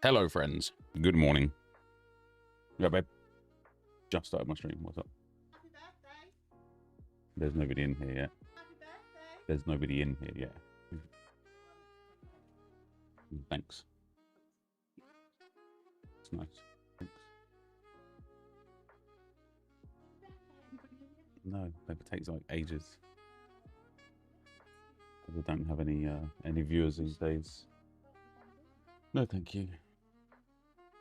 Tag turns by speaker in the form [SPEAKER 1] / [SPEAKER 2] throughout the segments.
[SPEAKER 1] Hello, friends. Good morning. Yeah, babe. Just started my stream. What's up?
[SPEAKER 2] Happy birthday.
[SPEAKER 1] There's nobody in here yet.
[SPEAKER 2] Happy birthday.
[SPEAKER 1] There's nobody in here yet. Thanks. It's nice. Thanks. No, it takes like ages. Because I don't have any viewers these days. No, thank you.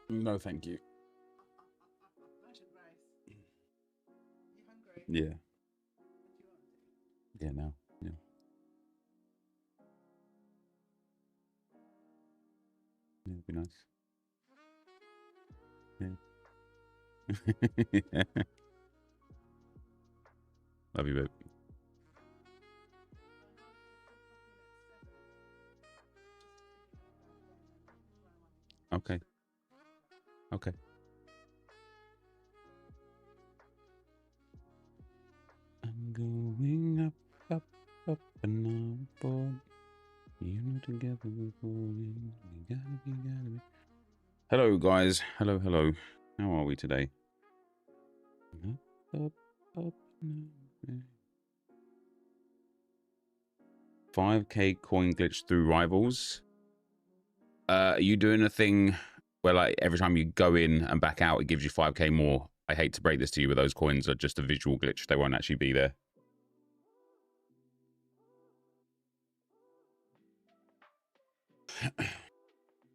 [SPEAKER 1] No, thank you.
[SPEAKER 2] You hungry?
[SPEAKER 1] Yeah.
[SPEAKER 2] What do you want?
[SPEAKER 1] Yeah, now. Yeah. Yeah, it'd be nice. Yeah. Yeah. Love you, babe. Okay. Okay. I'm going up, and up, board. You know, together we're falling. We gotta be. Hello, guys. Hello, hello. How are we today? Up, up, 5k coin glitch through rivals. Are you doing a thing where, like, every time you go in and back out, it gives you 5k more? I hate to break this to you, but those coins are just a visual glitch. They won't actually be there.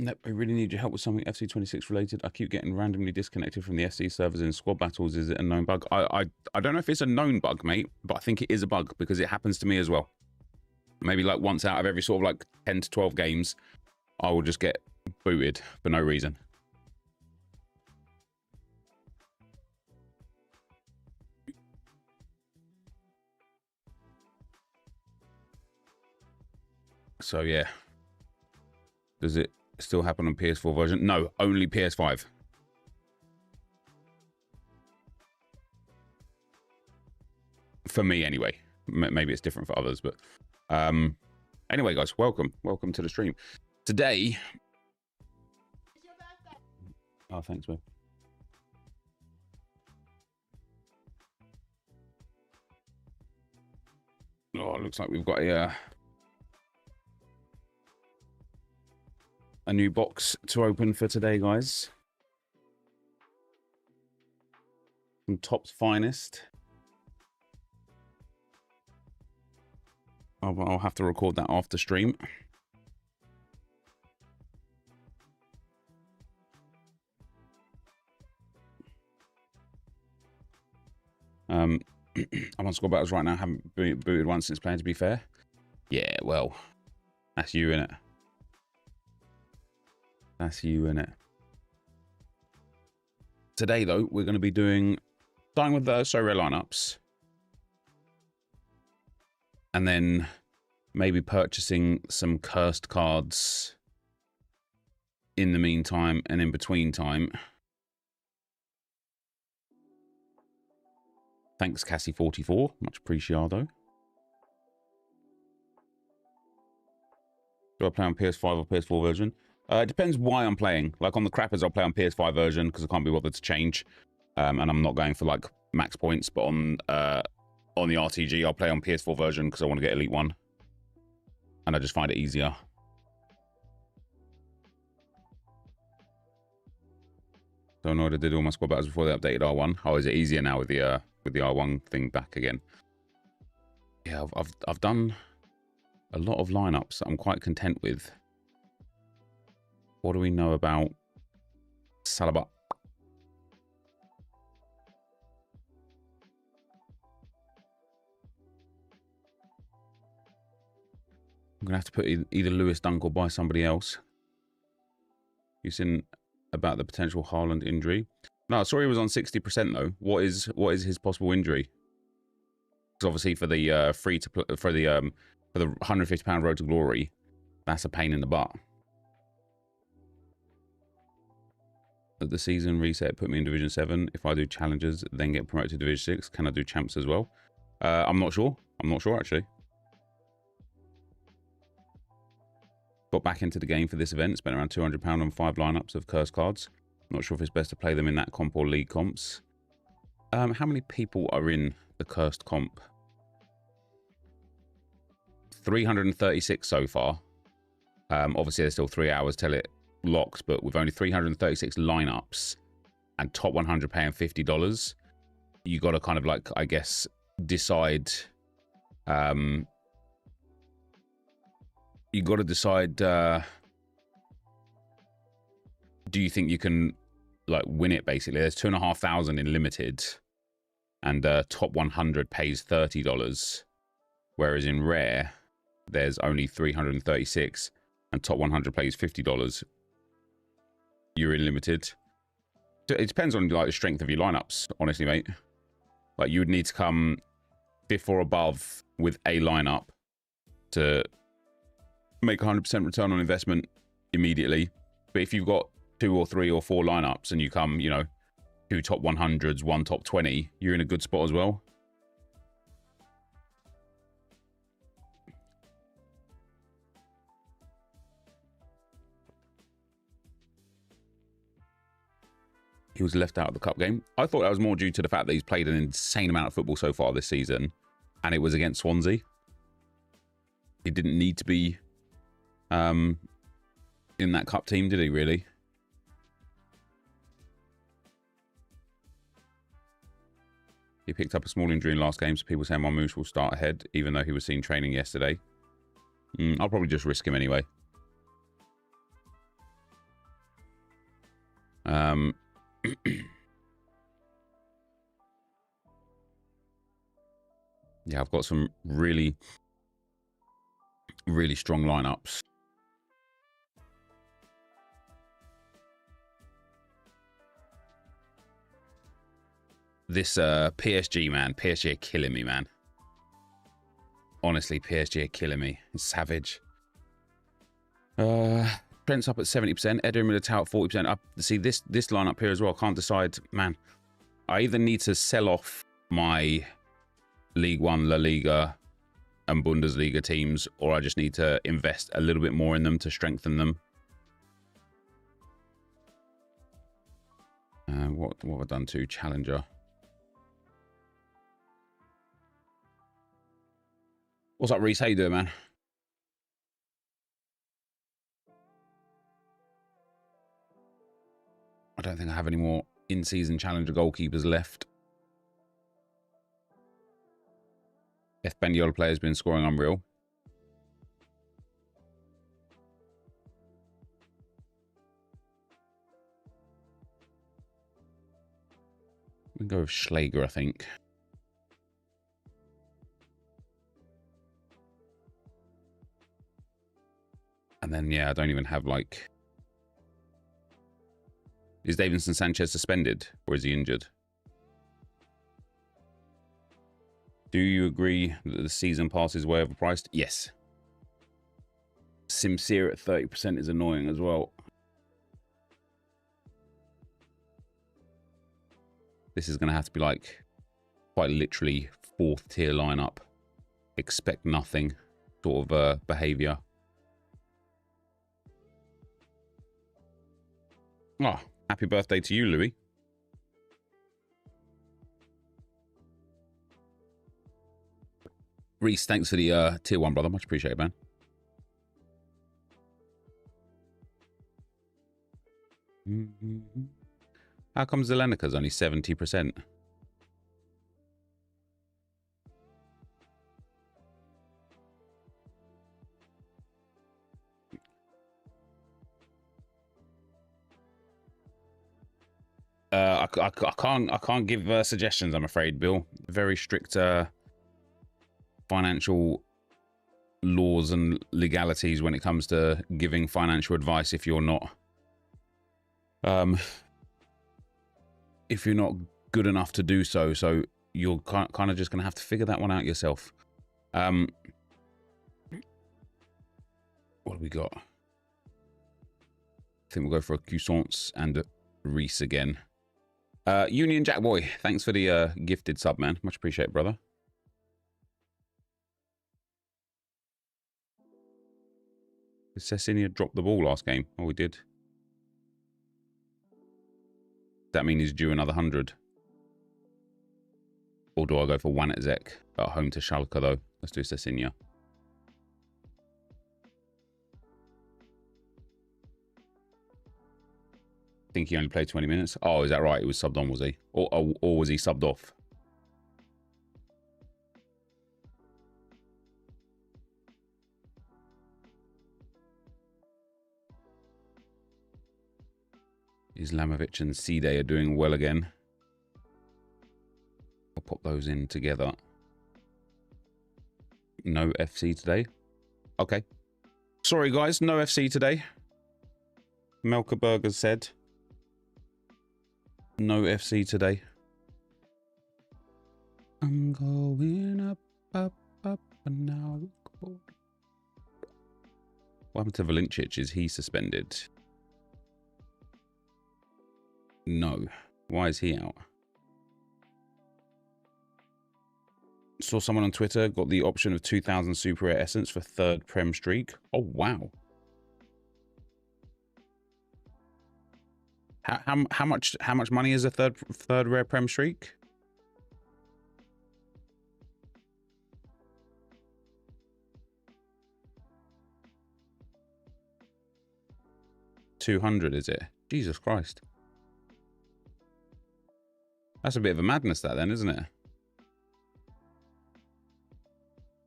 [SPEAKER 1] Nope, I really need your help with something FC26 related. I keep getting randomly disconnected from the FC servers in squad battles. Is it a known bug? I don't know if it's a known bug, mate, but I think it is a bug because it happens to me as well. Maybe like once out of every sort of like 10 to 12 games, I will just get booted for no reason. So yeah. Does it still happen on PS4 version? No, only PS5. For me, anyway. Maybe it's different for others, but anyway, guys, welcome to the stream. Today.
[SPEAKER 2] It's your birthday.
[SPEAKER 1] Oh, thanks, man. Oh, it looks like we've got a new box to open for today, guys. From Top's Finest. I'll have to record that after stream. I'm on squad battles right now. Haven't booted once since playing, to be fair. Yeah, well, that's you, innit? That's you, innit? Today, though, we're going to be starting with the so rare lineups. And then maybe purchasing some cursed cards in the meantime and in between time. Thanks, Cassie44. Much appreciado. Do I play on PS5 or PS4 version? It depends why I'm playing. Like on the crappers, I'll play on PS5 version because I can't be bothered to change. And I'm not going for like max points. But on the RTG, I'll play on PS4 version because I want to get Elite 1. And I just find it easier. Don't know what I did all my squad battles before they updated R1. Oh, is it easier now with the R1 thing back again? Yeah, I've done a lot of lineups that I'm quite content with. What do we know about Salaba? I'm going to have to put either Lewis Dunk or buy somebody else. You've seen about the potential Haaland injury. No, I saw he was on 60% though. What is his possible injury? Because obviously for the for the £150 Road to Glory, that's a pain in the butt. At the season reset put me in Division 7. If I do challenges, then get promoted to Division 6, can I do champs as well? I'm not sure. I'm not sure actually. got back into the game for this event. Spent around £200 on 5 lineups of curse cards. Not sure if it's best to play them in that comp or league comps. How many people are in the cursed comp? 336 so far. Obviously, there's still 3 hours till it locks, but with only 336 lineups and top 100 paying $50, you got to kind of like, I guess, decide. You got to decide. Do you think you can like win it? Basically, there's 2,500 in limited, and top 100 pays $30, whereas in rare there's only 336, and top 100 pays $50. You're in limited. It depends on like the strength of your lineups, honestly, mate. Like you would need to come 5th or above with a lineup to make 100% return on investment immediately. But if you've got 2 or 3 or 4 lineups and you come, you know, 2 top 100s, 1 top 20, you're in a good spot as well. He was left out of the cup game. I thought that was more due to the fact that he's played an insane amount of football so far this season, and it was against Swansea. He didn't need to be in that cup team, did he, really? He picked up a small injury in last game, so people saying Marmoush will start ahead, even though he was seen training yesterday. I'll probably just risk him anyway. Yeah, I've got some really, really strong lineups. This PSG, man. PSG are killing me, man. Honestly, PSG are killing me. It's savage. Trent's up at 70%. Eder Militao at 40% up. See, this lineup here as well. I can't decide. Man, I either need to sell off my League One, La Liga, and Bundesliga teams, or I just need to invest a little bit more in them to strengthen them. What have I done to Challenger? What's up, Reese? How you doing, man? I don't think I have any more in-season Challenger goalkeepers left. F. Beniola player has been scoring unreal. We can go with Schläger, I think. And then, yeah, I don't even have, like... Is Davinson Sanchez suspended, or is he injured? Do you agree that the season pass is way overpriced? Yes. Simseer at 30% is annoying as well. This is going to have to be, like, quite literally 4th tier lineup. Expect nothing sort of behaviour. Oh, happy birthday to you, Louis. Reese, thanks for the tier 1, brother. Much appreciated, man. How come Zelenika's only 70%? I can't give suggestions, I'm afraid, Bill. Very strict financial laws and legalities when it comes to giving financial advice if you're not good enough to do so. So you're kind of just going to have to figure that one out yourself. What do we got? I think we'll go for a Cuisance and Reese again. Union Jack Boy, thanks for the gifted sub, man. Much appreciated, brother. Did Cecilia drop the ball last game? Oh, we did. That mean he's due another 100? Or do I go for NepentheZ at home to Schalke, though? Let's do Cecilia. I think he only played 20 minutes. Oh, is that right? He was subbed on, was he? Or was he subbed off? Islamovic and Side are doing well again. I'll pop those in together. No FC today. Okay. Sorry, guys. No FC today. Melker Burger said. No FC today. I'm going up, up, up, and now. What happened to Valincic? Is he suspended? No. Why is he out? Saw someone on Twitter got the option of 2,000 Super Rare Essence for third Prem streak. Oh, wow. How much money is a third rare Prem streak? $200, is it? Jesus Christ. That's a bit of a madness, that then, isn't it?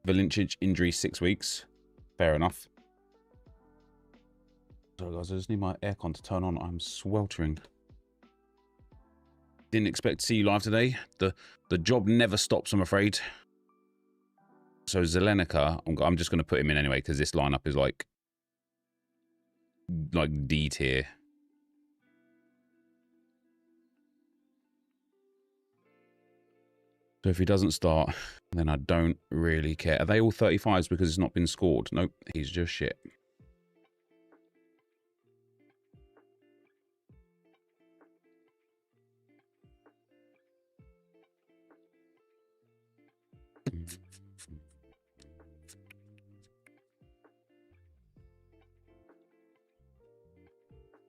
[SPEAKER 1] Valincic injury 6 weeks. Fair enough. Sorry guys, I just need my aircon to turn on. I'm sweltering. Didn't expect to see you live today. The job never stops, I'm afraid. So Zelenica, I'm just going to put him in anyway because this lineup is like D tier. So if he doesn't start, then I don't really care. Are they all 35s because it's not been scored? Nope, he's just shit.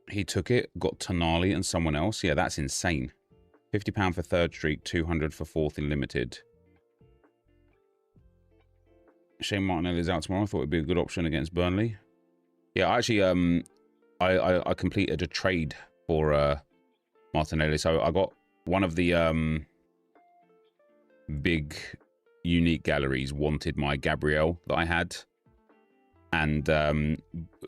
[SPEAKER 1] He took it, got Tonali and someone else. Yeah, that's insane. £50 for third streak, 200 for fourth in limited. Shane Martinelli is out tomorrow. I thought it'd be a good option against Burnley. Yeah, actually, I completed a trade for Martinelli. So I got one of the big unique galleries wanted my Gabriel that I had, and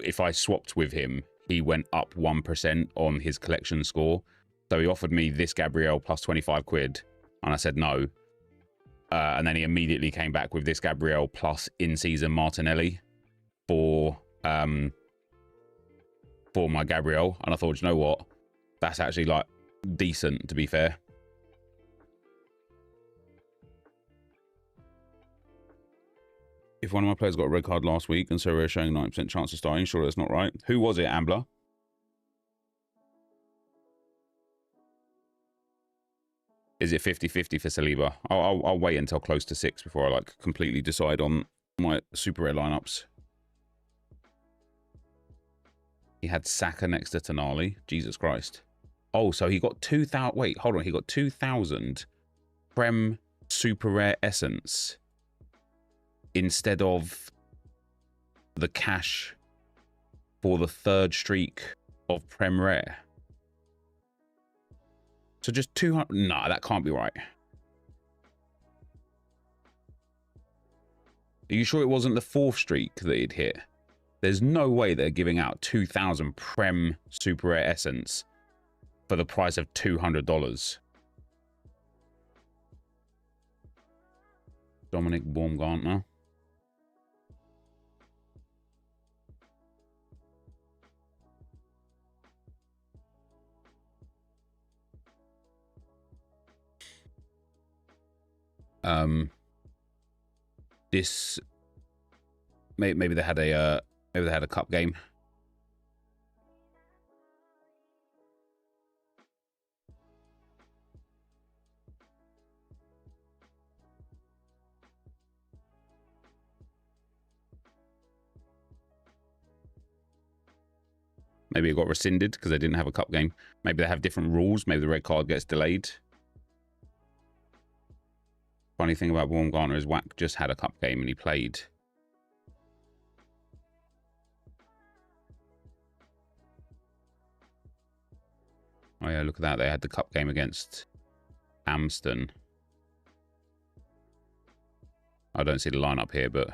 [SPEAKER 1] if I swapped with him, he went up 1% on his collection score. So he offered me this Gabriel plus 25 quid, and I said no. And then he immediately came back with this Gabriel plus in-season Martinelli for my Gabriel. And I thought, you know what? That's actually like decent, to be fair. If one of my players got a red card last week and so we're showing 90% chance of starting, sure that's not right. Who was it, Ambler? Is it 50-50 for Saliba? I'll wait until close to 6 before I like completely decide on my super rare lineups. He had Saka next to Tonali. Jesus Christ. Oh, so he got 2,000. Wait, hold on. He got 2,000 Prem super rare essence instead of the cash for the third streak of Prem rare. So just 200. Nah, that can't be right. Are you sure it wasn't the fourth streak that he'd hit? There's no way they're giving out 2,000 Prem Super Rare Essence for the price of $200. Dominic Baumgartner. This maybe they had a cup game. Maybe it got rescinded because they didn't have a cup game. Maybe they have different rules. Maybe the red card gets delayed. Funny thing about Baumgartner is Wack just had a cup game and he played. Oh yeah, look at that. They had the cup game against Amston. I don't see the lineup here, but...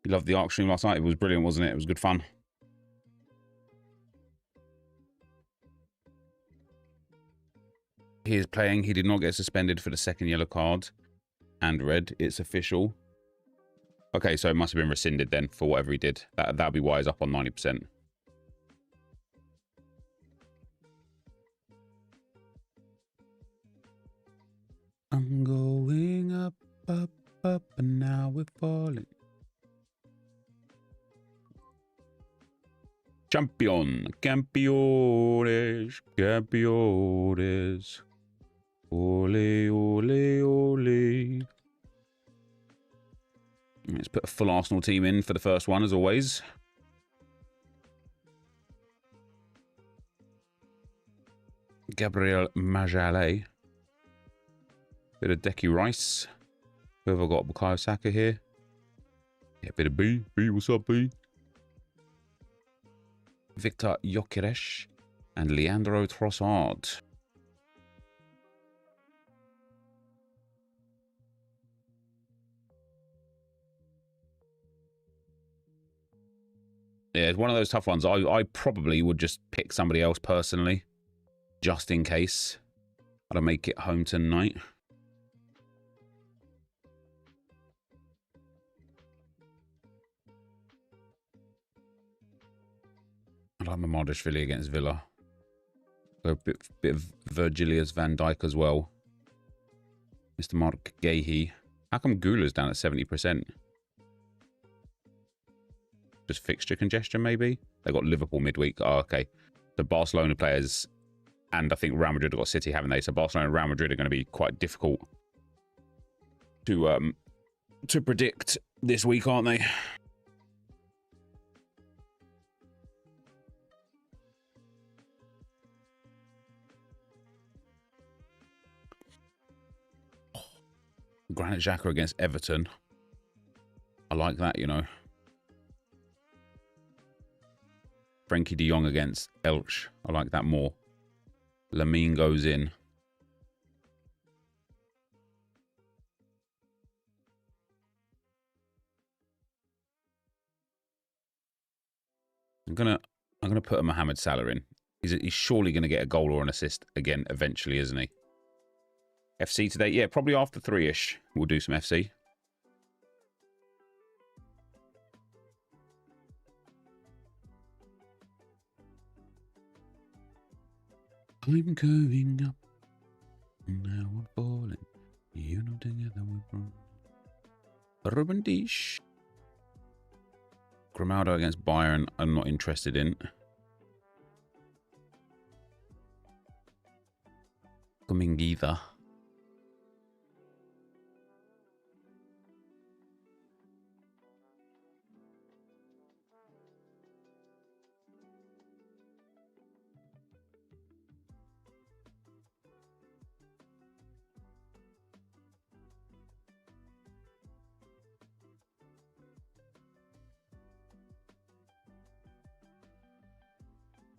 [SPEAKER 1] You loved the Arc stream last night. It was brilliant, wasn't it? It was good fun. He is playing. He did not get suspended for the second yellow card and red. It's official. Okay, so it must have been rescinded then for whatever he did. That'll be why he's up on 90%. I'm going up, up, up, and now we're falling. Champion, campeones, campeones. Ole, ole, ole. Let's put a full Arsenal team in for the first one, as always. Gabriel Majalé. Bit of Decky Rice. Who have I got? Bukayo Saka here. Yeah, bit of B. B, what's up, B? Victor Gyökeres and Leandro Trossard. Yeah, it's one of those tough ones. I probably would just pick somebody else personally, just in case I don't make it home tonight. I like Mamardashvili against Villa. Go a bit of Virgilius van Dijk as well. Mr. Mark Gahey. How come Gula's down at 70%? Just fixture congestion, maybe? They got Liverpool midweek. Oh, okay. The Barcelona players and I think Real Madrid have got City, haven't they? So Barcelona and Real Madrid are going to be quite difficult to predict this week, aren't they? Granit Xhaka against Everton. I like that, you know. Frenkie de Jong against Elche. I like that more. Lamine goes in. I'm gonna put a Mohamed Salah in. He's surely gonna get a goal or an assist again eventually, isn't he? FC today? Yeah, probably after 3-ish. We'll do some FC. I'm going up. Now I'm falling. You know together we're wrong. Ruben Dish. Grimaldo against Bayern, I'm not interested in. Kumingiva.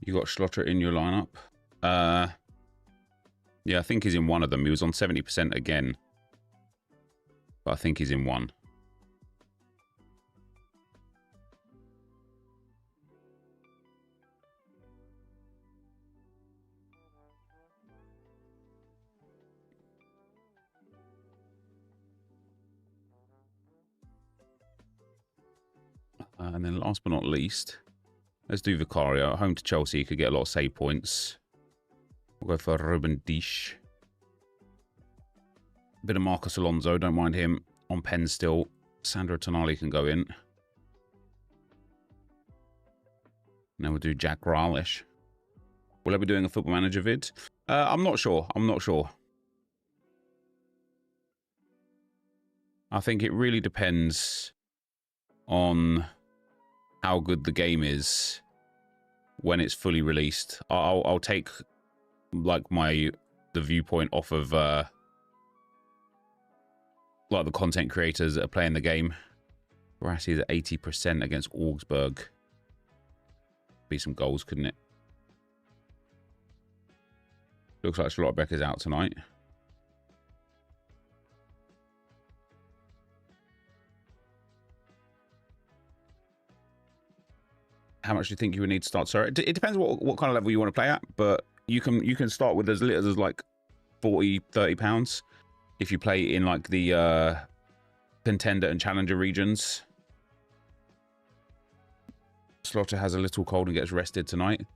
[SPEAKER 1] You got Schlotter in your lineup? Yeah, I think he's in one of them. He was on 70% again. But I think he's in one. And then last but not least, let's do Vicario. Home to Chelsea, he could get a lot of save points. We'll go for Ruben Dish. A bit of Marcos Alonso, don't mind him. On pen still. Sandro Tonali can go in. Now we'll do Jack Grealish. Will I be doing a Football Manager vid? I'm not sure. I'm not sure. I think it really depends on how good the game is when it's fully released. I'll take like the viewpoint off of like the content creators that are playing the game. Rossi is at 80% against Augsburg. Be some goals, couldn't it? Looks like Schlotterbeck is out tonight. How much do you think you would need to start? Sorry, it depends what kind of level you want to play at, but you can start with as little as like 40-30 pounds if you play in like the contender and challenger regions. Slaughter has a little cold and gets rested tonight.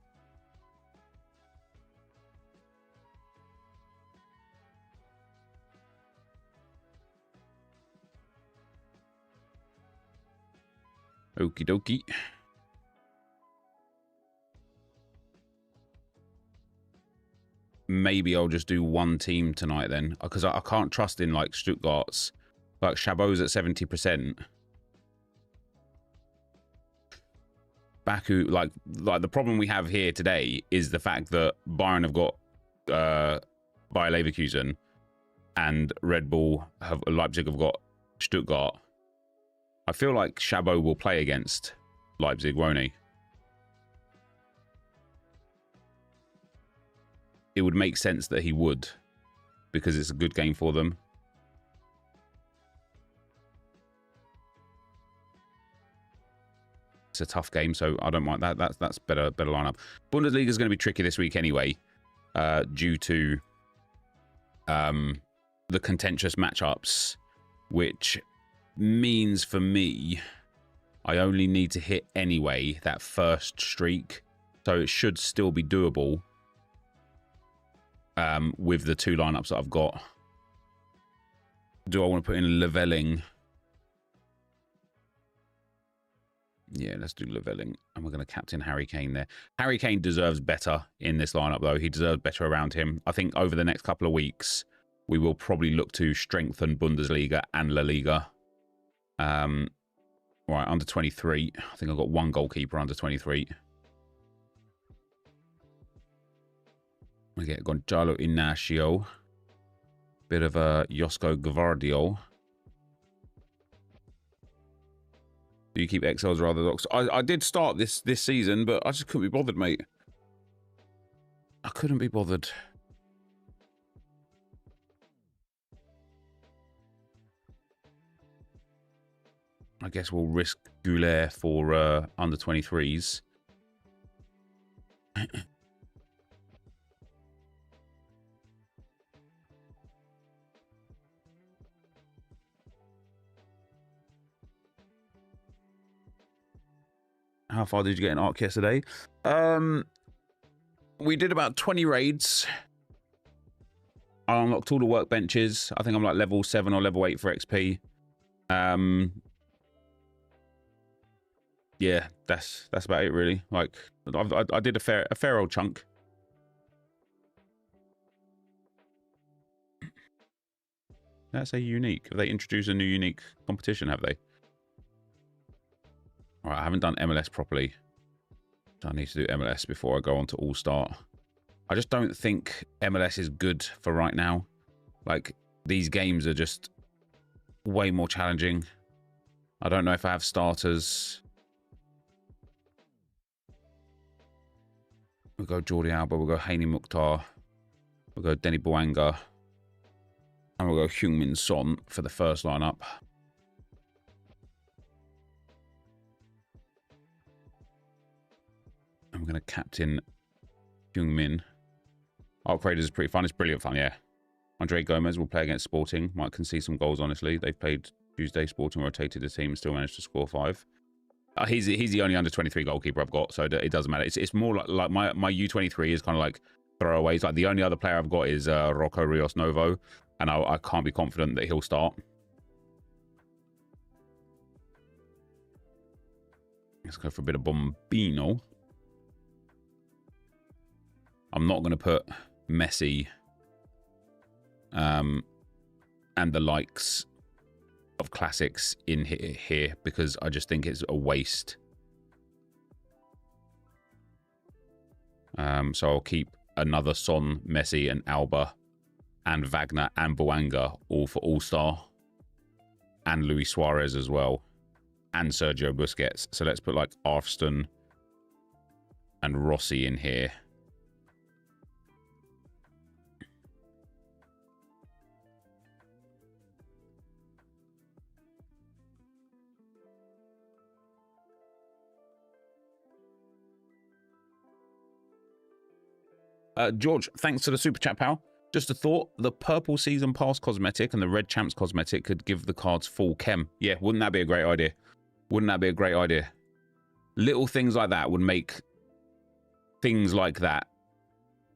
[SPEAKER 1] Okie dokie. Maybe I'll just do one team tonight then, because I can't trust in like Stuttgart's. Like Chabot's at 70%. Baku, like the problem we have here today is the fact that Bayern have got Bayer Leverkusen and Red Bull Leipzig have got Stuttgart. I feel like Chabot will play against Leipzig, won't he? It would make sense that he would, because it's a good game for them. It's a tough game, so I don't mind that. That's better lineup. Bundesliga is going to be tricky this week anyway, due to the contentious matchups, which means for me, I only need to hit anyway that first streak, so it should still be doable with the two lineups that I've got. Do I want to put in Leveling? Yeah, let's do Leveling. And we're going to captain Harry Kane there. Harry Kane deserves better in this lineup, though. He deserves better around him. I think over the next couple of weeks, we will probably look to strengthen Bundesliga and La Liga. Right, under 23. I think I've got one goalkeeper under 23. We get Gonzalo Ignacio. Bit of a Josko Gvardio. Do you keep XLs rather than Docs? I did start this season, but I just couldn't be bothered, mate. I couldn't be bothered. I guess we'll risk Goulet for under 23s. How far did you get in Arc yesterday? We did about 20 raids. I unlocked all the workbenches. I think I'm like level 7 or level 8 for XP. Yeah, that's about it really. Like I did a fair old chunk. That's a unique. Have they introduced a new unique competition? Have they? All right, I haven't done MLS properly. So I need to do MLS before I go on to All Star. I just don't think MLS is good for right now. Like these games are just way more challenging. I don't know if I have starters. We'll go Jordi Alba, we'll go Haney Mukhtar, we'll go Denny Bouanga, and we'll go Heung-min Son for the first lineup. I'm going to captain Heung-min. Arc Raiders is pretty fun. It's brilliant fun, yeah. Andre Gomez will play against Sporting. Might concede some goals, honestly. They've played Tuesday. Sporting rotated the team and still managed to score 5. He's the only under 23 goalkeeper I've got, so it doesn't matter. It's more like my U23 is kind of like throwaways. Like the only other player I've got is Rocco Rios Novo, and I can't be confident that he'll start. Let's go for a bit of Bombino. I'm not going to put Messi and the likes of classics in here because I just think it's a waste. So I'll keep another Son, Messi, and Alba, and Wagner and Boanga all for All-Star, and Luis Suarez as well, and Sergio Busquets. So let's put like Arfston and Rossi in here. George, thanks for the super chat, pal. Just a thought, the purple season pass cosmetic and the red champs cosmetic could give the cards full chem. Yeah, wouldn't that be a great idea? Wouldn't that be a great idea? Little things like that would make things like that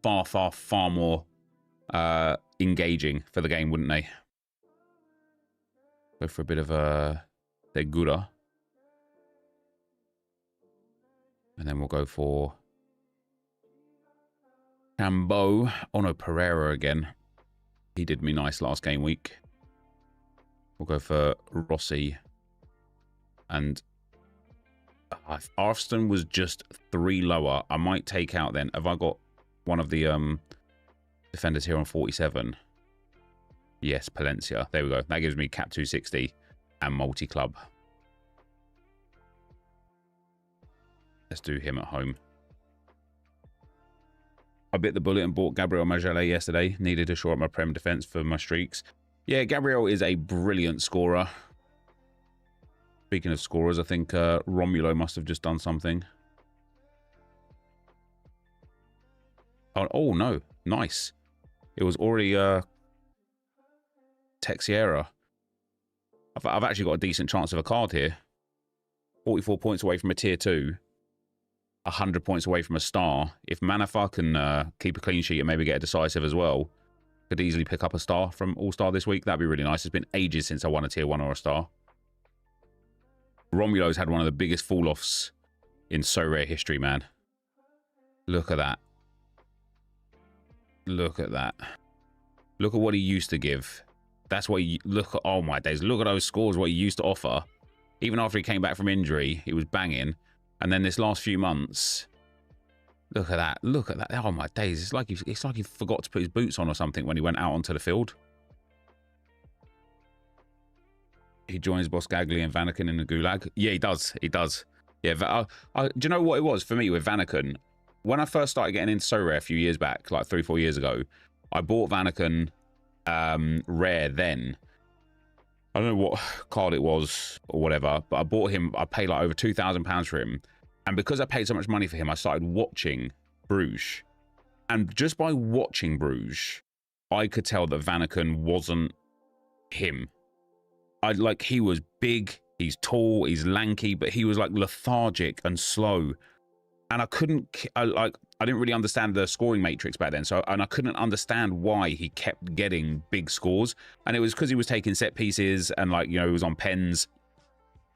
[SPEAKER 1] far more engaging for the game, wouldn't they? Go for a bit of a Segura. And then we'll go for Cambo. Oh no, Pereira again. He did me nice last game week. We'll go for Rossi. And if Arfston was just 3 lower, I might take out then. Have I got one of the defenders here on 47? Yes, Palencia. There we go. That gives me cap 260 and multi-club. Let's do him at home. I bit the bullet and bought Gabriel Magalhaes yesterday. Needed to shore up my Prem defense for my streaks. Yeah, Gabriel is a brilliant scorer. Speaking of scorers, I think Romulo must have just done something. Oh no. Nice. It was already Texiera. I've actually got a decent chance of a card here. 44 points away from a tier 2. 100 points away from a star. If Manafar can keep a clean sheet and maybe get a decisive as well, could easily pick up a star from All-Star this week. That'd be really nice. It's been ages since I won a tier 1 or a star. Romulo's had one of the biggest fall-offs in so rare history, man. Look at that. Look at that. Look at what he used to give. That's what he... Look at... Oh, my days. Look at those scores, what he used to offer. Even after he came back from injury, he was banging. And then this last few months, look at that. Look at that. Oh, my days. It's like he forgot to put his boots on or something when he went out onto the field. He joins Boscagli and Vanaken in the Gulag. Yeah, he does. He does. Yeah. Do you know what it was for me with Vanaken? When I first started getting into so rare a few years back, like 3-4 years ago, I bought Vanaken rare then. I don't know what card it was or whatever, but I bought him. I paid like over £2,000 for him. And because I paid so much money for him, I started watching Bruges. And just by watching Bruges, I could tell that Vanaken wasn't him. He was big, he's tall, he's lanky, but he was like lethargic and slow. And I didn't really understand the scoring matrix back then. And I couldn't understand why he kept getting big scores. And it was because he was taking set pieces and he was on pens.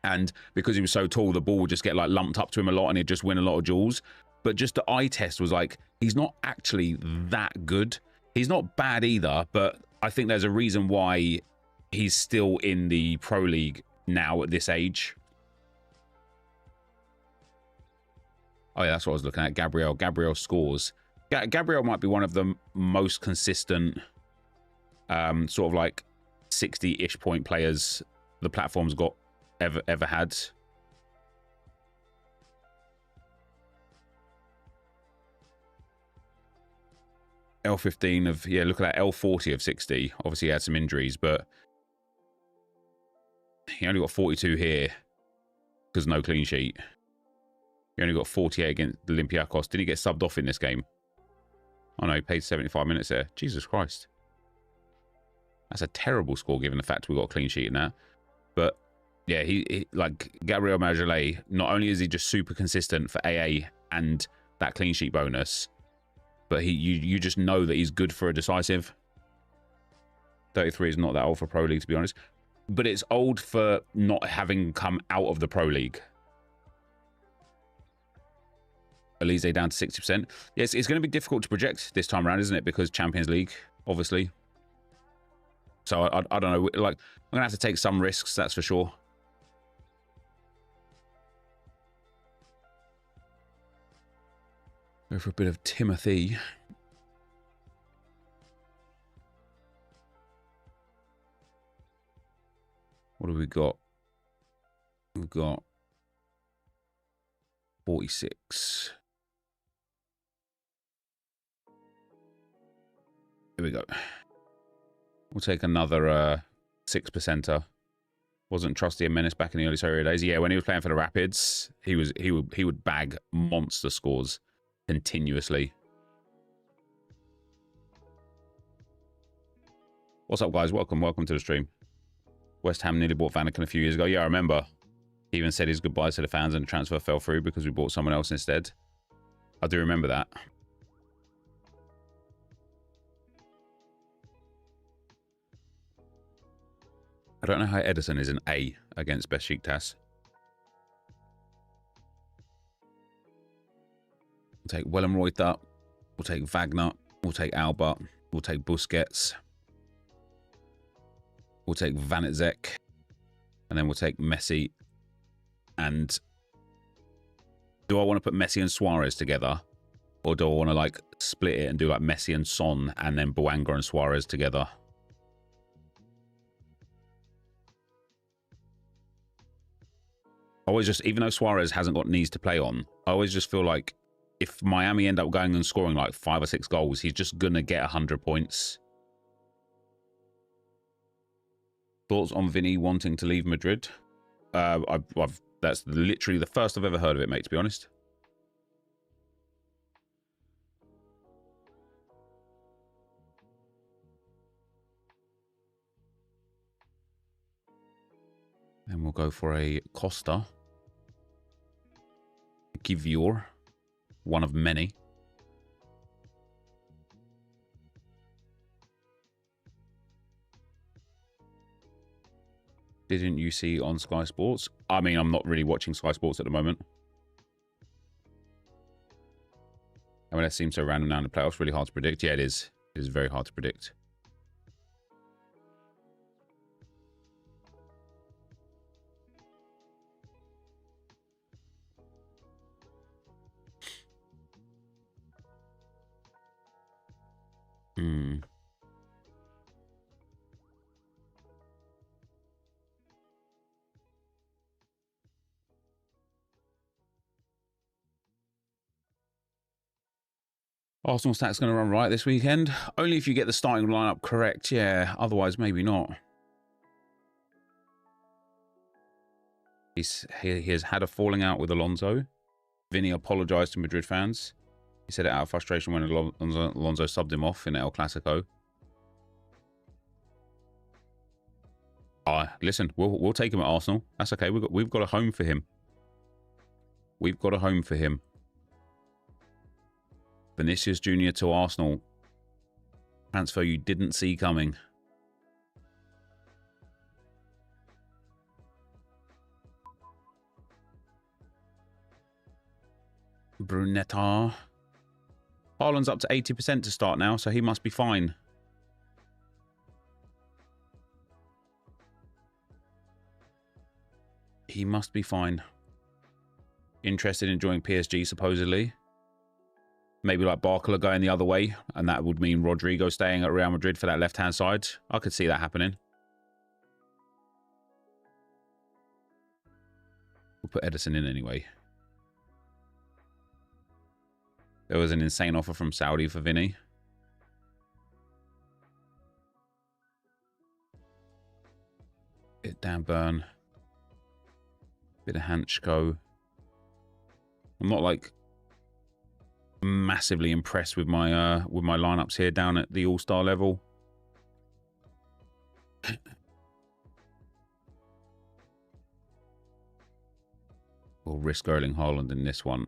[SPEAKER 1] And because he was so tall, the ball would just get lumped up to him a lot and he'd just win a lot of duels. But just the eye test was he's not actually that good. He's not bad either, but I think there's a reason why he's still in the Pro League now at this age. Oh, yeah, that's what I was looking at. Gabriel scores. Gabriel might be one of the most consistent 60-ish point players the platform's got ever had. L15 of... Yeah, look at that. L40 of 60. Obviously, he had some injuries, but he only got 42 here because no clean sheet. He only got 48 against Olympiacos. Did he get subbed off in this game? Oh, no, he played 75 minutes there. Jesus Christ. That's a terrible score given the fact we got a clean sheet in that. But, yeah, he Gabriel Magalhaes, not only is he just super consistent for AA and that clean sheet bonus, but you just know that he's good for a decisive. 33 is not that old for Pro League, to be honest. But it's old for not having come out of the Pro League. Elise down to 60%. Yes, it's going to be difficult to project this time around, isn't it? Because Champions League, obviously. So I don't know. Like, I'm going to have to take some risks, that's for sure. Go for a bit of Timothy. What have we got? We've got 46. Here we go. We'll take another 6%er. Wasn't Trusty a menace back in the early Serie days? Yeah, when he was playing for the Rapids, he would bag monster scores continuously. What's up, guys? Welcome to the stream. West Ham nearly bought Vanaken a few years ago. Yeah, I remember. He even said his goodbyes to the fans and the transfer fell through because we bought someone else instead. I do remember that. I don't know how Edison is an A against Besiktas. We'll take Wellenreuter. We'll take Wagner. We'll take Albert. We'll take Busquets. We'll take NepentheZ. And then we'll take Messi. And do I want to put Messi and Suarez together? Or do I want to like split it and do like Messi and Son and then Boanga and Suarez together? I always just, even though Suarez hasn't got knees to play on, I always just feel like if Miami end up going and scoring like 5 or 6 goals, he's just going to get 100 points. Thoughts on Vinny wanting to leave Madrid? That's literally the first I've ever heard of it, mate, to be honest. Then we'll go for a Costa. Kivior. One of many. Didn't you see on Sky Sports? I mean, I'm not really watching Sky Sports at the moment. I mean, that seems so random now in the playoffs. Really hard to predict. Yeah, it is. It is very hard to predict. Arsenal stats going to run right this weekend. Only if you get the starting lineup correct, yeah. Otherwise, maybe not. He has had a falling out with Alonso. Vinny apologised to Madrid fans. He said it out of frustration when Alonso subbed him off in El Clasico. Listen, we'll take him at Arsenal. That's okay. We've got a home for him. We've got a home for him. Vinicius Jr. to Arsenal. Transfer you didn't see coming. Brunetta. Haaland's up to 80% to start now, so he must be fine. He must be fine. Interested in joining PSG, supposedly. Maybe like Barcola going the other way, and that would mean Rodrigo staying at Real Madrid for that left-hand side. I could see that happening. We'll put Edison in anyway. There was an insane offer from Saudi for Vinny. Bit Dan Burn. Bit of Hanchko. I'm not like massively impressed with my lineups here down at the all-star level. We'll risk Erling Haaland in this one.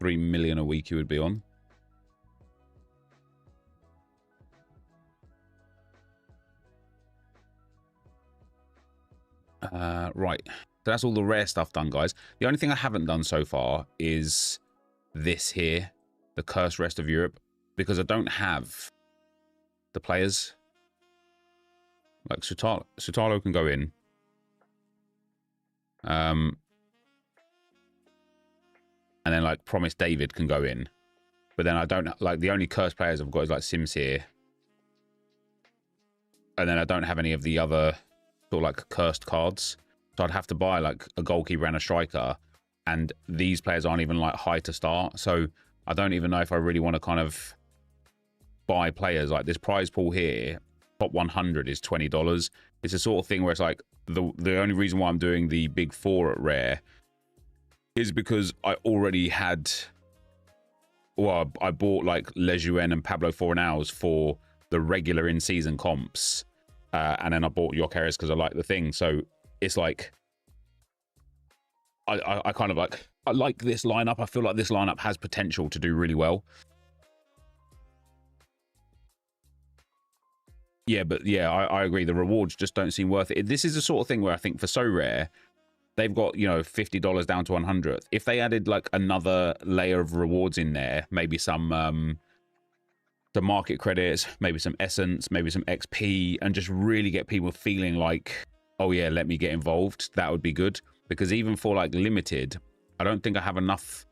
[SPEAKER 1] $3 million a week you would be on. Right. So that's all the rare stuff done, guys. The only thing I haven't done so far is this here. the cursed rest of Europe because I don't have the players. Like Sutalo can go in. And then like Promise David can go in. But then I don't like the only cursed players I've got is like Sims here. And then I don't have any of the other sort of like cursed cards. So I'd have to buy like a goalkeeper and a striker. And these players aren't even like high to start. So I don't even know if I really want to kind of buy players. Like this prize pool here, top 100 is $20. It's a sort of thing where it's like the only reason why I'm doing the big four at rare is because I already had, well, I bought like Lejeune and Pablo Fornals for the regular in-season comps. And then I bought Enquiries because I like the thing. So it's like, I kind of like, I like this lineup. I feel like this lineup has potential to do really well. Yeah, but yeah, I agree. The rewards just don't seem worth it. This is the sort of thing where I think for so rare, they've got, you know, $50 down to 100. If they added like another layer of rewards in there, maybe some market credits, maybe some essence, maybe some XP, and just really get people feeling like, oh yeah, let me get involved, that would be good. Because even for like limited, I don't think I have enough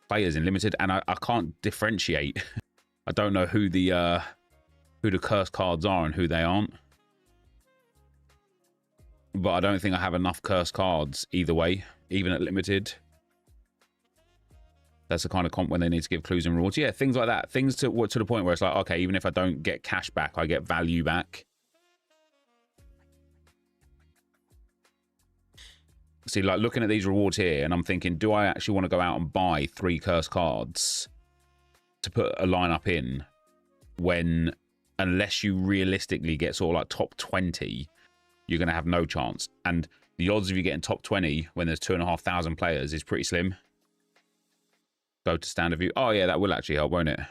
[SPEAKER 1] players in limited, and I can't differentiate. I don't know who the cursed cards are and who they aren't. But I don't think I have enough cursed cards either way, even at limited. That's the kind of comp when they need to give clues and rewards. Yeah, things like that. Things to the point where it's like, okay, even if I don't get cash back, I get value back. See, like looking at these rewards here, and I'm thinking, do I actually want to go out and buy 3 cursed cards to put a lineup in when, unless you realistically get sort of like top 20, you're going to have no chance. And the odds of you getting top 20 when there's 2,500 players is pretty slim. Go to standard view. Oh, yeah, that will actually help, won't it?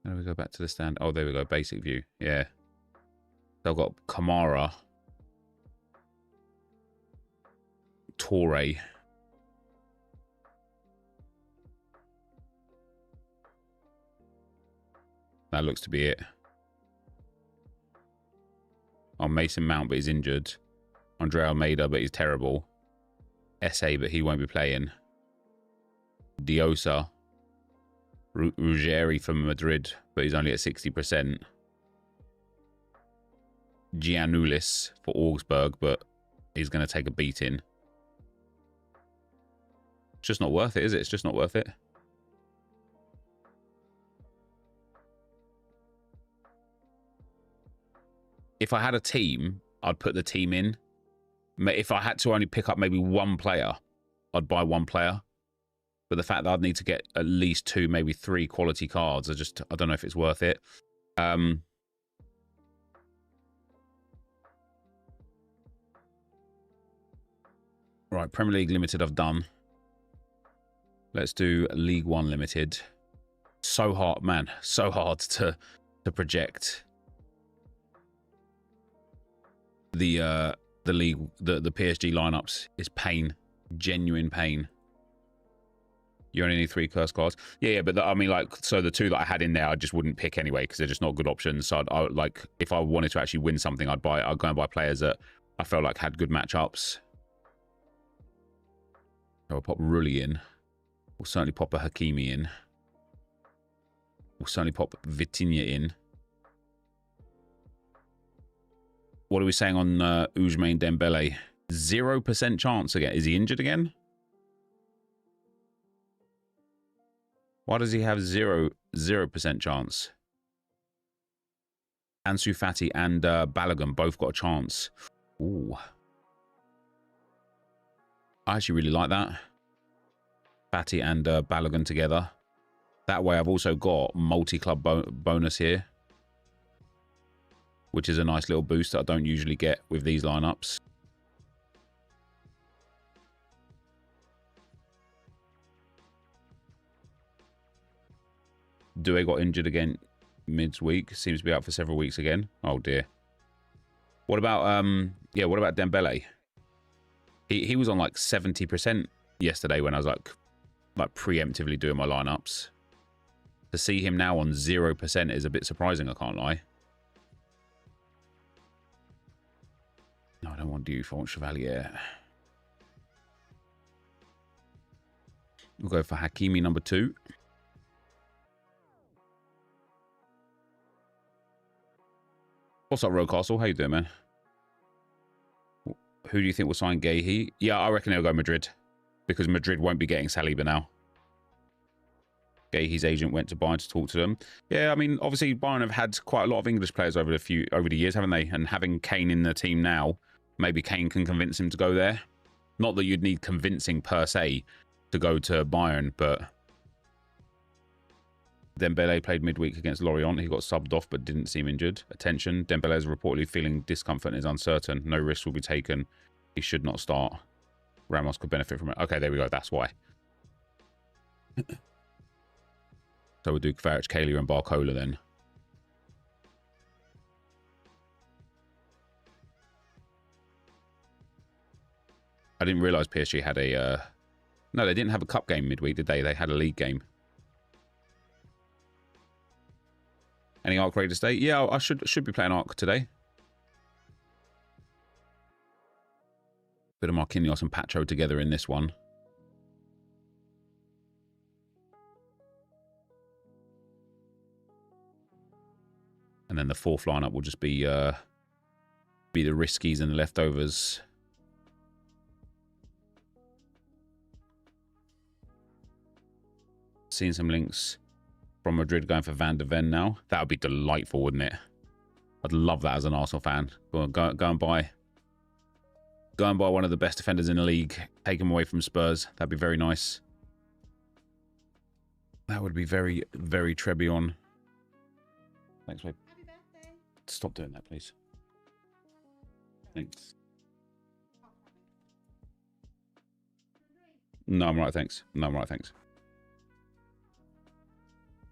[SPEAKER 1] How do we go back to the stand? Oh, there we go. Basic view. Yeah. So I've got Kamara. Torre. That looks to be it. Oh, Mason Mount, but he's injured. Andre Almeida, but he's terrible. SA, but he won't be playing. Diosa. Ruggeri from Madrid, but he's only at 60%. Giannoulis for Augsburg, but he's going to take a beating. It's just not worth it, is it? It's just not worth it. If I had a team, I'd put the team in. If I had to only pick up maybe one player, I'd buy one player. But the fact that I'd need to get at least 2, maybe 3 quality cards, I don't know if it's worth it. Right, Premier League Limited I've done. Let's do League One Limited. So hard, man. So hard to project the league, the PSG lineups is pain. Genuine pain. You only need 3 cursed cards. Yeah, but I mean, like, so the 2 that I had in there, I just wouldn't pick anyway because they're just not good options. So I like, if I wanted to actually win something, I'd go and buy players that I felt like had good matchups. So I'll pop Rulli in. We'll certainly pop a Hakimi in. We'll certainly pop Vitinha in. What are we saying on Ousmane Dembele? 0% chance again. Is he injured again? Why does he have 0% chance? Ansu Fati and Balogun both got a chance. Ooh. I actually really like that. Fati and Balogun together. That way I've also got multi-club bonus here, which is a nice little boost that I don't usually get with these lineups. Doué got injured again midweek. Seems to be out for several weeks again. Oh dear. What about yeah, what about Dembele? He was on like 70% yesterday when I was like preemptively doing my lineups. To see him now on 0% is a bit surprising, I can't lie. No, I don't want Diouf, I want Chevalier. We'll go for Hakimi number 2. What's up, Rocastle? How you doing, man? Who do you think will sign Gahey? Yeah, I reckon he'll go Madrid. Because Madrid won't be getting Saliba now. Gahey's agent went to Bayern to talk to them. Yeah, I mean, obviously Bayern have had quite a lot of English players over the years, haven't they? And having Kane in the team now, maybe Kane can convince him to go there. Not that you'd need convincing per se to go to Bayern, but Dembele played midweek against Lorient. He got subbed off but didn't seem injured. Attention, Dembele is reportedly feeling discomfort and is uncertain. No risk will be taken. He should not start. Ramos could benefit from it. Okay, there we go. That's why. So we'll do Kvaratskhelia and Barcola then. I didn't realise PSG had a... No, they didn't have a cup game midweek, did they? They had a league game. Any Arc ready to stay? Yeah, I should be playing Arc today. Bit of Marquinhos and Pacho together in this one. And then the fourth lineup will just be the riskies and the leftovers. Seeing some links from Madrid going for Van de Ven now. That would be delightful, wouldn't it? I'd love that as an Arsenal fan. Go and buy one of the best defenders in the league. Take him away from Spurs. That'd be very nice. That would be very, very Trebion. Thanks, babe.
[SPEAKER 2] Happy birthday.
[SPEAKER 1] Stop doing that, please. Thanks. No, I'm right, thanks. No, I'm right, thanks.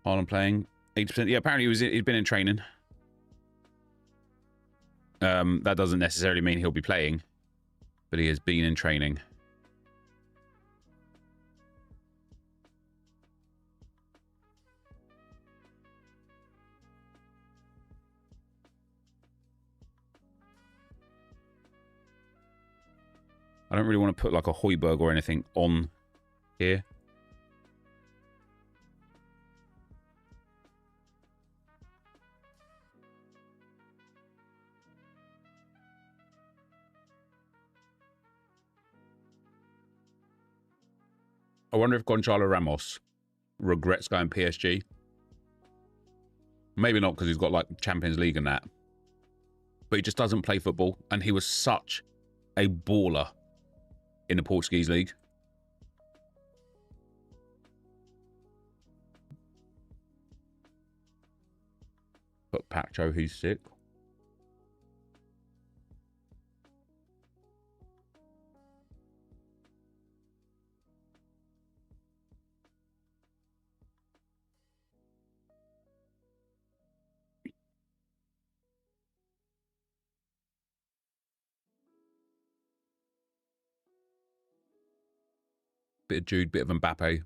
[SPEAKER 1] Haaland playing 80%. Yeah, apparently he'd been in training. That doesn't necessarily mean he'll be playing, but he has been in training. I don't really want to put like a Højbjerg or anything on here. I wonder if Gonzalo Ramos regrets going PSG. Maybe not because he's got like Champions League and that. But he just doesn't play football. And he was such a baller in the Portuguese league. But Pacho, he's sick. Bit of Jude, bit of Mbappe.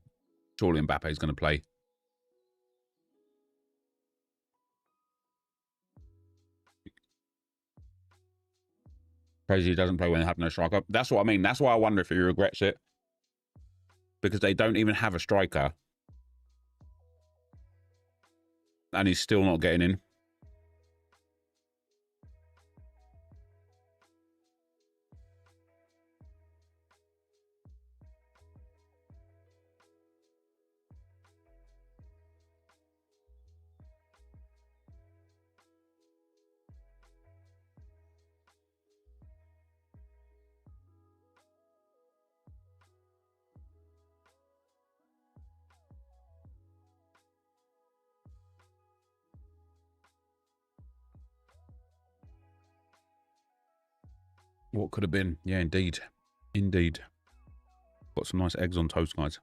[SPEAKER 1] Surely Mbappe's going to play. Crazy he doesn't play when they have no striker. That's what I mean. That's why I wonder if he regrets it. Because they don't even have a striker. And he's still not getting in. What could have been? Yeah, indeed. Indeed. Got some nice eggs on toast, guys.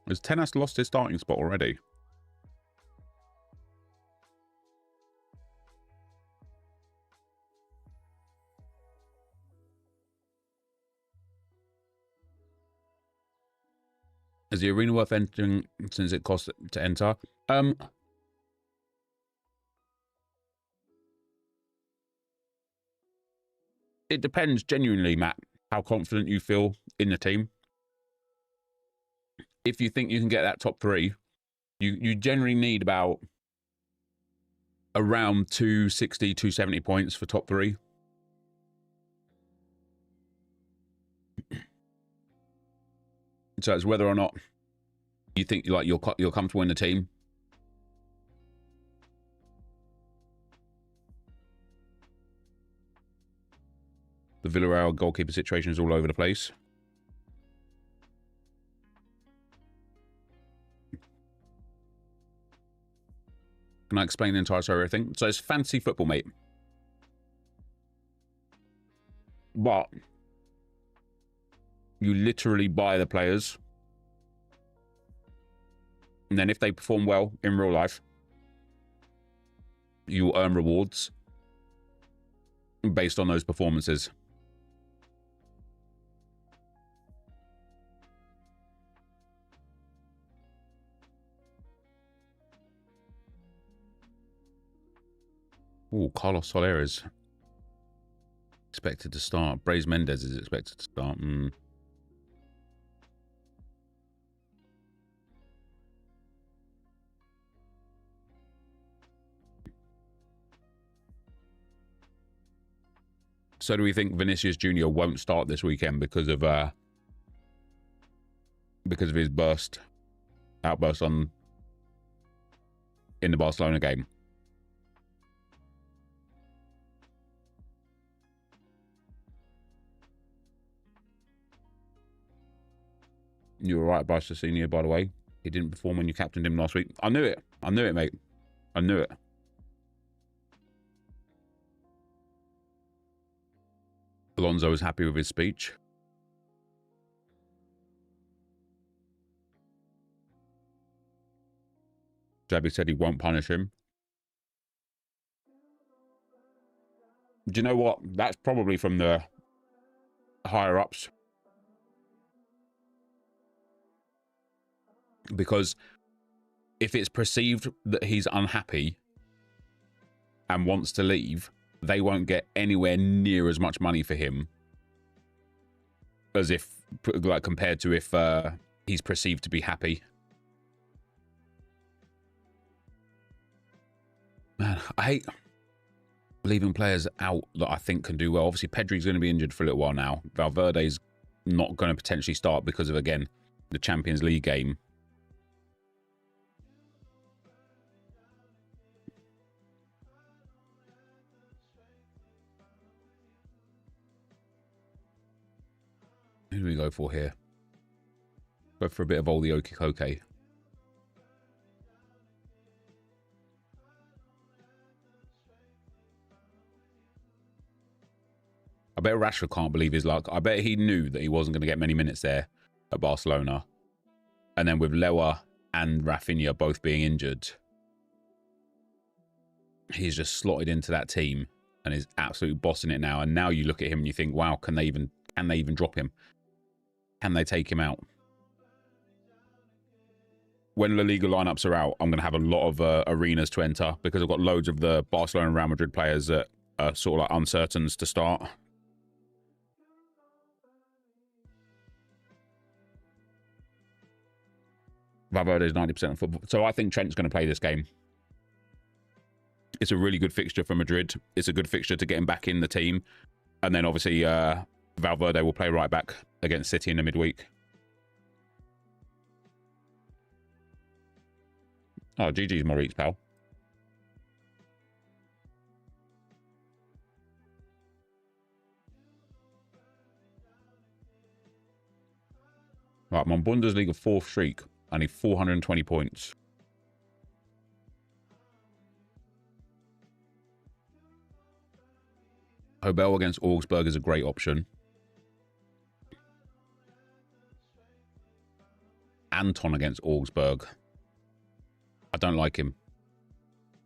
[SPEAKER 1] Has Tenas lost his starting spot already? Is the arena worth entering since it costs to enter? It depends genuinely, Matt, how confident you feel in the team. If you think you can get that top 3, you generally need about around 260, 270 points for top 3. So it's whether or not you think like you're comfortable in the team. The Villarreal goalkeeper situation is all over the place. Can I explain the entire story, I think? So it's fantasy football, mate. But you literally buy the players. And then if they perform well in real life, you earn rewards based on those performances. Oh, Carlos Soler is expected to start. Brais Mendes is expected to start. So do we think Vinicius Jr. won't start this weekend because of his outburst in the Barcelona game? You were right about Sessegnon, by the way. He didn't perform when you captained him last week. I knew it. I knew it, mate. I knew it. Alonso was happy with his speech. Xabi said he won't punish him. Do you know what? That's probably from the higher-ups. Because if it's perceived that he's unhappy and wants to leave, they won't get anywhere near as much money for him as if, like, compared to if he's perceived to be happy. Man, I hate leaving players out that I think can do well. Obviously, Pedri's going to be injured for a little while now. Valverde's not going to potentially start because of, again, the Champions League game. Who do we go for here? Go for a bit of all the Okikoke. I bet Rashford can't believe his luck. I bet he knew that he wasn't going to get many minutes there at Barcelona. And then with Lewa and Rafinha both being injured, he's just slotted into that team and is absolutely bossing it now. And now you look at him and you think, wow, can they even drop him? Can they take him out? When La Liga lineups are out, I'm going to have a lot of arenas to enter because I've got loads of the Barcelona and Real Madrid players that are sort of like uncertains to start. Valverde is 90% of football. So I think Trent's going to play this game. It's a really good fixture for Madrid. It's a good fixture to get him back in the team. And then obviously Valverde will play right back against City in the midweek. Oh, GG's Maurice, pal. Right, I'm on Bundesliga 4th streak. I need 420 points. Hobel against Augsburg is a great option. Anton against Augsburg. I don't like him.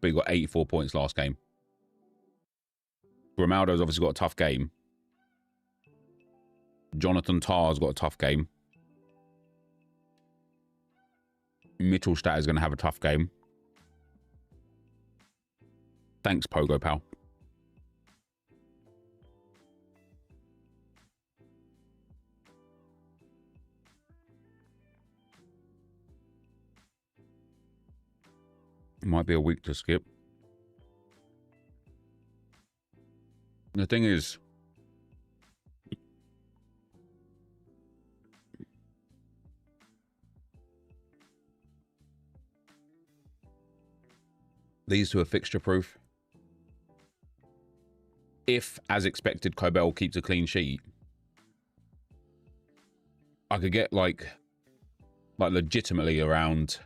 [SPEAKER 1] But he got 84 points last game. Grimaldo's obviously got a tough game. Jonathan Tarr's got a tough game. Mittelstadt is going to have a tough game. Thanks, Pogo Pal. Might be a week to skip. The thing is, these two are fixture proof. If, as expected, Kobel keeps a clean sheet, I could get like legitimately around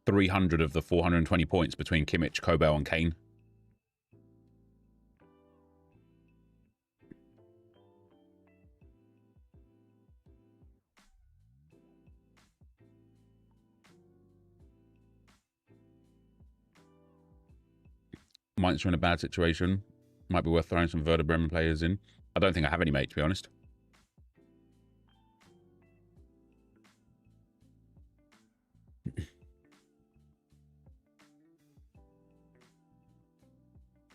[SPEAKER 1] 300 of the 420 points between Kimmich, Kobel, and Kane. Mainz are in a bad situation. Might be worth throwing some Werder Bremen players in. I don't think I have any, mate, to be honest.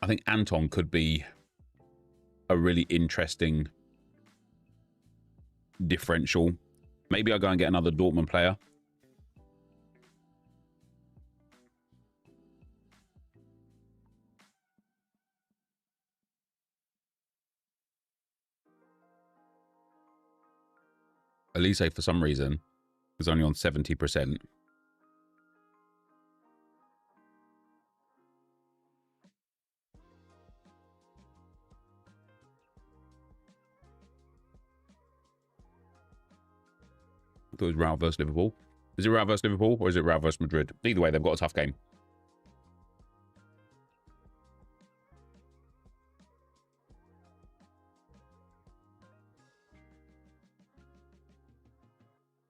[SPEAKER 1] I think Anton could be a really interesting differential. Maybe I'll go and get another Dortmund player. Elise, for some reason, is only on 70%. I thought it was Real versus Liverpool. Is it Real versus Liverpool or is it Real versus Madrid? Either way, they've got a tough game.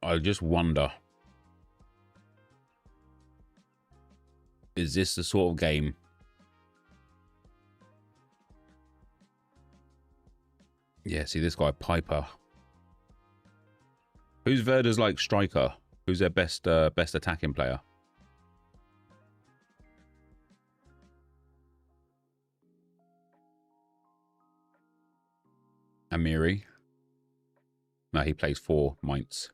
[SPEAKER 1] I just wonder, is this the sort of game yeah, see this guy, Piper. Who's Werder's like striker? Who's their best attacking player? Amiri. No, he plays for Mainz.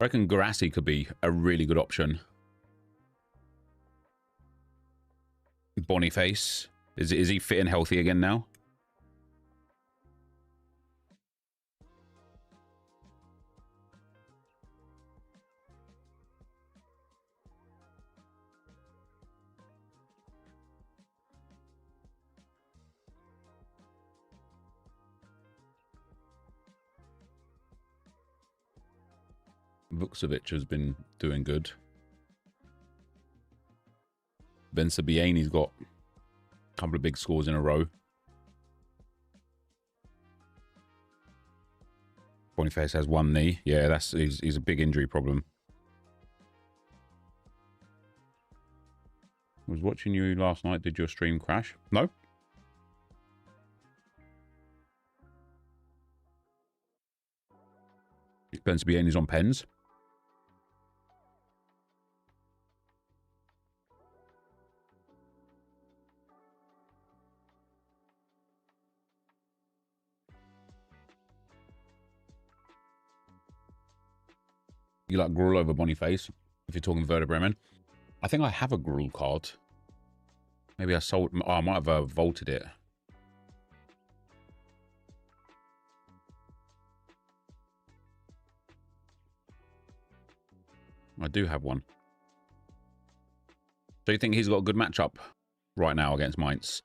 [SPEAKER 1] I reckon Garassi could be a really good option. Boniface. Is he fit and healthy again now? Vukcevic has been doing good. Ben Sabiani's got a couple of big scores in a row. Boniface has one knee. Yeah, he's a big injury problem. I was watching you last night. Did your stream crash? No? Ben Sabiani's on pens. You like Gruel over Boniface, if you're talking Werder Bremen. I think I have a Gruel card. Maybe I sold... Oh, I might have vaulted it. I do have one. So you think he's got a good matchup right now against Mainz?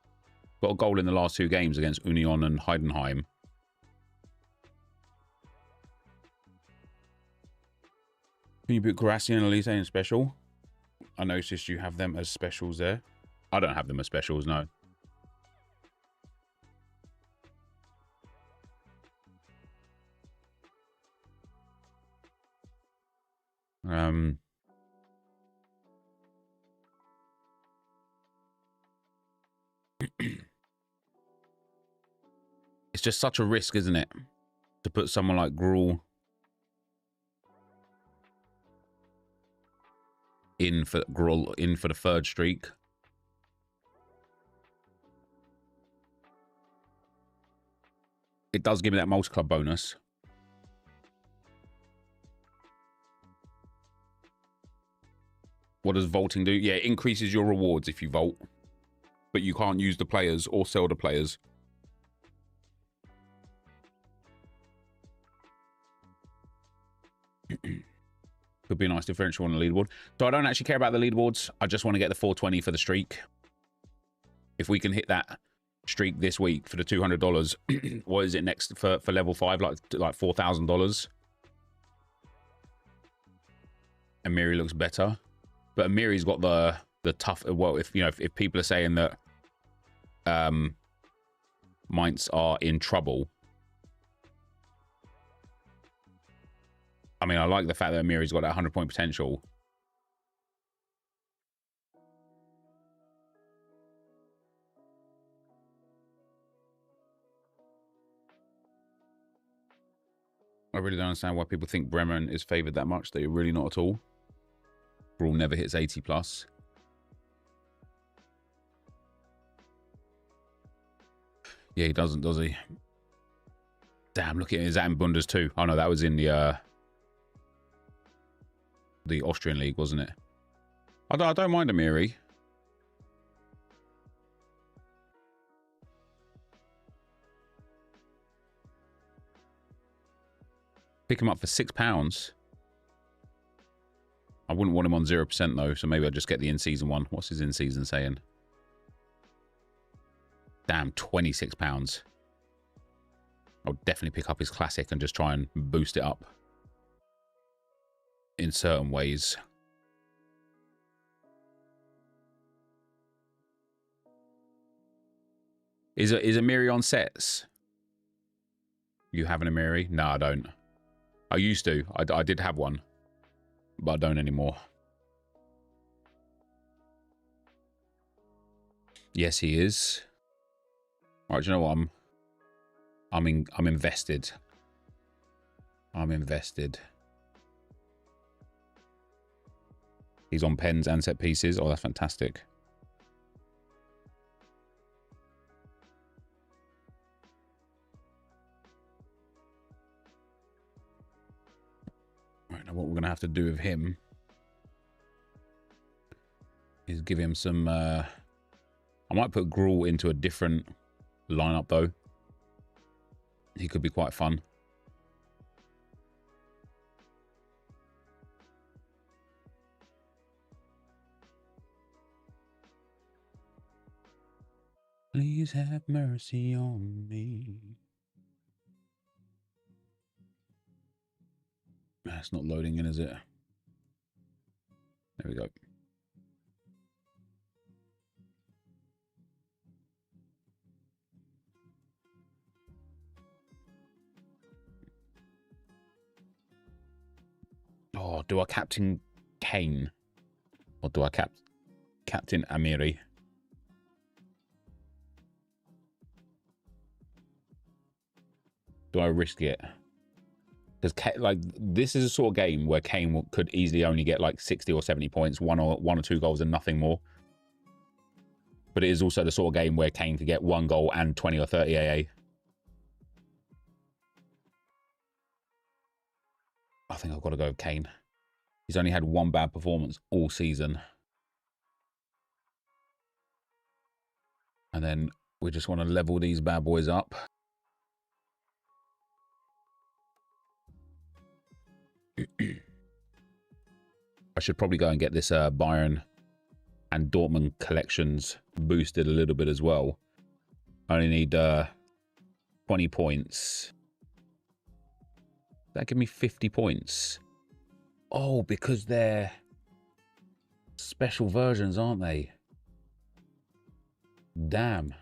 [SPEAKER 1] Got a goal in the last two games against Union and Heidenheim. Can you put Garassi and Elise in special? I noticed you have them as specials there. I don't have them as specials, no. It's just such a risk, isn't it? To put someone like Gruel in for the third streak. It does give me that multi-club bonus. What does vaulting do? Yeah, it increases your rewards if you vault. But you can't use the players or sell the players. Could be a nice differential on the leaderboard. So I don't actually care about the leaderboards. I just want to get the 420 for the streak. If we can hit that streak this week for the $200, what is it next for level 5? Like $4,000. Amiri looks better. But Amiri's got the tough... Well, if people are saying that Mainz are in trouble... I mean, I like the fact that Amiri's got that 100-point potential. I really don't understand why people think Bremen is favoured that much. They're really not at all. Brawl never hits 80 plus. Yeah, he doesn't, does he? Damn, look at his Bundes too. Oh no, that was in the Austrian league, wasn't it? I don't mind Amiri. Pick him up for £6. I wouldn't want him on 0% though, so maybe I'll just get the in-season one. What's his in-season saying? Damn, £26. I'll definitely pick up his classic and just try and boost it up in certain ways. Is Amiri on sets? You have an Amiri? No, I don't. I used to. I did have one, but I don't anymore. Yes, he is. All right, do you know what? I'm invested. I'm invested. He's on pens and set pieces. Oh, that's fantastic. Right, now what we're going to have to do with him is give him some... I might put Gruel into a different lineup, though. He could be quite fun. Please have mercy on me. It's not loading in, is it? There we go. Oh, do I captain Kane? Or do I captain Amiri? Do I risk it? Because like this is a sort of game where Kane could easily only get like 60 or 70 points, one or two goals and nothing more. But it is also the sort of game where Kane could get 1 goal and 20 or 30 AA. I think I've got to go with Kane. He's only had 1 bad performance all season. And then we just want to level these bad boys up. I should probably go and get this Bayern and Dortmund collections boosted a little bit as well. I only need 20 points. That give me 50 points. Oh, because they're special versions, aren't they? Damn.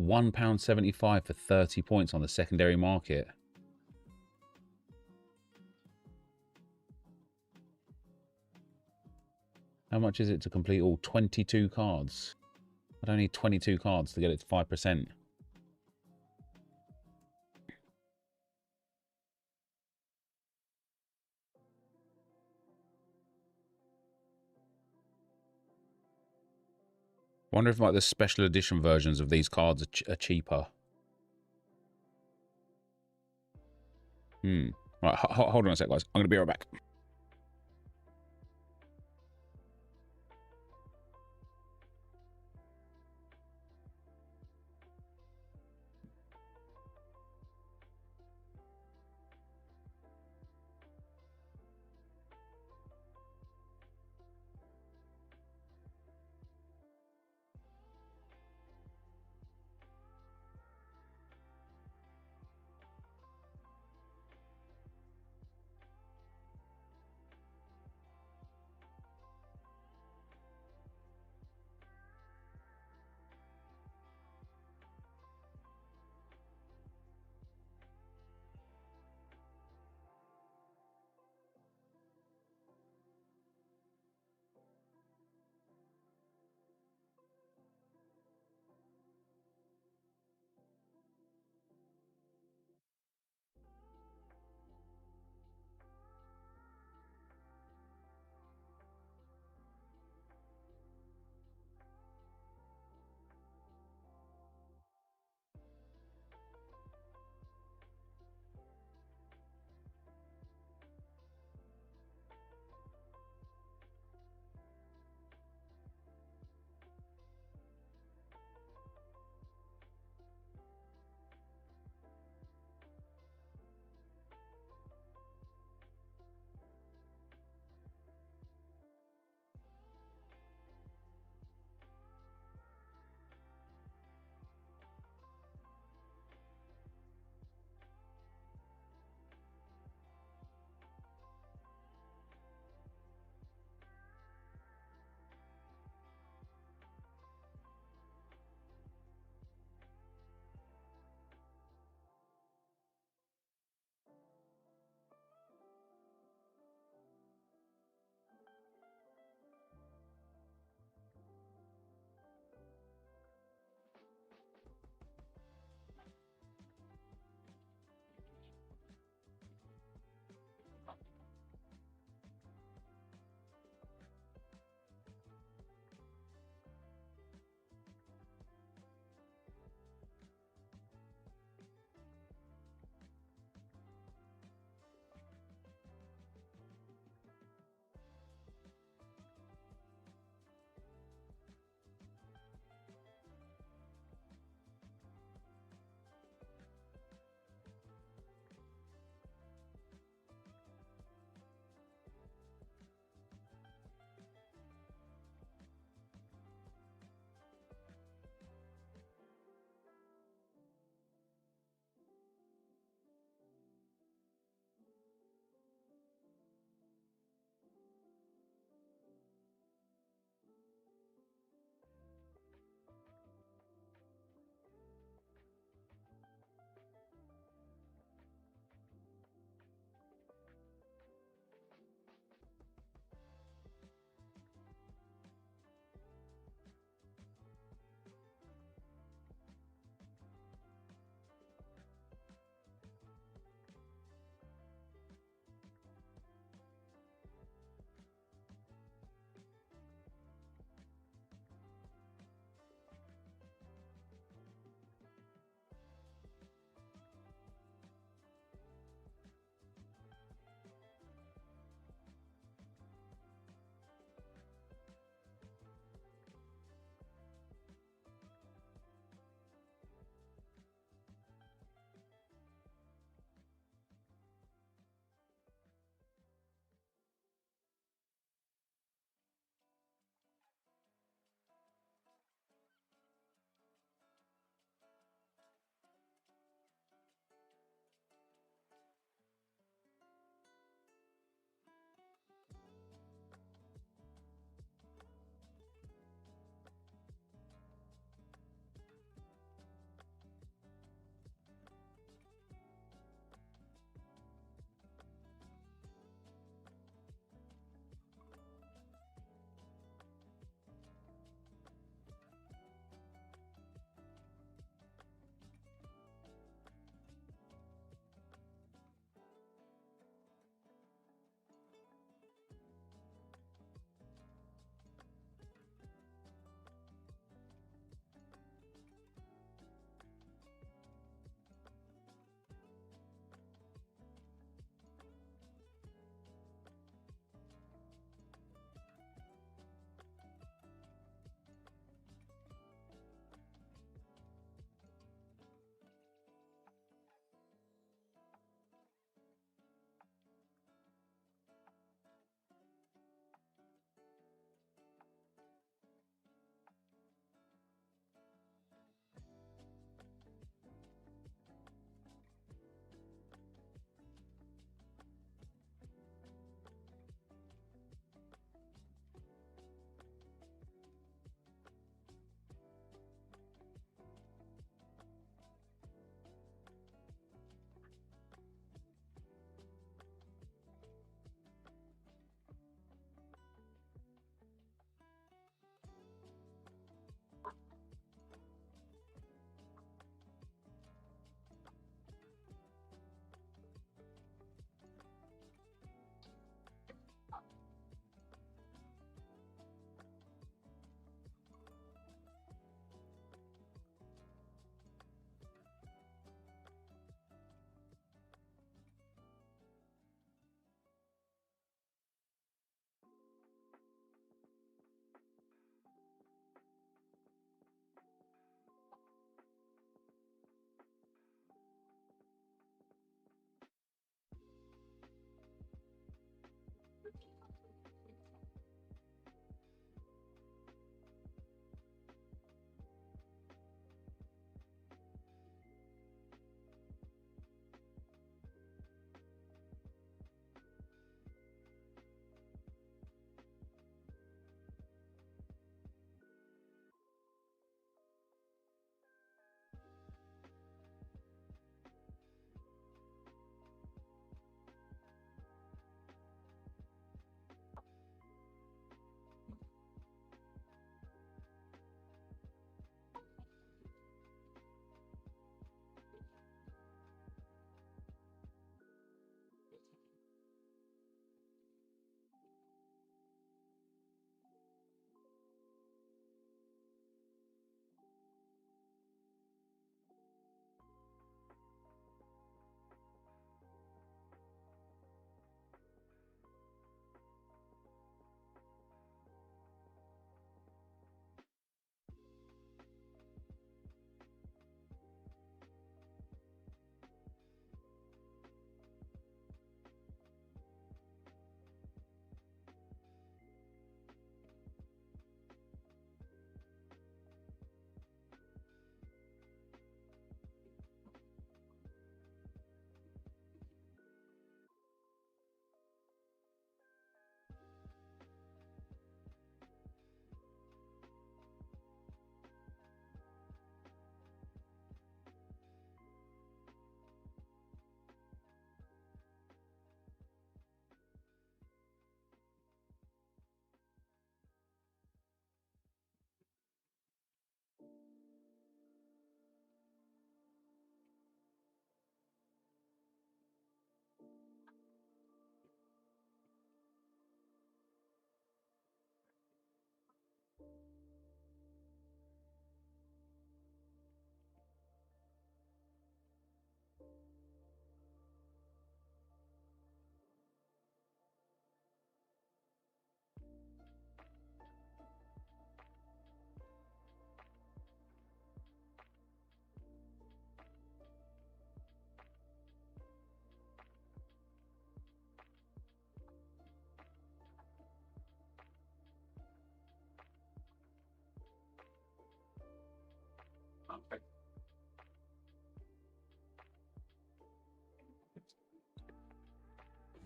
[SPEAKER 1] £1.75 for 30 points on the secondary market. How much is it to complete all 22 cards? I don't need 22 cards to get it to 5%. I wonder if like the special edition versions of these cards are cheaper. Right, hold on a sec, guys. I'm going to be right back.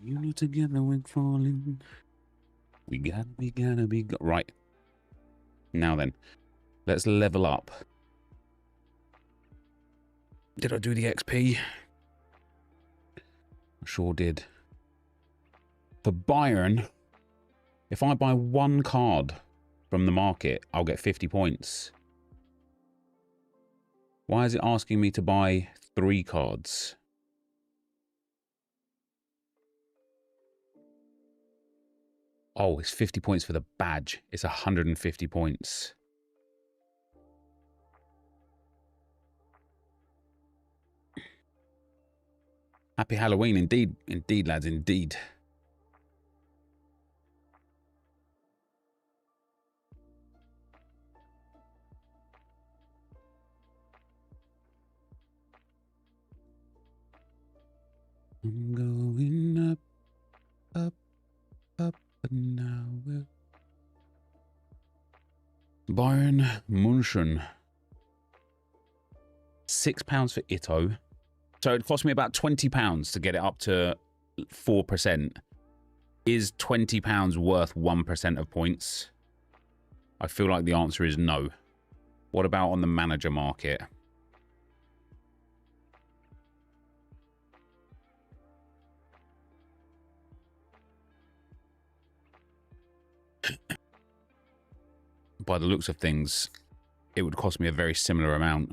[SPEAKER 1] You know, together we're falling. We gotta be. Right. Now then, let's level up. Did I do the XP? I sure did. For Bayern, if I buy one card from the market, I'll get 50 points. Why is it asking me to buy 3 cards? Oh, it's 50 points for the badge. It's 150 points. Happy Halloween, indeed. Indeed, lads, indeed. I'm going up, up, up, and now we're... Bayern München. £6 for Ito. So it cost me about £20 to get it up to 4%. Is £20 worth 1% of points? I feel like the answer is no. What about on the manager market? By the looks of things, it would cost me a very similar amount.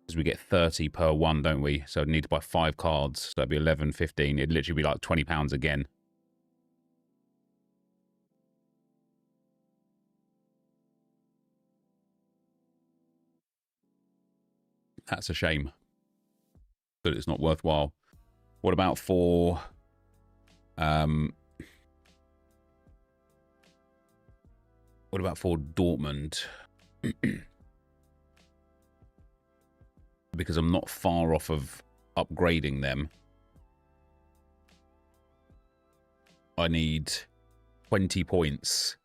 [SPEAKER 1] Because we get 30 per one, don't we? So I'd need to buy 5 cards. So that'd be 11, 15. It'd literally be like £20 again. That's a shame. But it's not worthwhile. What about for... what about for Dortmund? Because I'm not far off of upgrading them. I need 20 points.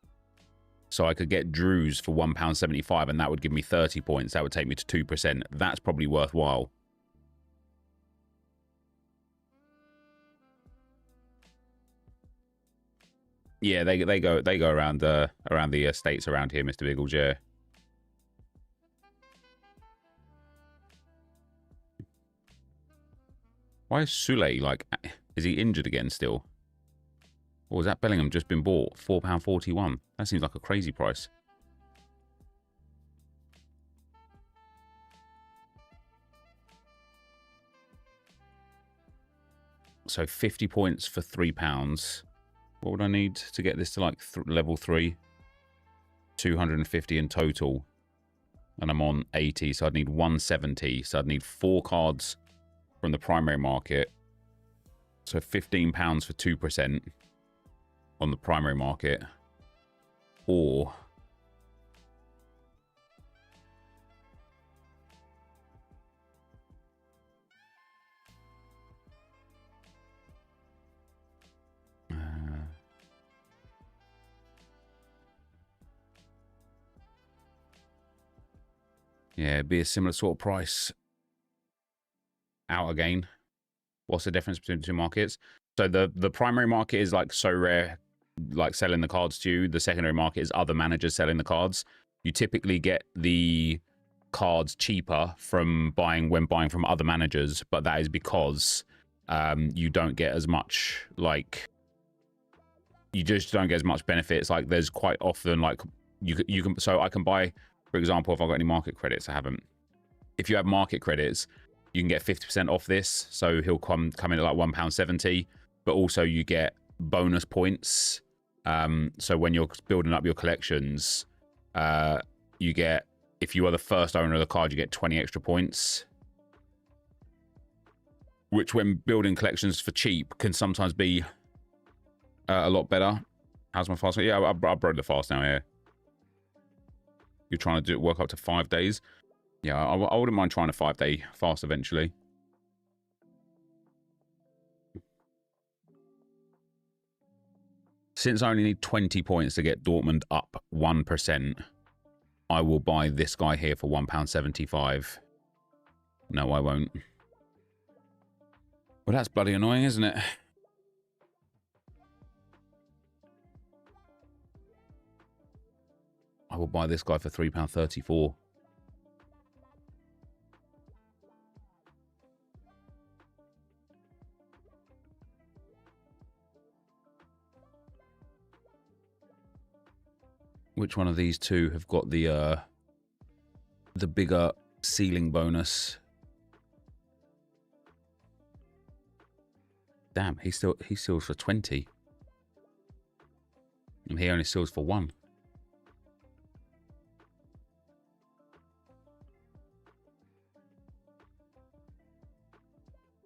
[SPEAKER 1] So I could get Drews for £1.75 and that would give me 30 points. That would take me to 2%. That's probably worthwhile. Yeah, they go around the estates around here, Mr. Biggles, yeah. Why is Sule, like, is he injured again still? Or has that Bellingham just been bought? £4.41. That seems like a crazy price. So 50 points for £3. What would I need to get this to like level 3? 250 in total. And I'm on 80, so I'd need 170. So I'd need 4 cards from the primary market. So £15 for 2% on the primary market. Or... yeah, it'd be a similar sort of price. Out again. What's the difference between the two markets? So the primary market is like so rare, like selling the cards to you. The secondary market is other managers selling the cards. You typically get the cards cheaper from buying from other managers, but that is because you don't get as much, like, you just don't get as much benefits. Like, there's quite often, like, you can, so I can buy, for example, if I've got any market credits. I haven't. If you have market credits, you can get 50% off this. So he'll come in at like £1.70, but also you get bonus points. So when you're building up your collections, you get, if you are the first owner of the card, you get 20 extra points. Which, when building collections for cheap, can sometimes be a lot better. How's my fast? Yeah, I broke the fast now, yeah. You're trying to work up to 5 days. Yeah, I wouldn't mind trying a 5-day fast eventually. Since I only need 20 points to get Dortmund up 1%, I will buy this guy here for £1.75. No, I won't. Well, that's bloody annoying, isn't it? I will buy this guy for £3.34. Which one of these two have got the bigger ceiling bonus? Damn, he steals for 20. And he only steals for 1.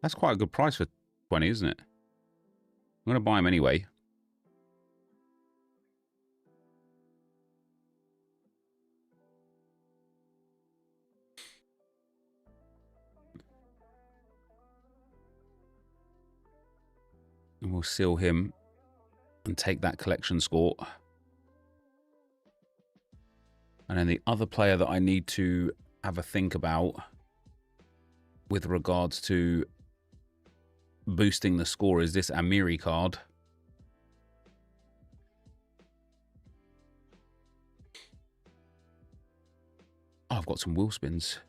[SPEAKER 1] That's quite a good price for 20, isn't it? I'm going to buy him anyway. And we'll seal him and take that collection score. And then the other player that I need to have a think about with regards to boosting the score is this Amiri card. Oh, I've got some wheel spins.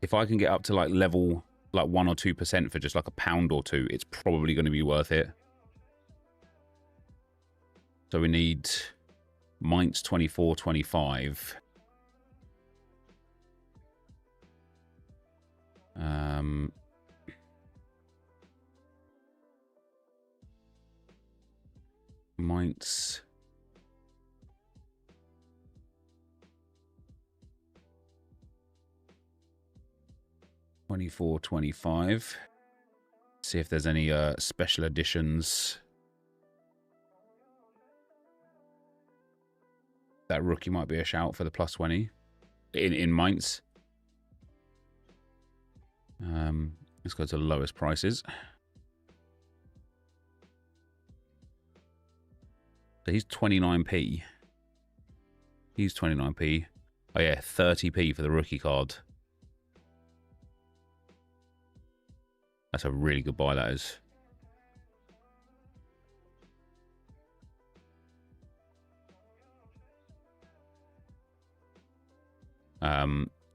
[SPEAKER 1] If I can get up to like level like 1 or 2% for just like £1 or 2, it's probably going to be worth it. So we need Mainz 24-25. 24-25. See if there's any special editions. That rookie might be a shout for the plus 20 in Mainz. Let's go to the lowest prices. So he's 29p. He's 29p. Oh yeah, 30p for the rookie card. That's a really good buy, that is.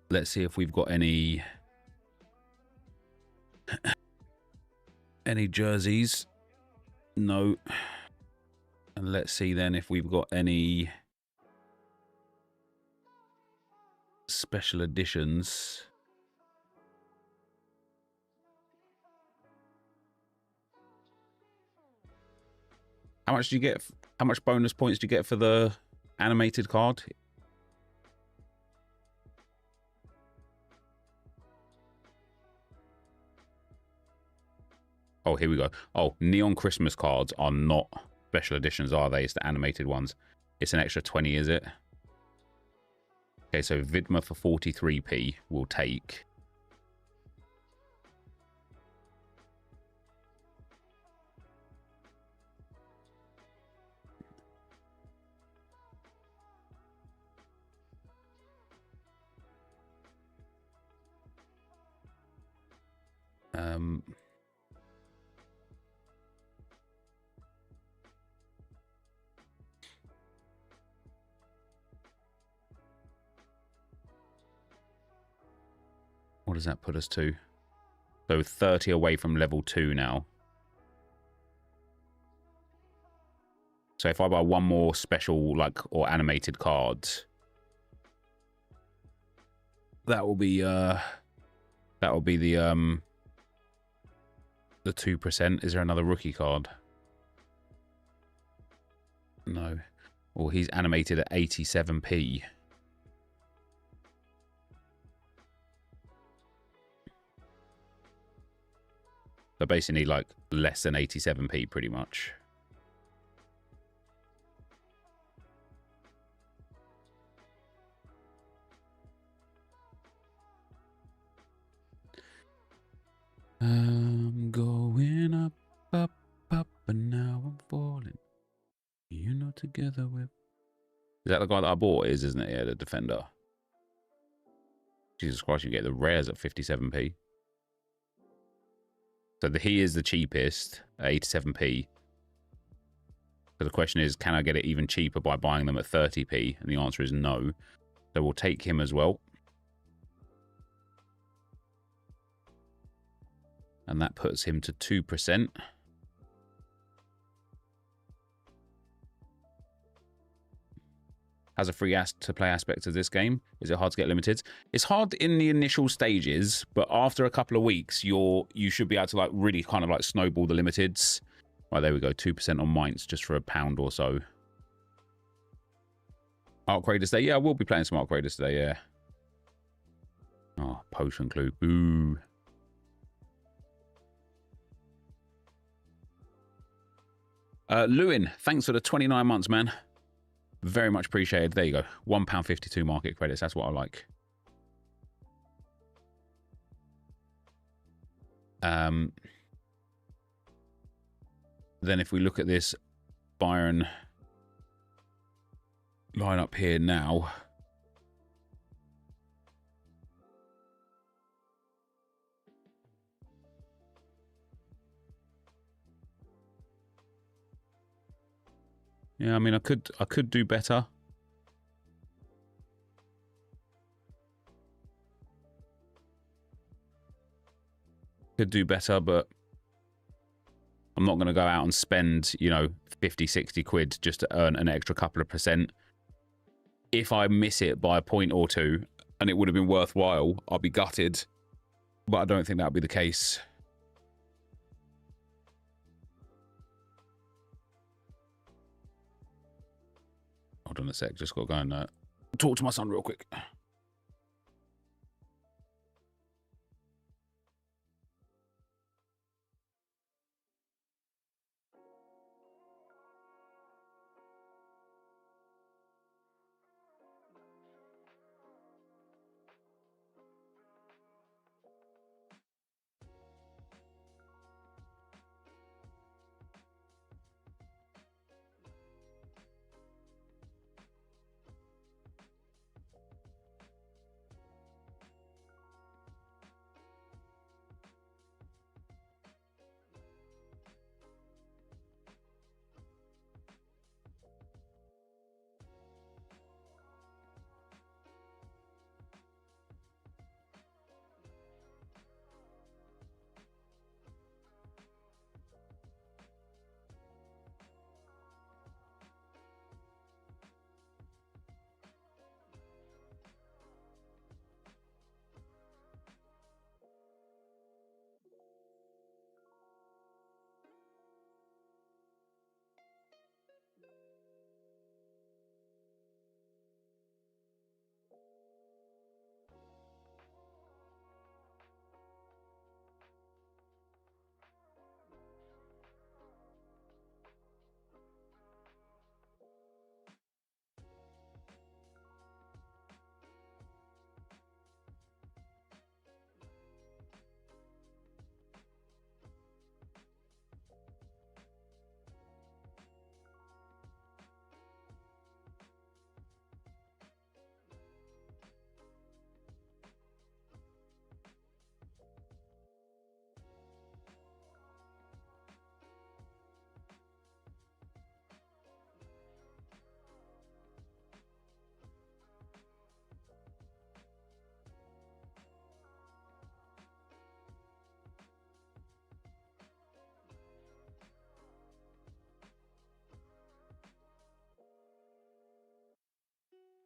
[SPEAKER 1] Let's see if we've got any jerseys. No. And let's see then if we've got any special editions. How much do you get? How much bonus points do you get for the animated card? Oh, here we go. Oh, neon Christmas cards are not special editions, are they? It's the animated ones. It's an extra 20, is it? Okay, so Vidma for 43p we'll take. What does that put us to? So 30 away from level 2 now. So if I buy one more special, like, or animated card, that will be the 2%. Is there another rookie card? No. Well, he's animated at 87p. So basically, like, less than 87p, pretty much. I'm going up, up, up, and now I'm falling. You're not together with... Is that the guy that I bought? It is, isn't it? Yeah, the defender. Jesus Christ, you get the rares at 57p. So he is the cheapest at 87p. So the question is, can I get it even cheaper by buying them at 30p? And the answer is no. So we'll take him as well. And that puts him to 2%. Has a free to play aspect of this game. Is it hard to get limited? It's hard in the initial stages, but after a couple of weeks, you should be able to like really kind of like snowball the limiteds. Right, there we go. 2% on Mainz just for £1 or so. Arc Raiders today. Yeah, I will be playing some Arc Raiders today, yeah. Oh, potion clue. Boo. Lewin, thanks for the 29 months, man. Very much appreciated. There you go. £1.52 market credits. That's what I like. Then if we look at this Bayern lineup here now. Yeah, I mean, I could do better. Could do better, but I'm not going to go out and spend, you know, 50, 60 quid just to earn an extra couple of percent. If I miss it by a point or two and it would have been worthwhile, I'll be gutted. But I don't think that'll be the case. Hold on a sec, just got to go and talk to my son real quick.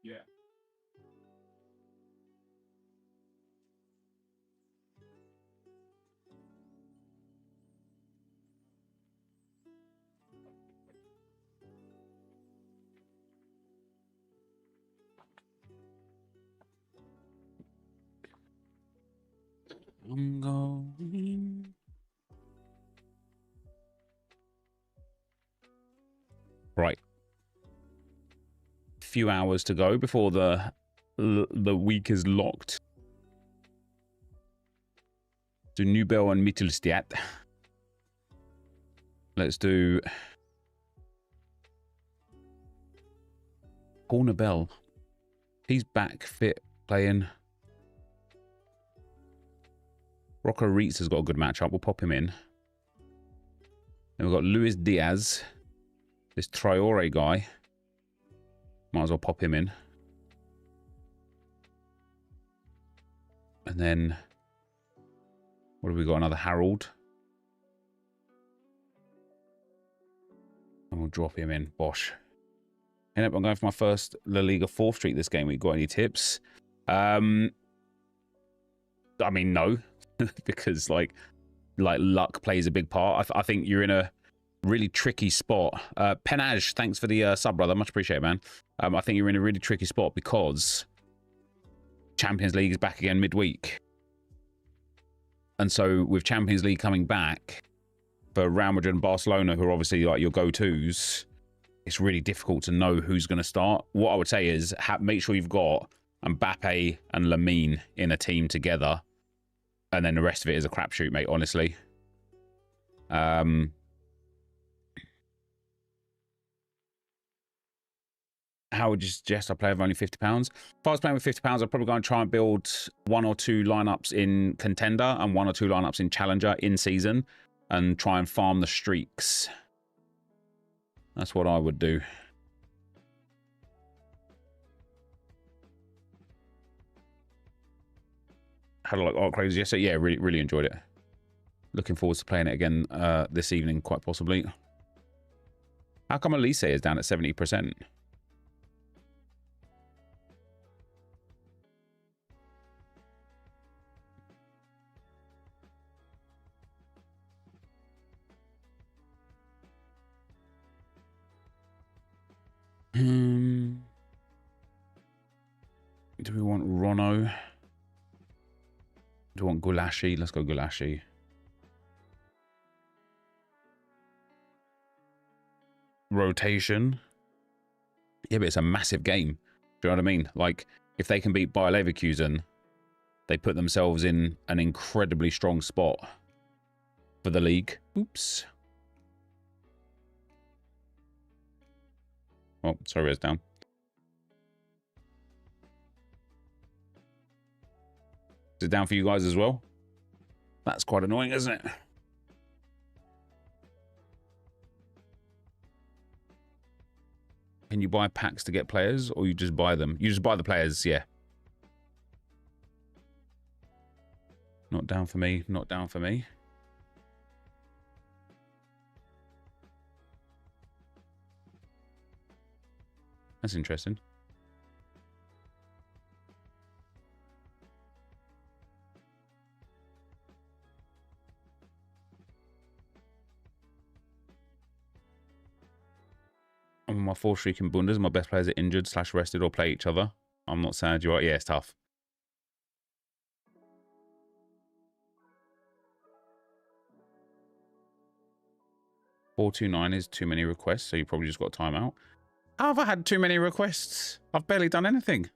[SPEAKER 1] Yeah. I'm going. Right. Few hours to go before the week is locked. Do Nubel and Mittelstadt. Let's do Corner Bell. He's back fit playing. Rocco Reitz has got a good matchup. We'll pop him in. Then we've got Luis Diaz. This Traore guy. Might as well pop him in. And then, what have we got? Another Harold. And we'll drop him in. Bosh. And I'm going for my first La Liga 4th streak this game week. Got any tips? I mean, no. Because, like luck plays a big part. I think you're in a really tricky spot. Penaj, thanks for the sub, brother. Much appreciated, man. I think you're in a really tricky spot because Champions League is back again midweek. And so with Champions League coming back for Real Madrid and Barcelona, who are obviously like your go-tos, it's really difficult to know who's going to start. What I would say is make sure you've got Mbappe and Lamine in a team together. And then the rest of it is a crapshoot, mate, honestly. How would you suggest I play with only £50? If I was playing with £50, I'd probably go and try and build 1 or 2 lineups in Contender and 1 or 2 lineups in Challenger in season and try and farm the streaks. That's what I would do. Had a lot of crazy yesterday. Yeah, really enjoyed it. Looking forward to playing it again this evening, quite possibly. How come Elise is down at 70%? Do we want Rono? Do we want Gulashi? Let's go Gulashi. Rotation. Yeah, but it's a massive game. Do you know what I mean? Like, if they can beat Bayer Leverkusen, they put themselves in an incredibly strong spot for the league. Oops. Oh, sorry, it's down. Is it down for you guys as well? That's quite annoying, isn't it? Can you buy packs to get players, or you just buy them? You just buy the players, yeah. Not down for me, not down for me. That's interesting. I'm on my 4th streak in Bundes. My best players are injured / rested or play each other. I'm not sad. You're right. Yeah, it's tough. $429 is too many requests, so you probably just got timeout. How have I had too many requests? I've barely done anything.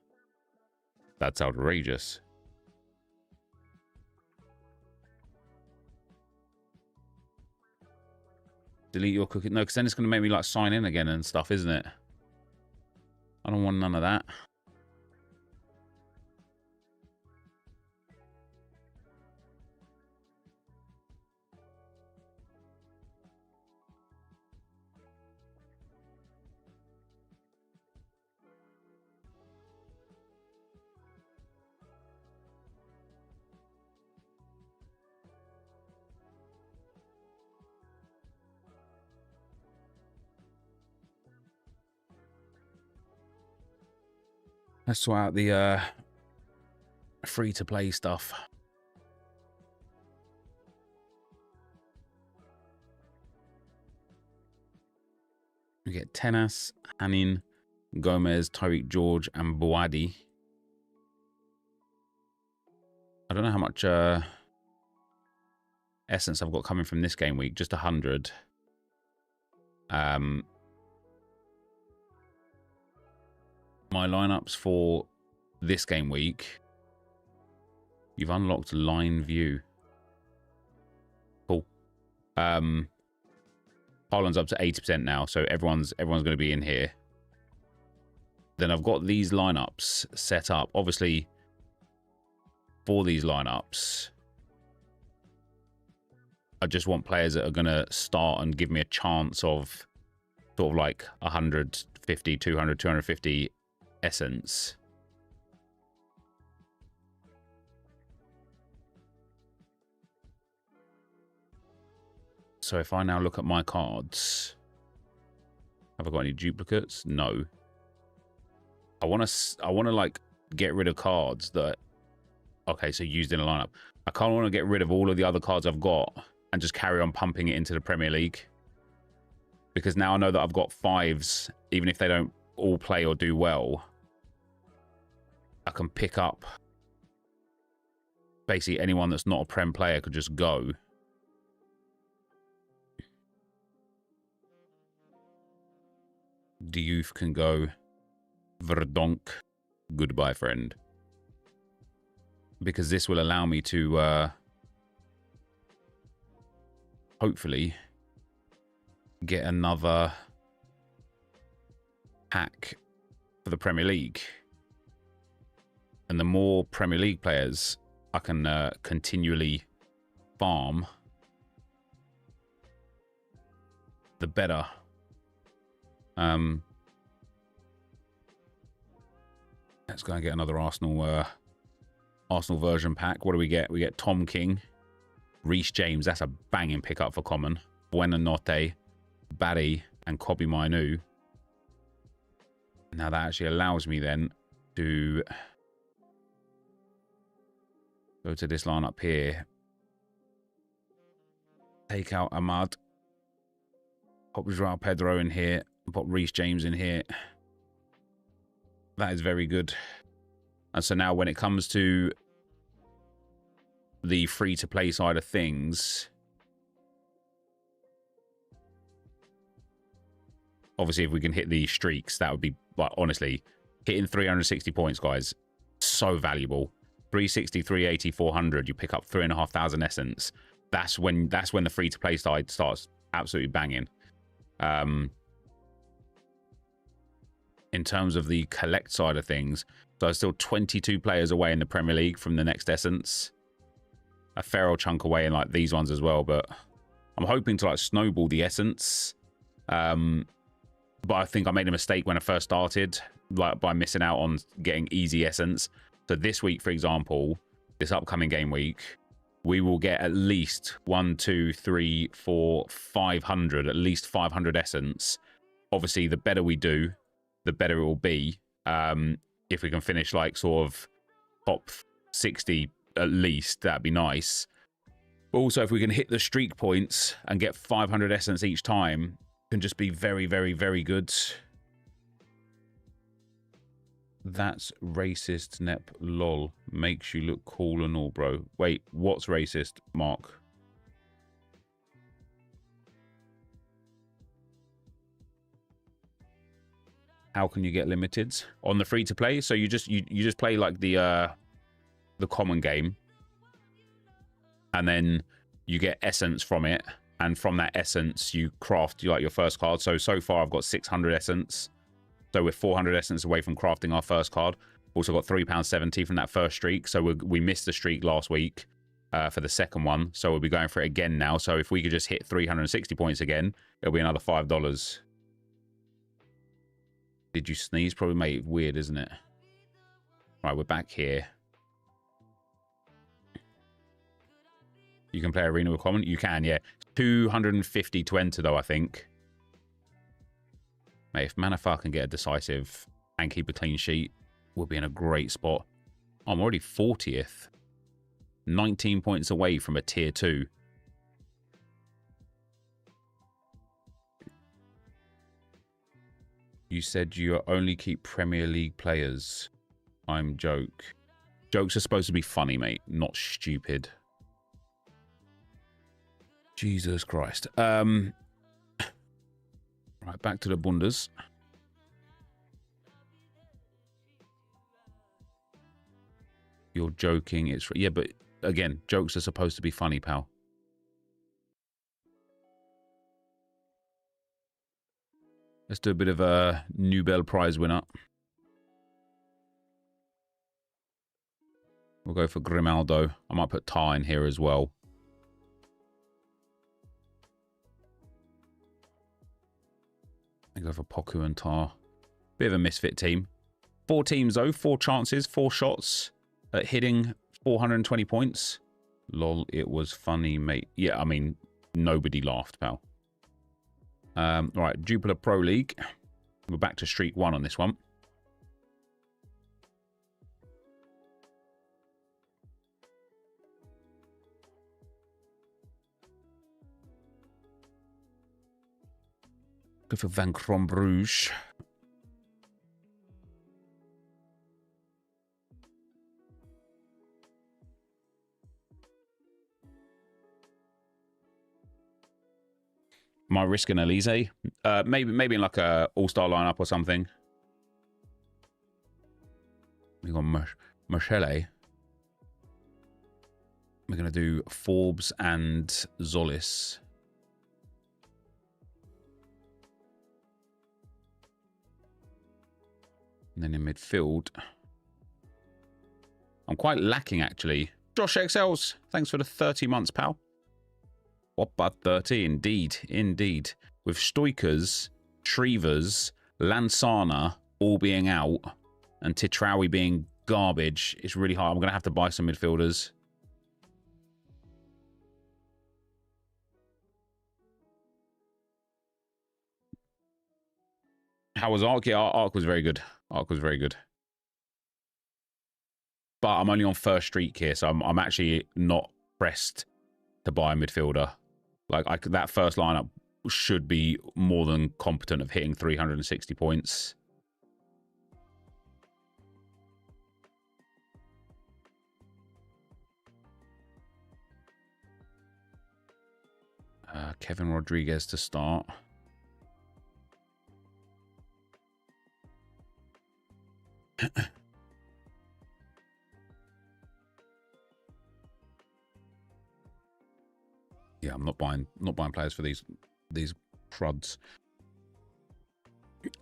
[SPEAKER 1] That's outrageous. Delete your cookie. No, because then it's going to make me like sign in again and stuff, isn't it? I don't want none of that. Let's sort out the free-to-play stuff. We get Tenas, Hanin, Gomez, Tyreek George, and Bouadi. I don't know how much essence I've got coming from this game week. Just 100. My lineups for this game week. You've unlocked line view. Cool. Haaland's up to 80% now, so everyone's going to be in here. Then I've got these lineups set up. Obviously, for these lineups, I just want players that are going to start and give me a chance of sort of like 150, 200, 250 essence. So if I now look at my cards, have I got any duplicates? No. I want to like get rid of cards that, okay, so used in a lineup. I kind of want to get rid of all of the other cards I've got and just carry on pumping it into the Premier League. Because now I know that I've got 5s, even if they don't all play or do well. I can pick up basically anyone that's not a Prem player could just go. The youth can go. Verdonk. Goodbye, friend. Because this will allow me to hopefully get another pack for the Premier League. And the more Premier League players I can continually farm, the better. Let's go and get another Arsenal version pack. What do we get? We get Tom King, Reece James. That's a banging pickup for common. Buenanote, Barry, and Kobe Mainu. Now that actually allows me then to go to this line up here. Take out Ahmad. Pop Joao Pedro in here. Pop Reece James in here. That is very good. And so now when it comes to the free-to-play side of things, obviously if we can hit the streaks, that would be, like, honestly, hitting 360 points, guys, so valuable. 360, 380, 400, you pick up 3,500 essence. That's when the free-to-play side starts absolutely banging. In terms of the collect side of things, so still 22 players away in the Premier League from the next essence. A fair old chunk away in like these ones as well, but I'm hoping to like snowball the essence. But I think I made a mistake when I first started, like by missing out on getting easy essence. So this week, for example, this upcoming game week, we will get at least 1, 2, 3, 4, 500, at least 500 essence. Obviously, the better we do, the better it will be. If we can finish like sort of top 60 at least, that'd be nice. But also if we can hit the streak points and get 500 essence each time, it can just be very, very, very good. That's racist, Nep. Lol. Makes you look cool and all, bro. Wait, what's racist, Mark? How can you get limiteds on the free to play? So you just play like the common game, and then you get essence from it, and from that essence you craft like your first card. So far I've got 600 essence, so we're 400 essence away from crafting our first card. Also got £3.70 from that first streak, so we missed the streak last week for the second one, so we'll be going for it again now. So if we could just hit 360 points again, it'll be another $5. Did you sneeze? Probably made it weird, isn't it? Right, we're back here. You can play arena with common? You can, yeah. 250 to enter, though, I think. Mate, if Manafar can get a decisive and keep a clean sheet, we'll be in a great spot. Oh, I'm already 40th. 19 points away from a tier 2. You said you only keep Premier League players. I'm joke. Jokes are supposed to be funny, mate, not stupid. Jesus Christ. Right, back to the Bundes. You're joking. It's yeah, but again, jokes are supposed to be funny, pal. Let's do a bit of a Nobel Prize winner. We'll go for Grimaldo. I might put Tar in here as well. Go for Poku and Tar. Bit of a misfit team. 4 teams, though. 4 chances, 4 shots at hitting 420 points. Lol, it was funny, mate. Yeah, I mean, nobody laughed, pal. All right, Jupiler Pro League. We're back to Streak 1 on this one. Go for Van Crombrugge. Am I risking Elise? Maybe in like a all-star lineup or something. We got Marchelle. We're going to do Forbes and Zolis. And then in midfield, I'm quite lacking, actually. Josh XLs, thanks for the 30 months, pal. What about 30? Indeed, indeed. With Stoikers, Shrevers, Lansana all being out, and Titrawi being garbage, it's really hard. I'm going to have to buy some midfielders. How was Ark? Yeah, Ark was very good. Ark was very good. But I'm only on first streak here, so I'm actually not pressed to buy a midfielder. Like, that first lineup should be more than competent of hitting 360 points. Kevin Rodriguez to start. Yeah, I'm not buying players for these cruds.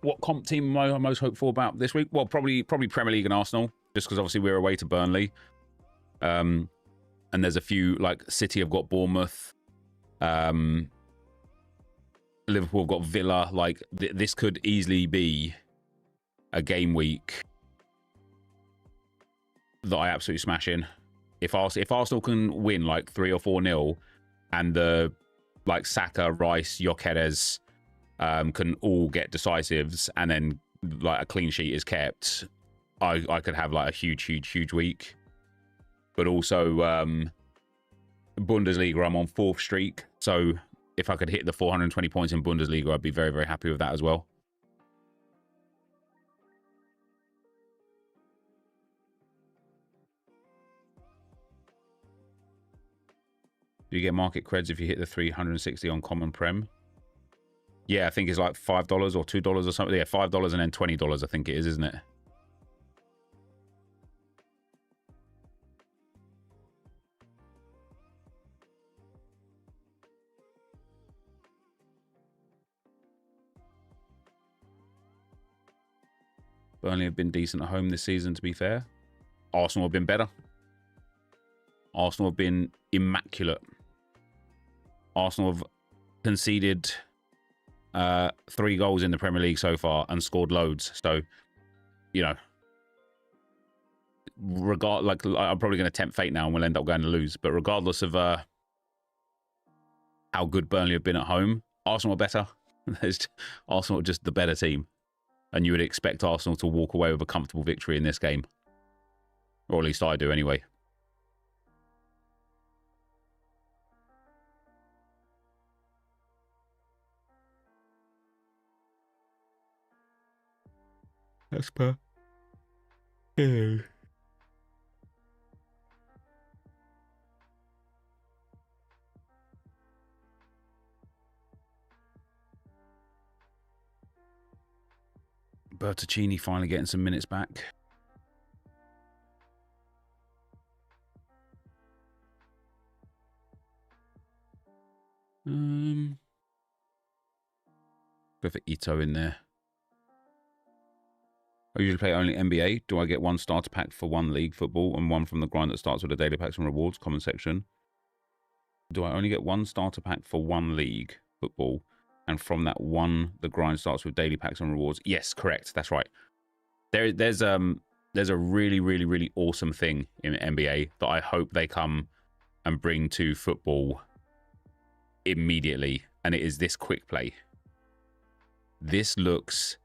[SPEAKER 1] What comp team am I most hopeful about this week? Well, probably Premier League and Arsenal, just because obviously we're away to Burnley. And there's a few, like City have got Bournemouth. Liverpool have got Villa. Like this could easily be a game week that I absolutely smash in. If Arsenal can win like 3 or 4-0, and the like Saka, Rice, Gyökeres can all get decisives, and then like a clean sheet is kept, I could have like a huge week. But also Bundesliga, I'm on 4th streak, so if I could hit the 420 points in Bundesliga, I'd be very happy with that as well. Do you get market creds if you hit the 360 on Common Prem? Yeah, I think it's like $5 or $2 or something. Yeah, $5 and then $20, I think it is, isn't it? Burnley have been decent at home this season, to be fair. Arsenal have been better. Arsenal have been immaculate. Arsenal have conceded 3 goals in the Premier League so far and scored loads. So, you know, I'm probably going to tempt fate now and we'll end up going to lose. But regardless of how good Burnley have been at home, Arsenal are better. Arsenal are just the better team. And you would expect Arsenal to walk away with a comfortable victory in this game. Or at least I do anyway. That's per. Ew. Bertocchini finally getting some minutes back. Go for Ito in there. I usually play only NBA. Do I get 1 starter pack for 1 league football and 1 from the grind that starts with the daily packs and rewards? Comment section. Do I only get 1 starter pack for 1 league football And from that one, the grind starts with daily packs and rewards. Yes, correct. That's right. There's a really, really, really awesome thing in NBA that I hope they come and bring to football immediately, and it is this quick play. This looks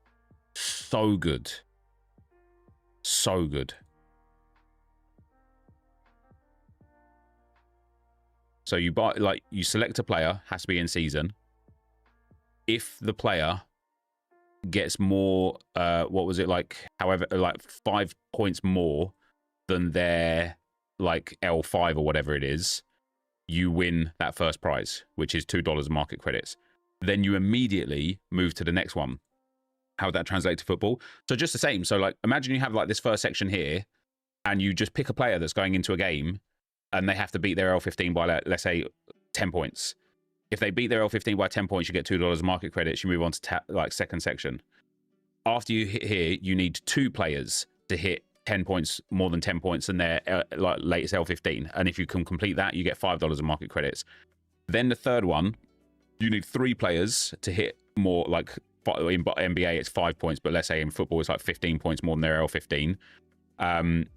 [SPEAKER 1] so good. So good. So you buy, like, you select a player, has to be in season. If the player gets more, what was it, like, however, like 5 points more than their, like, L5 or whatever it is, you win that first prize, which is $2 market credits. Then you immediately move to the next one. How would that translate to football? So just the same. So, like, imagine you have, like, this first section here, and you just pick a player that's going into a game, and they have to beat their L15 by, let's say, 10 points. If they beat their L15 by 10 points, you get $2 market credits. You move on to, like, second section. After you hit here, you need 2 players to hit 10 points, more than 10 points in their like latest L15. And if you can complete that, you get $5 of market credits. Then the third one, you need 3 players to hit more, like, in NBA, it's 5 points, but let's say in football, it's like 15 points more than their L15.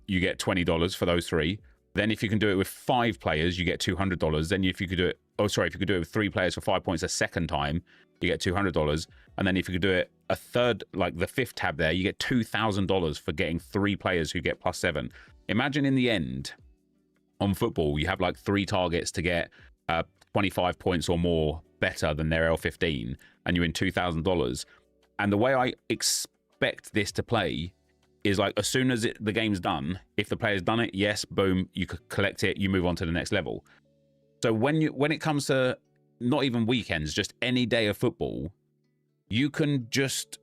[SPEAKER 1] You get $20 for those 3. Then if you can do it with 5 players, you get $200. Then if you could do it, if you could do it with 3 players for 5 points a second time, you get $200. And then if you could do it a third, like the 5th tab there, you get $2,000 for getting 3 players who get +7. Imagine in the end, on football, you have like 3 targets to get 25 points or more better than their L15, and you win $2,000. And the way I expect this to play is, like, as soon as the game's done, if the player's done it, yes, boom, you could collect it, you move on to the next level. So when it comes to not even weekends, just any day of football, you can just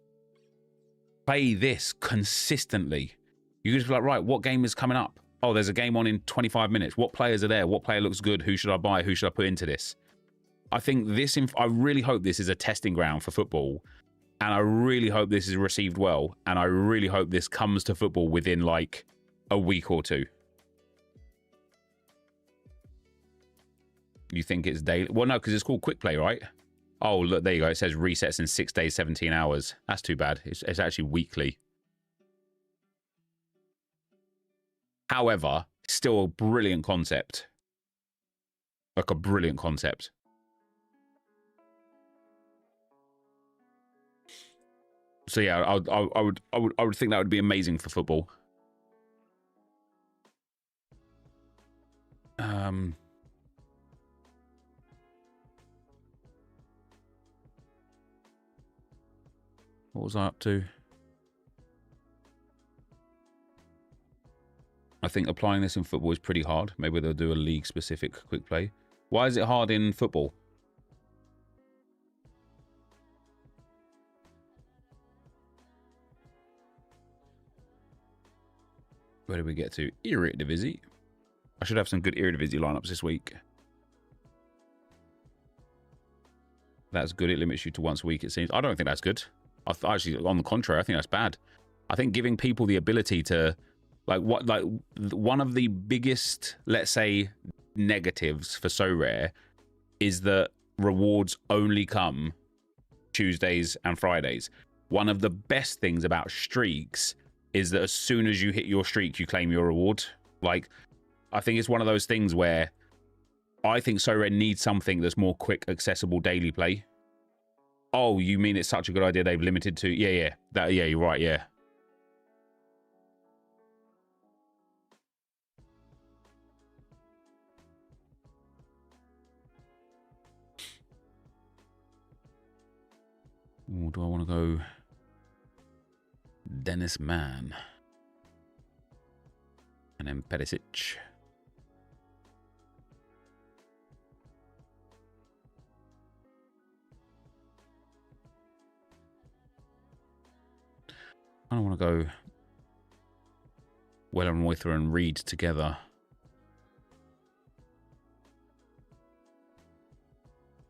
[SPEAKER 1] play this consistently. You can just be like, right, what game is coming up? Oh, there's a game on in 25 minutes. What players are there? What player looks good? Who should I buy? Who should I put into this? I think this, I really hope this is a testing ground for football. And I really hope this is received well. And I really hope this comes to football within, like, a week or 2. You think it's daily? Well, no, because it's called quick play, right? Oh, look, there you go. It says resets in 6 days, 17 hours. That's too bad. It's actually weekly. However, still a brilliant concept. Like, a brilliant concept. So yeah, I would think that would be amazing for football. What was I up to? I think applying this in football is pretty hard. Maybe they'll do a league-specific quick play. Why is it hard in football? Where did we get to? Eredivisie. I should have some good Eredivisie lineups this week. That's good. It limits you to once a week, it seems. I don't think that's good. Actually, on the contrary, I think that's bad. I think giving people the ability to, like, one of the biggest, let's say, negatives for So Rare is that rewards only come Tuesdays and Fridays. One of the best things about streaks is that as soon as you hit your streak, you claim your reward. Like, I think it's one of those things where I think So Rare needs something that's more quick, accessible daily play. Oh, you mean it's such a good idea they've limited to... Yeah. Yeah, you're right, yeah. Ooh, do I want to go... Dennis Mann. And then NepentheZ. I don't want to go Weller and Moither and Reed together.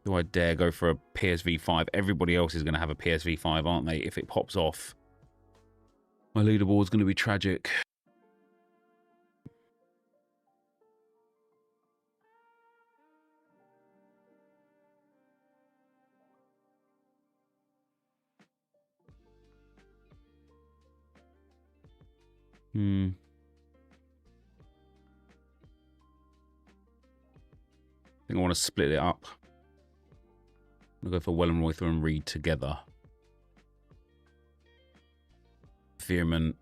[SPEAKER 1] Do I dare go for a PSV 5? Everybody else is going to have a PSV 5, aren't they? If it pops off, my leaderboard's going to be tragic. Hmm. I think I want to split it up. I'll go for Wellenreuther and Reed together. Veerman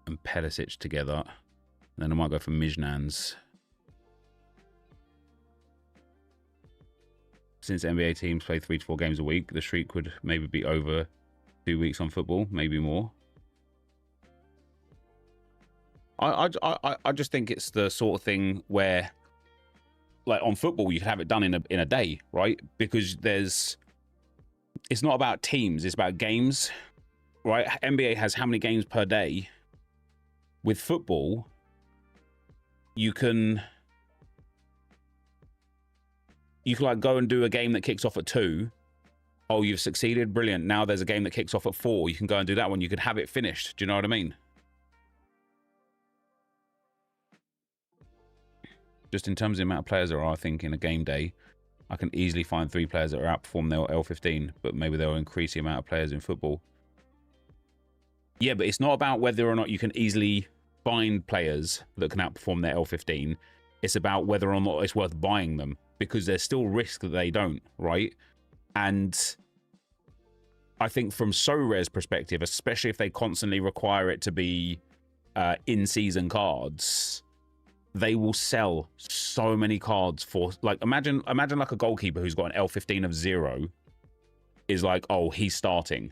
[SPEAKER 1] and Perisic together. And then I might go for Mijnans. Since NBA teams play 3 to 4 games a week, the streak would maybe be over 2 weeks on football, maybe more. I just think it's the sort of thing where, like on football, you can have it done in a day, right? Because it's not about teams, it's about games, right? NBA has how many games per day? With football, you can like go and do a game that kicks off at 2. Oh, you've succeeded, brilliant. Now there's a game that kicks off at 4. You can go and do that one. You could have it finished. Do you know what I mean? Just in terms of the amount of players there are, I think in a game day, I can easily find 3 players that are outperform their L15, but maybe they'll increase the amount of players in football. Yeah, but it's not about whether or not you can easily find players that can outperform their L15. It's about whether or not it's worth buying them, because there's still risk that they don't, right? And I think from Sorare's perspective, especially if they constantly require it to be in-season cards, they will sell so many cards for, like, imagine like a goalkeeper who's got an L15 of 0 is like, oh, he's starting.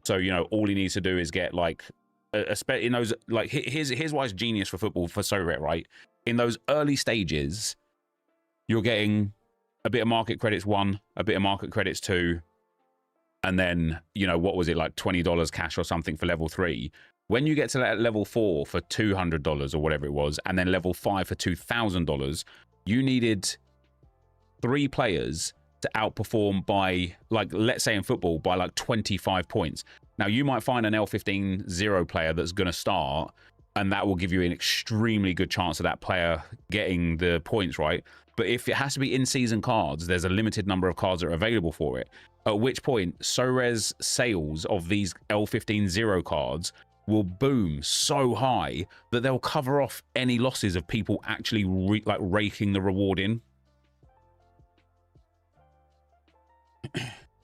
[SPEAKER 1] So, you know, all he needs to do is get like, in those, like, here's why it's genius for football, for Sorare, right? In those early stages, you're getting a bit of market credits 1, a bit of market credits 2, and then, you know, what was it, like $20 cash or something for level 3. When you get to level 4 for $200 or whatever it was, and then level 5 for $2,000, you needed 3 players to outperform by, like, let's say in football, by like 25 points. Now, you might find an L15 0 player that's going to start, and that will give you an extremely good chance of that player getting the points, right? But if it has to be in-season cards, there's a limited number of cards that are available for it. At which point, Sorare's sales of these L15 0 cards will boom so high that they'll cover off any losses of people actually raking the reward in.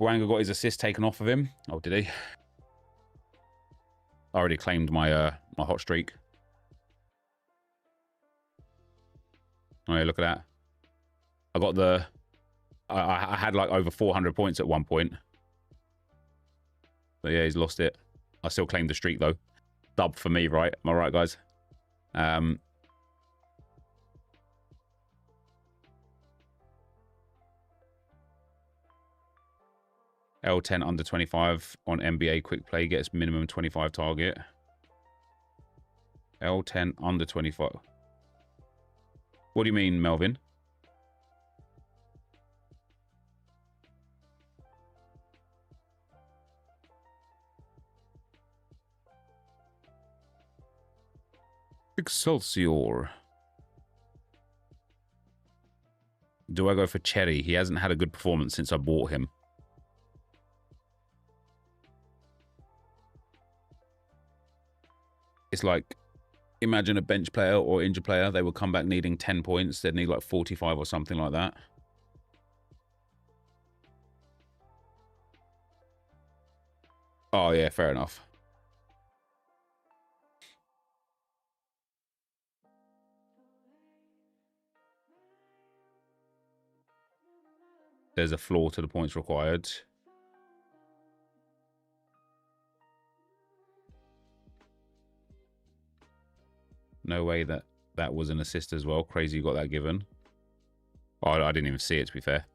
[SPEAKER 1] Wanga got his assist taken off of him. Oh, did he? I already claimed my my hot streak. Oh yeah, look at that. I got the... I had like over 400 points at one point. But yeah, he's lost it. I still claimed the streak though. Dub for me, right? Am I right, guys? L10 under 25 on NBA quick play gets minimum 25 target. L10 under 25. What do you mean, Melvin? Excelsior. Do I go for Cherry? He hasn't had a good performance since I bought him. It's like, imagine a bench player or injured player. They would come back needing 10 points. They'd need like 45 or something like that. Oh, yeah, fair enough. There's a flaw to the points required. No way that was an assist as well. Crazy you got that given. Oh, I didn't even see it, to be fair.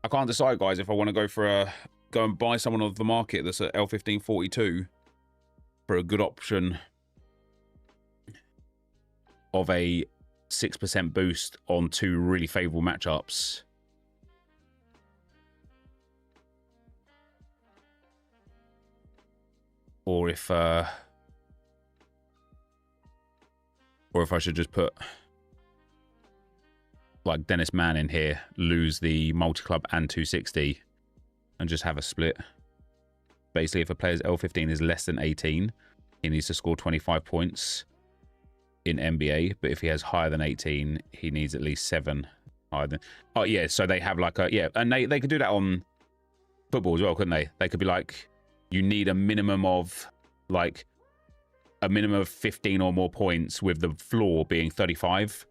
[SPEAKER 1] I can't decide, guys, if I want to go and buy someone off the market that's at L1542 for a good option of a 6% boost on 2 really favourable matchups. Or if I should just put like Dennis Mann in here, lose the multi-club and 260 and just have a split. Basically, if a player's L15 is less than 18, he needs to score 25 points in NBA. But if he has higher than 18, he needs at least 7 higher than... Oh, yeah, so they have like a... Yeah, and they could do that on football as well, couldn't they? They could be like, you need a minimum of, like, a minimum of 15 or more points with the floor being 35.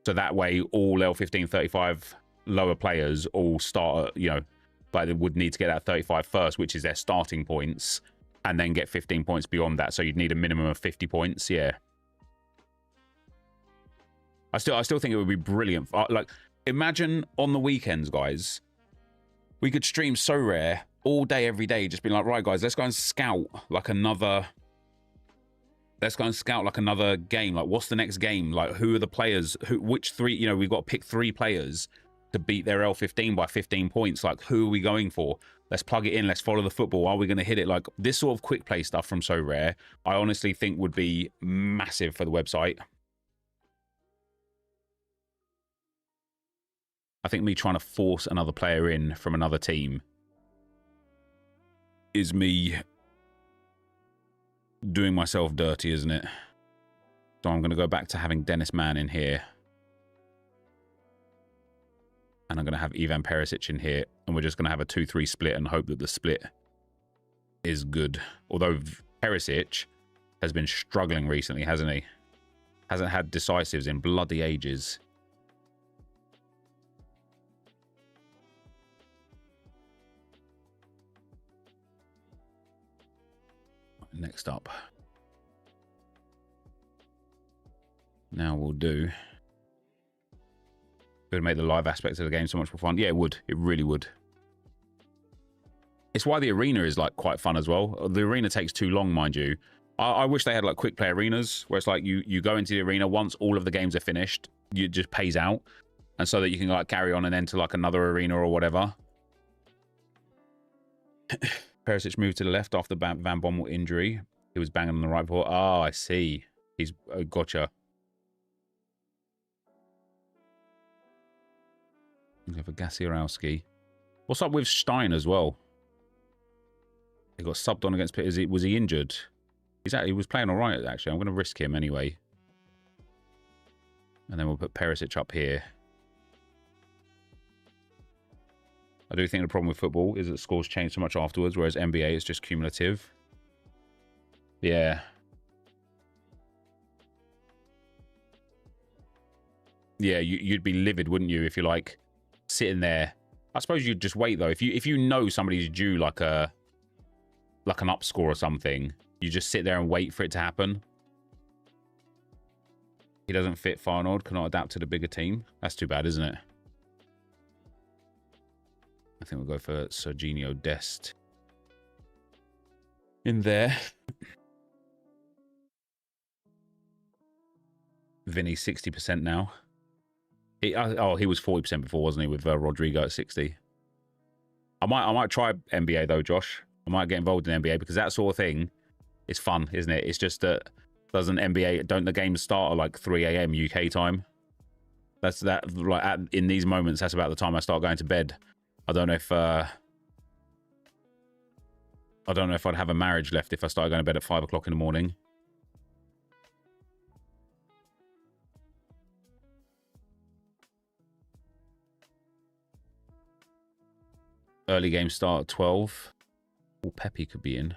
[SPEAKER 1] So that way, all L15, 35 lower players all start, you know, but they would need to get that 35 first, which is their starting points, and then get 15 points beyond that. So you'd need a minimum of 50 points. Yeah. I still think it would be brilliant. Like, imagine on the weekends, guys, we could stream So Rare all day, every day, just being like, right, guys, let's go and scout like another... Let's go and scout like another game. Like, what's the next game? Like, who are the players? Which 3, you know, we've got to pick 3 players to beat their L15 by 15 points. Like, who are we going for? Let's plug it in. Let's follow the football. Are we going to hit it? Like, this sort of quick play stuff from So Rare, I honestly think would be massive for the website. I think me trying to force another player in from another team is me doing myself dirty, isn't it? So I'm going to go back to having Dennis Mann in here. And I'm going to have Ivan Perisic in here. And we're just going to have a 2-3 split and hope that the split is good. Although Perisic has been struggling recently, hasn't he? Hasn't had decisives in bloody ages. Next up. Now we'll do... It would make the live aspects of the game so much more fun. Yeah, it would. It really would. It's why the arena is like quite fun as well. The arena takes too long, mind you. I wish they had like quick play arenas where it's like you go into the arena once all of the games are finished, it just pays out, and so that you can like carry on and enter like another arena or whatever. Perisic moved to the left after Van Bommel injury. He was banging on the right before. Oh, I see. He's gotcha. Okay, for Gasiorowski. What's up with Stein as well? He got subbed on against Pitt. Was he injured? He was playing all right, actually. I'm going to risk him anyway. And then we'll put Perisic up here. I do think the problem with football is that scores change so much afterwards, whereas NBA is just cumulative. Yeah. Yeah, you'd be livid, wouldn't you, if you're like sitting there. I suppose you'd just wait though. If you know somebody's due like an up score or something, you just sit there and wait for it to happen. He doesn't fit Farnold, cannot adapt to the bigger team. That's too bad, isn't it? I think we'll go for Serginho Dest in there. Vinny 60% now. He was 40% before, wasn't he, with Rodrigo at 60. I might try NBA though, Josh. I might get involved in NBA because that sort of thing is fun, isn't it? It's just that don't the games start at like 3 a.m. UK time? In these moments, that's about the time I start going to bed. I don't know if I'd have a marriage left if I started going to bed at 5 o'clock in the morning. Early game start at 12. Oh, Pepe could be in.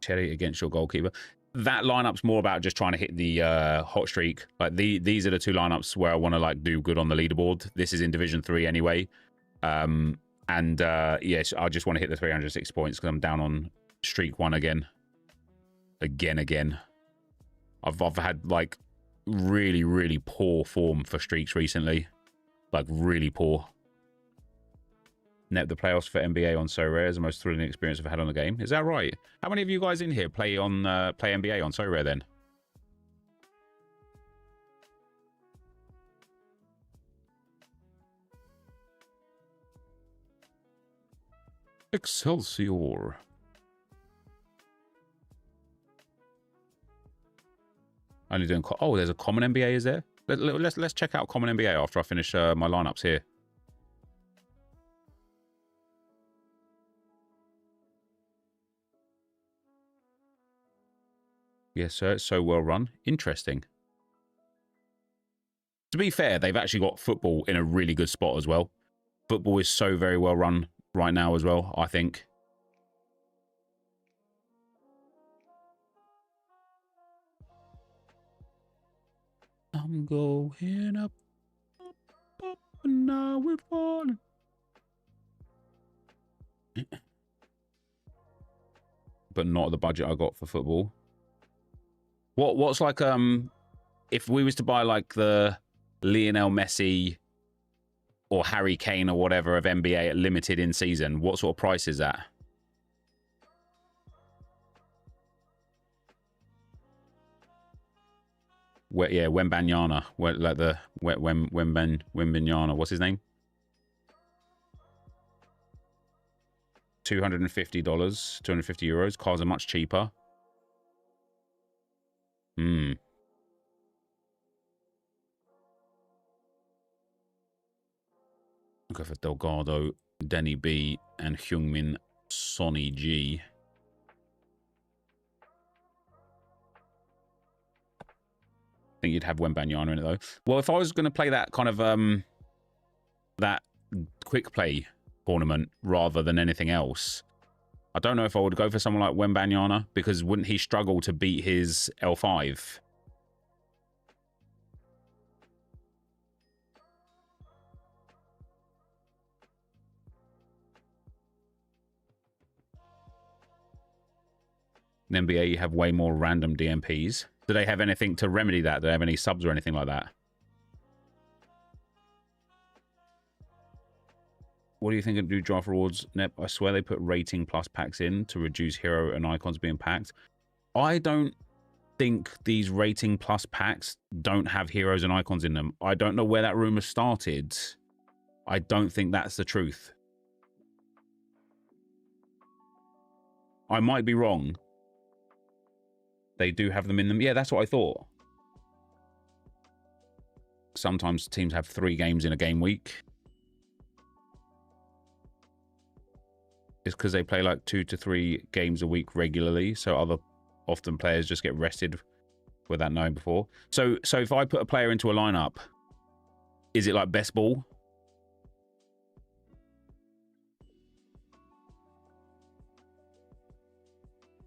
[SPEAKER 1] Cherry against your goalkeeper. That lineup's more about just trying to hit the hot streak. Like these are the two lineups where I want to like do good on the leaderboard. This is in Division 3 anyway. Yes, I just want to hit the 306 points because I'm down on streak 1 again. Again. I've had like really, really poor form for streaks recently. Like really poor. The playoffs for NBA on So Rare is the most thrilling experience I've had on a game. Is that right? How many of you guys in here play NBA on So Rare then? Excelsior. Only doing... Oh, there's a common NBA, is there? Let's check out common NBA after I finish my lineups here. Yes, sir. It's so well run. Interesting. To be fair, they've actually got football in a really good spot as well. Football is so very well run right now as well, I think. I'm going up, up, up, and now we're falling. But not the budget I got for football. What's like if we was to buy like the Lionel Messi or Harry Kane or whatever of NBA at limited in season, what sort of price is that? Yeah, Wembanyama, like the Wembanyama, what's his name? $250, 250 euros. Cars are much cheaper. Hmm. Go for Delgado, Denny B, and Heung-min Sonny G. I think you'd have Wembanyama in it, though. Well, if I was going to play that kind of that quick play tournament rather than anything else, I don't know if I would go for someone like Wembanyama, because wouldn't he struggle to beat his L5? In NBA, you have way more random DMPs. Do they have anything to remedy that? Do they have any subs or anything like that? What do you think of new draft rewards, Nep? I swear they put rating plus packs in to reduce hero and icons being packed. I don't think these rating plus packs don't have heroes and icons in them. I don't know where that rumor started. I don't think that's the truth. I might be wrong. They do have them in them. Yeah, that's what I thought. Sometimes teams have 3 games in a game week. It's because they play like 2 to 3 games a week regularly. So often players just get rested without knowing before. So if I put a player into a lineup, is it like best ball?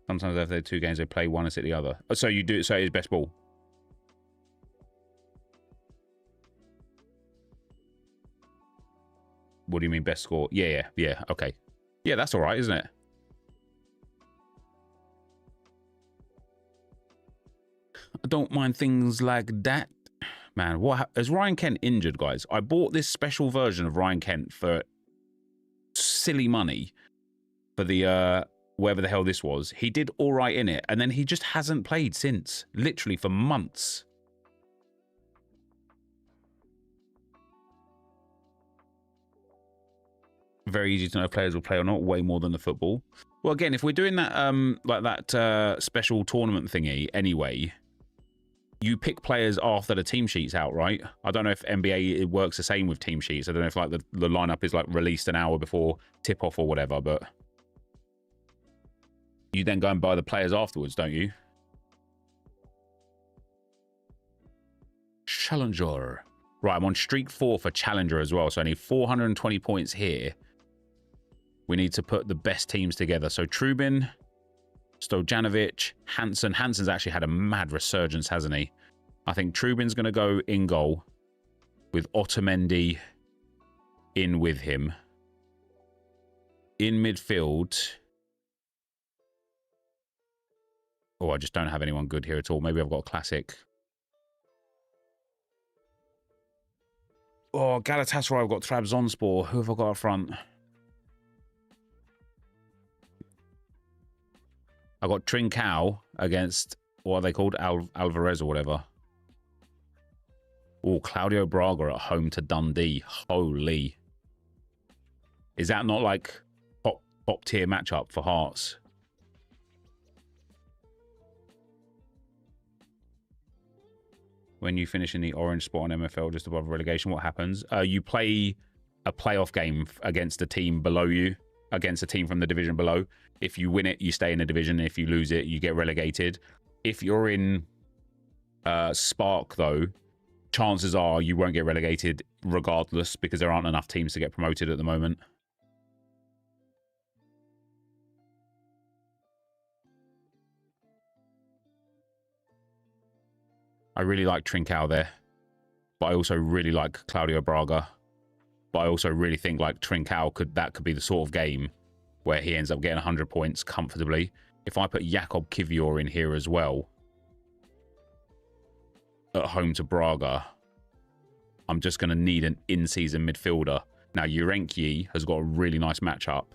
[SPEAKER 1] Sometimes if they're 2 games, they play one and sit the other. So you do. So it is best ball. What do you mean best score? Yeah. Okay. Yeah, that's all right, isn't it? I don't mind things like that. Man, is Ryan Kent injured, guys? I bought this special version of Ryan Kent for silly money for the whatever the hell this was. He did all right in it, and then he just hasn't played since, literally for months. Very easy to know if players will play or not, way more than the football. Well, again, if we're doing that like that special tournament thingy anyway, you pick players after the team sheet's out, right? I don't know if NBA it works the same with team sheets. I don't know if like the lineup is like released an hour before tip off or whatever, but you then go and buy the players afterwards, don't you? Challenger. Right, I'm on streak 4 for Challenger as well, so I need 420 points here. We need to put the best teams together. So Trubin, Stojanovic, Hansen. Hansen's actually had a mad resurgence, hasn't he? I think Trubin's going to go in goal with Otamendi in with him. In midfield. Oh, I just don't have anyone good here at all. Maybe I've got a classic. Oh, Galatasaray, I've got Trabzonspor. Who have I got up front? I got Trincao against, what are they called? Alvarez or whatever. Oh, Claudio Braga at home to Dundee. Holy. Is that not like top tier matchup for Hearts? When you finish in the orange spot on MFL just above relegation, what happens? You play a playoff game against a team below you, against a team from the division below. If you win it, you stay in the division. If you lose it, you get relegated. If you're in Spark, though, chances are you won't get relegated regardless because there aren't enough teams to get promoted at the moment. I really like Trincao there, but I also really like Claudio Braga. But I also really think like Trincao could be the sort of game where he ends up getting 100 points comfortably. If I put Jakob Kivior in here as well, at home to Braga, I'm just going to need an in-season midfielder. Now, Urenki has got a really nice matchup.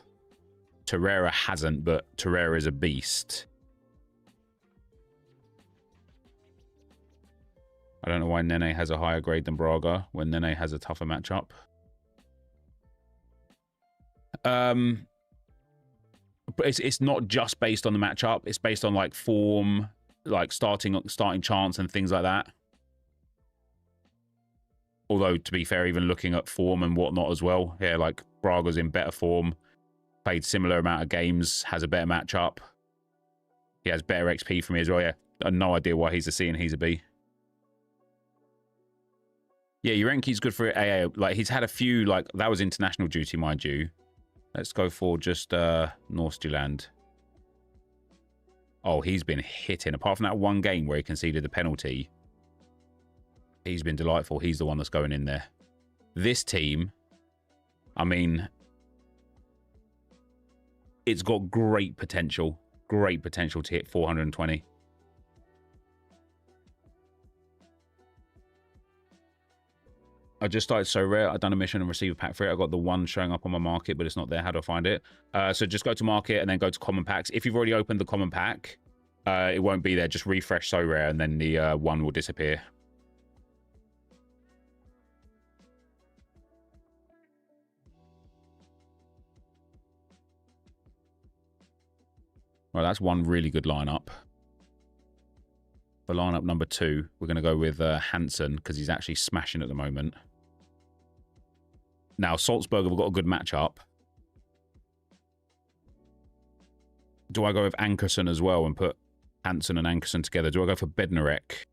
[SPEAKER 1] Torreira hasn't, but Torreira is a beast. I don't know why Nene has a higher grade than Braga when Nene has a tougher matchup. But it's not just based on the matchup. It's based on like form, like starting chance and things like that. Although, to be fair, even looking at form and whatnot as well. Yeah, like Braga's in better form. Played similar amount of games. Has a better matchup. He has better XP for me as well, yeah. I have no idea why he's a C and he's a B. Yeah, Urenki's good for AA. Like, he's had a few, like, that was international duty, mind you. Let's go for just Northland. Oh, he's been hitting. Apart from that one game where he conceded the penalty, he's been delightful. He's the one that's going in there. This team, I mean, it's got great potential. Great potential to hit 420. I just started So Rare. I've done a mission and received a pack for it. I got the one showing up on my market, but it's not there. How do I find it? So just go to market and then go to common packs. If you've already opened the common pack, it won't be there. Just refresh So Rare and then the one will disappear. Well, that's one really good lineup. For lineup number 2, we're going to go with Hansen because he's actually smashing at the moment. Now, Salzburg have got a good matchup. Do I go with Ankerson as well and put Hansen and Ankerson together? Do I go for Bednarek,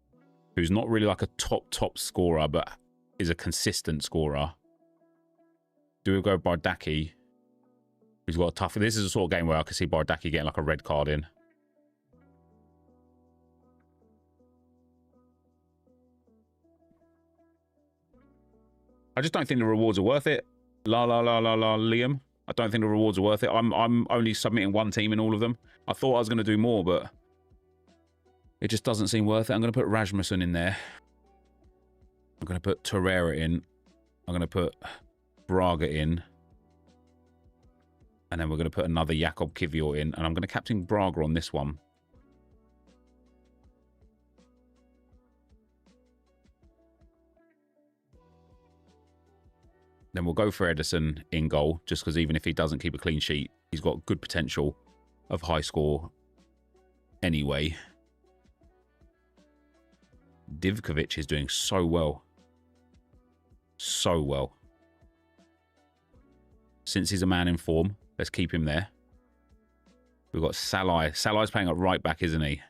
[SPEAKER 1] who's not really like a top scorer, but is a consistent scorer? Do we go Bardaki, who's got a tough... This is a sort of game where I can see Bardaki getting like a red card in. I just don't think the rewards are worth it. Liam. I don't think the rewards are worth it. I'm only submitting one team in all of them. I thought I was going to do more, but it just doesn't seem worth it. I'm going to put Rasmussen in there. I'm going to put Torreira in. I'm going to put Braga in. And then we're going to put another Jakob Kivior in. And I'm going to captain Braga on this one. Then we'll go for Edison in goal, just because even if he doesn't keep a clean sheet, he's got good potential of high score anyway. Divkovic is doing so well. So well. Since he's a man in form, let's keep him there. We've got Salai. Salai's playing at right back, isn't he?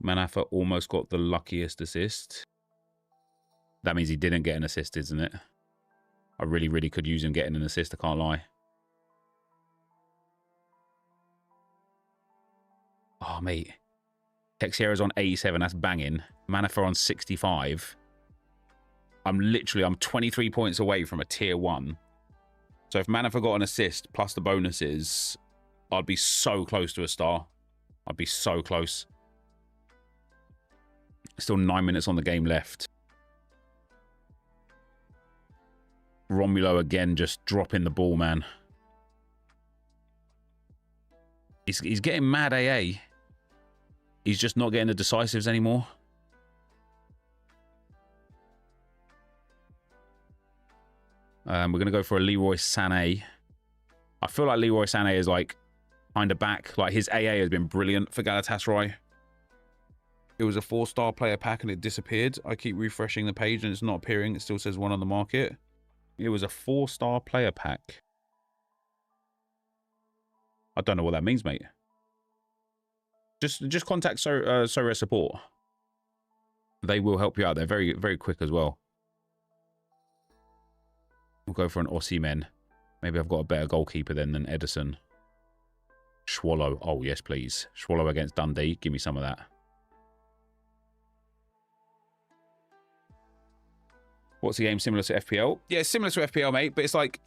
[SPEAKER 1] Manafa almost got the luckiest assist. That means he didn't get an assist, isn't it? I really could use him getting an assist, I can't lie. Oh, mate. Texiera's on 87, that's banging. Manafa on 65. I'm 23 points away from a tier 1. So if Manafa got an assist plus the bonuses, I'd be so close to a star. I'd be so close. Still 9 minutes on the game left. Romulo again just dropping the ball, man. He's getting mad AA. He's just not getting the decisives anymore. We're going to go for a Leroy Sané. I feel like Leroy Sané is like kind of back. Like his AA has been brilliant for Galatasaray. It was a 4-star player pack and it disappeared. I keep refreshing the page and it's not appearing. It still says 1 on the market. It was a 4-star player pack. I don't know what that means, mate. Just contact Sorare support. They will help you out. They're very, very quick as well. We'll go for an Osimhen. Maybe I've got a better goalkeeper then than Edison. Swallow. Oh, yes, please. Swallow against Dundee. Give me some of that. What's the game similar to FPL? Yeah, it's similar to FPL, mate, but it's like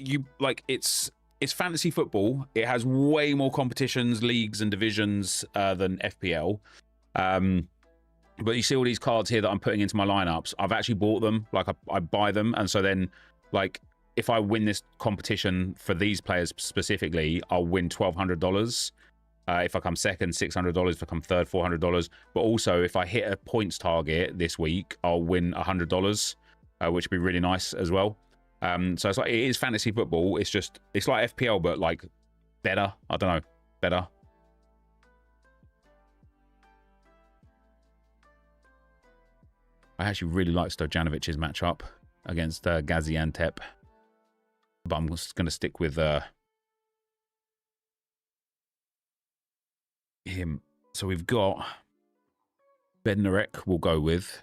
[SPEAKER 1] it's fantasy football. It has way more competitions, leagues, and divisions than FPL. But you see all these cards here that I'm putting into my lineups. I've actually bought them. Like I buy them, and so then like if I win this competition for these players specifically, I'll win $1,200. If I come second, $600. If I come third, $400. But also, if I hit a points target this week, I'll win $100, which would be really nice as well. So it's like it is fantasy football. It's just it's like FPL, but like better. I don't know, better. I actually really like Stojanovic's matchup against Gaziantep. But I'm just going to stick with him. So we've got Bednarek we'll go with.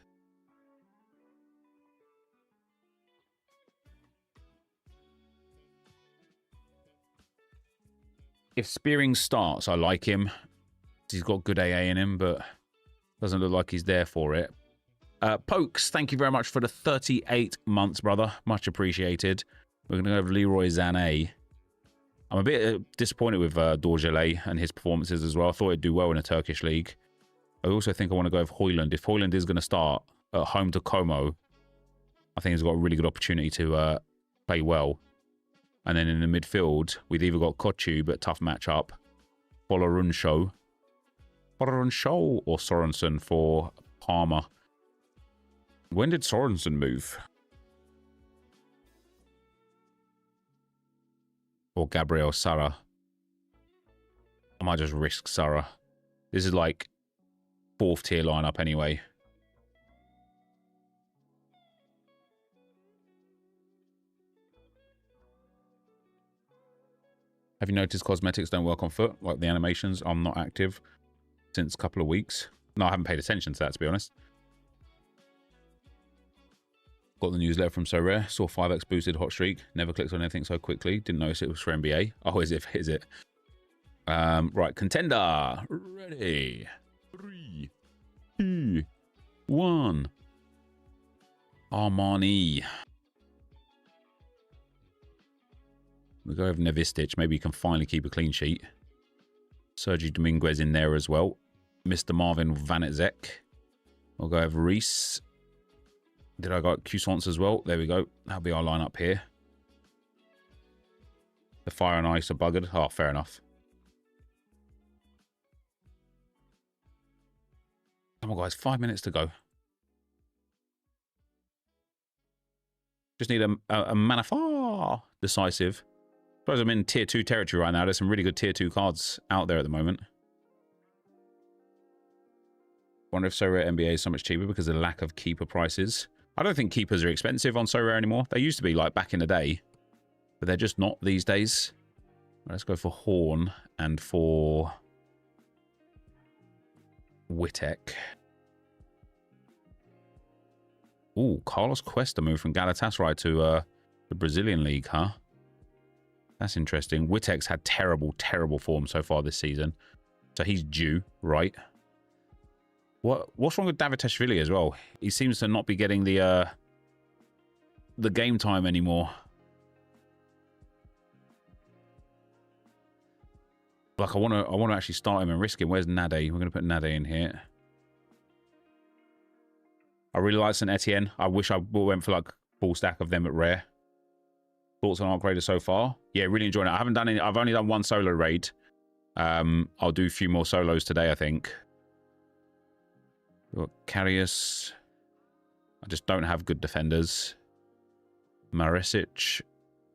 [SPEAKER 1] If Spearing starts, I like him. He's got good AA in him, but doesn't look like he's there for it. Pokes, thank you very much for the 38 months, brother. Much appreciated. We're going to go with Leroy Sané. I'm a bit disappointed with Dorgelet and his performances as well. I thought he'd do well in a Turkish league. I also think I want to go with Højlund. If Højlund is going to start at home to Como, I think he's got a really good opportunity to play well. And then in the midfield, we've either got Kochu, but tough matchup, Bolarunsho or Sorensen for Parma. When did Sorensen move? Or Gabriel Sara. I might just risk Sara. This is like 4th tier lineup anyway. Have you noticed cosmetics don't work on foot? Like the animations, I'm not active since a couple of weeks. No, I haven't paid attention to that, to be honest. Got the newsletter from Sorare. Saw 5x boosted hot streak. Never clicked on anything so quickly. Didn't notice it was for NBA. Oh, is it? Is it? Right, contender. Ready. 3, 2, 1. Armani. We'll go with Nevistic. Maybe he can finally keep a clean sheet. Sergi Dominguez in there as well. Mr. Marvin Vanetczek. We'll go with Reese. Did I got Cuisance as well? There we go. That'll be our lineup here. The fire and ice are buggered. Oh, fair enough. Come on, guys. 5 minutes to go. Just need a Manafar decisive. I suppose I'm in tier 2 territory right now. There's some really good tier 2 cards out there at the moment. Wonder if Sorare NBA is so much cheaper because of the lack of keeper prices. I don't think keepers are expensive on Sorare anymore. They used to be like back in the day, but they're just not these days. Let's go for Horn and for Witek. Ooh, Carlos Cuesta moved from Galatasaray to the Brazilian league, huh? That's interesting. Witek's had terrible, terrible form so far this season. So he's due, right? What's wrong with Davitashvili as well? He seems to not be getting the game time anymore. Like I want to actually start him and risk him. Where's Nade? We're going to put Nade in here. I really like St. Etienne. I wish I went for like full stack of them at rare. Thoughts on Arc so far? Yeah, really enjoying it. I haven't done any. I've only done one solo raid. I'll do a few more solos today, I think. We've got Karius. I just don't have good defenders. Marisic,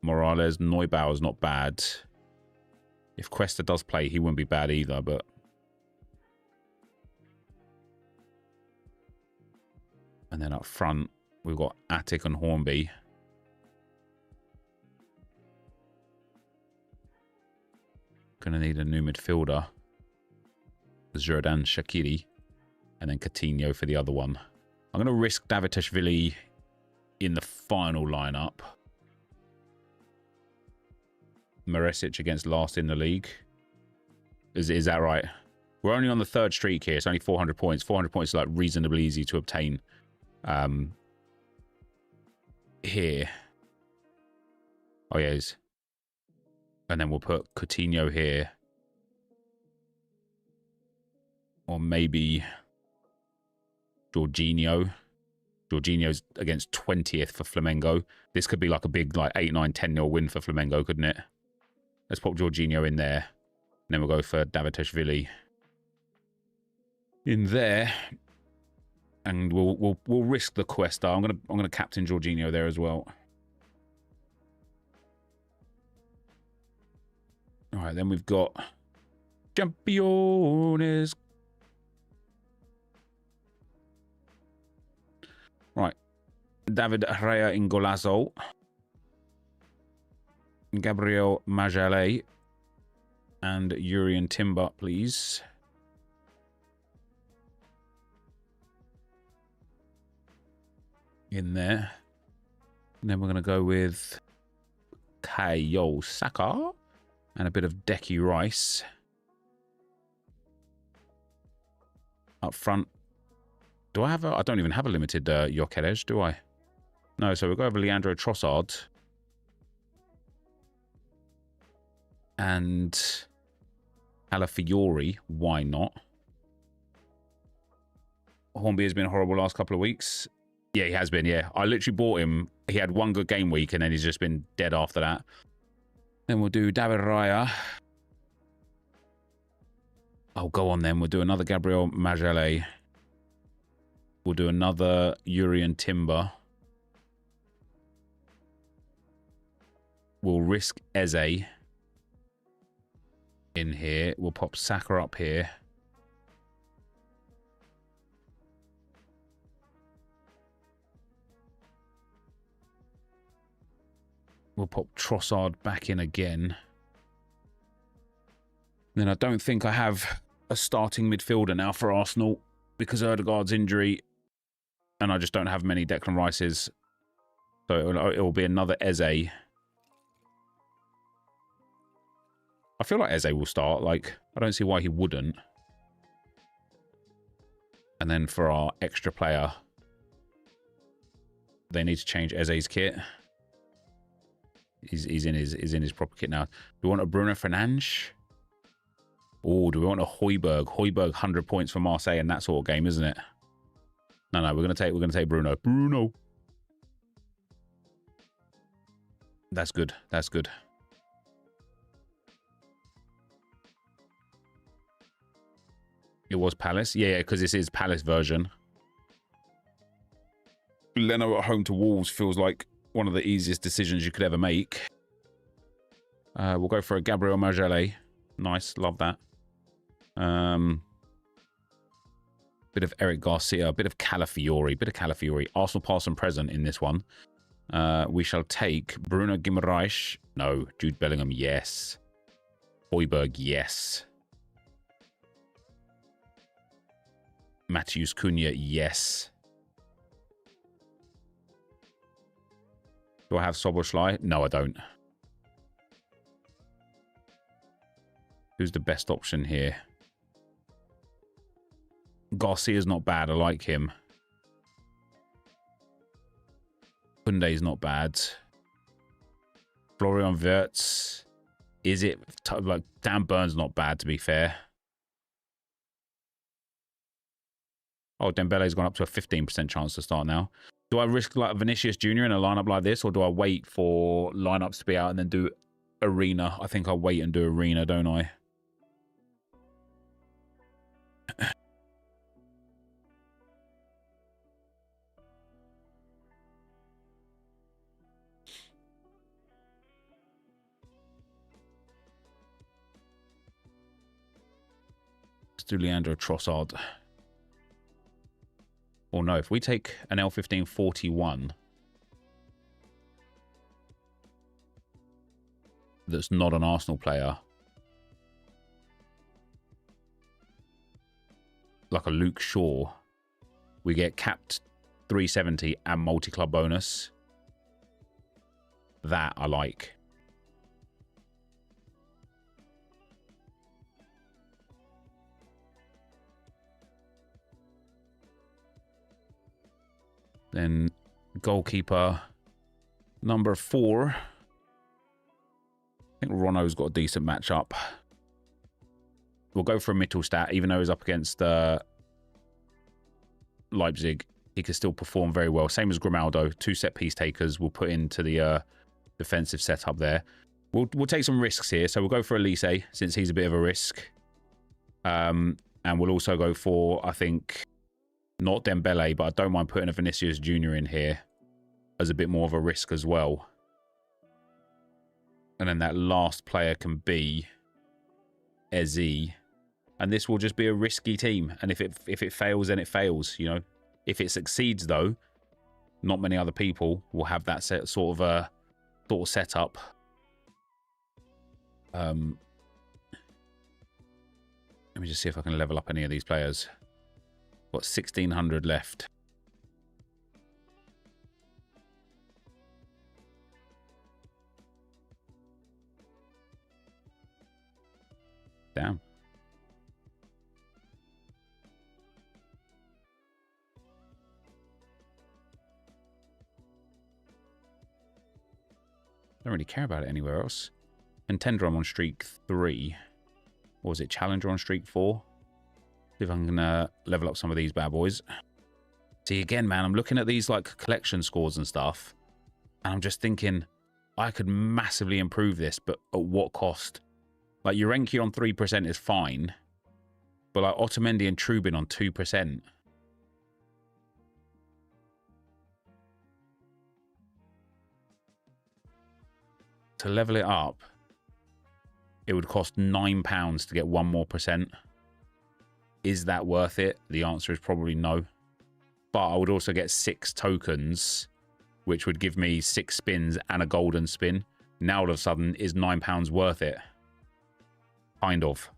[SPEAKER 1] Morales, Neubauer is not bad. If Cuesta does play, he wouldn't be bad either, but... And then up front, we've got Attic and Hornby. Gonna need a new midfielder. Jordan Shaqiri. And then Coutinho for the other one. I'm gonna risk Davitashvili in the final lineup. Maresic against last in the league. Is that right? We're only on the 3rd streak here. It's only 400 points. 400 points is like reasonably easy to obtain. Here. Oh, yeah. And then we'll put Coutinho here. Or maybe Jorginho. Jorginho's against 20th for Flamengo. This could be like a big like 8, 9, 10-0 win for Flamengo, couldn't it? Let's pop Jorginho in there. And then we'll go for Davitashvili in there. And we'll risk the Cuesta. I'm gonna captain Jorginho there as well. All right, then we've got Campeones. Right, David Rea in Golazo. Gabriel Majale and Urian Timber, please. In there. And then we're going to go with Kayo Saka and a bit of Deki Rice. Up front. Do I have a... I don't even have a limited Gyökeres, do I? No, so we'll go over Leandro Trossard. And Alafiori, why not? Hornby has been horrible last couple of weeks. Yeah, he has been, yeah. I literally bought him. He had one good game week, and then he's just been dead after that. Then we'll do David Raya. Oh, go on then. We'll do another Gabriel Majale. We'll do another Urian Timber. We'll risk Eze in here. We'll pop Saka up here. We'll pop Trossard back in again. Then I don't think I have a starting midfielder now for Arsenal because of Odegaard's injury. And I just don't have many Declan Rices. So it will be another Eze. I feel like Eze will start. Like, I don't see why he wouldn't. And then for our extra player, they need to change Eze's kit. He's in his proper kit now. Do we want a Bruno Fernandes? Oh, do we want a Højbjerg? Højbjerg 100 points for Marseille in that sort of game, isn't it? No, we're gonna take Bruno. Bruno. That's good. That's good. It was Palace. Yeah, because this is Palace version. Leno at home to Wolves feels like one of the easiest decisions you could ever make. We'll go for a Gabriel Majale. Nice, love that. Bit of Eric Garcia, a bit of Calafiori. Arsenal past and present in this one. We shall take Bruno Guimaraes. No. Jude Bellingham, yes. Højbjerg, yes. Matheus Cunha, yes. Do I have Szoboszlai? No, I don't. Who's the best option here? Garcia's not bad. I like him. Koundé's not bad. Florian Wirtz. Is it? Like, Dan Burns not bad, to be fair. Oh, Dembele's gone up to a 15% chance to start now. Do I risk like Vinicius Jr. in a lineup like this, or do I wait for lineups to be out and then do Arena? I think I'll wait and do Arena, don't I? do Leandro Trossard. Or no, if we take an L1541 that's not an Arsenal player, like a Luke Shaw, we get capped 370 and multi-club bonus. That I like. Then goalkeeper number 4. I think Ronno's got a decent matchup. We'll go for a Mittelstadt, even though he's up against Leipzig. He can still perform very well. Same as Grimaldo. 2 set-piece takers we'll put into the defensive setup there. We'll take some risks here. So we'll go for Elise, since he's a bit of a risk. And we'll also go for, I think, not Dembele, but I don't mind putting a Vinicius Jr. in here as a bit more of a risk as well. And then that last player can be Eze. And this will just be a risky team. And if it fails, then it fails, you know. If it succeeds, though, not many other people will have that sort of setup. Let me just see if I can level up any of these players. Got 1,600 left. Damn. Don't really care about it anywhere else. Contender, I'm on streak 3. Or was it Challenger on streak 4? See if I can level up some of these bad boys. See, again, man, I'm looking at these like collection scores and stuff. And I'm just thinking, I could massively improve this, but at what cost? Like, Urenki on 3% is fine. But like Otamendi and Trubin on 2%. To level it up, it would cost £9 to get 1 more percent. Is that worth it? The answer is probably no. But I would also get 6 tokens, which would give me 6 spins and a golden spin. Now all of a sudden, is £9 worth it? Kind of.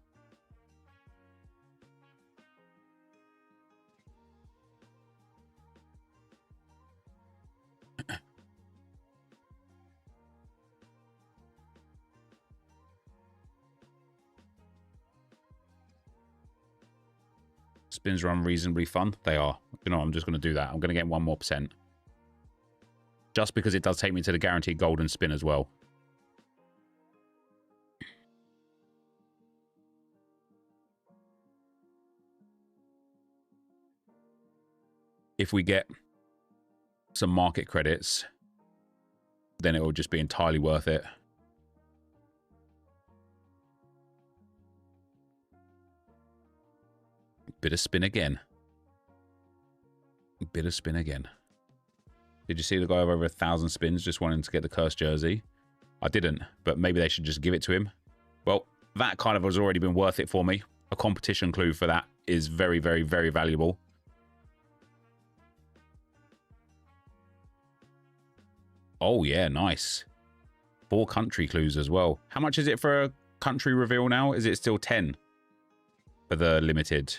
[SPEAKER 1] Spins are unreasonably fun. They are. You know, I'm just going to do that. I'm going to get 1 more percent. Just because it does take me to the guaranteed golden spin as well. If we get some market credits, then it will just be entirely worth it. Bit of spin again. Bit of spin again. Did you see the guy with over 1,000 spins just wanting to get the cursed jersey? I didn't, but maybe they should just give it to him. Well, that kind of has already been worth it for me. A competition clue for that is very, very, very valuable. Oh, yeah, nice. 4 country clues as well. How much is it for a country reveal now? Is it still 10 for the limited?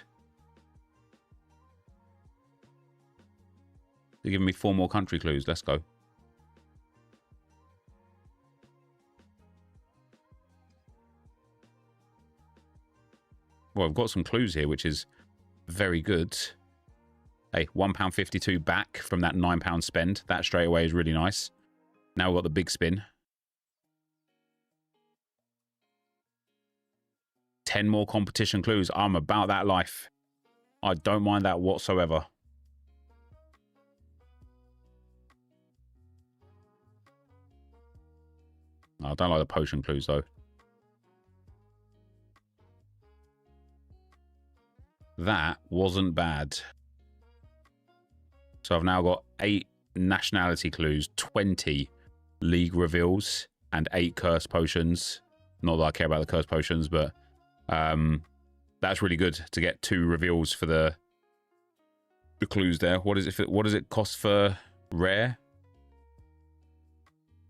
[SPEAKER 1] They're giving me 4 more country clues. Let's go. Well, I've got some clues here, which is very good. Hey, £1.52 back from that £9 spend. That straight away is really nice. Now we've got the big spin. 10 more competition clues. I'm about that life. I don't mind that whatsoever. I don't like the potion clues, though. That wasn't bad. So I've now got 8 nationality clues, 20 league reveals, and 8 curse potions. Not that I care about the curse potions, but That's really good to get 2 reveals for the clues there. What is it? What does it cost for rare?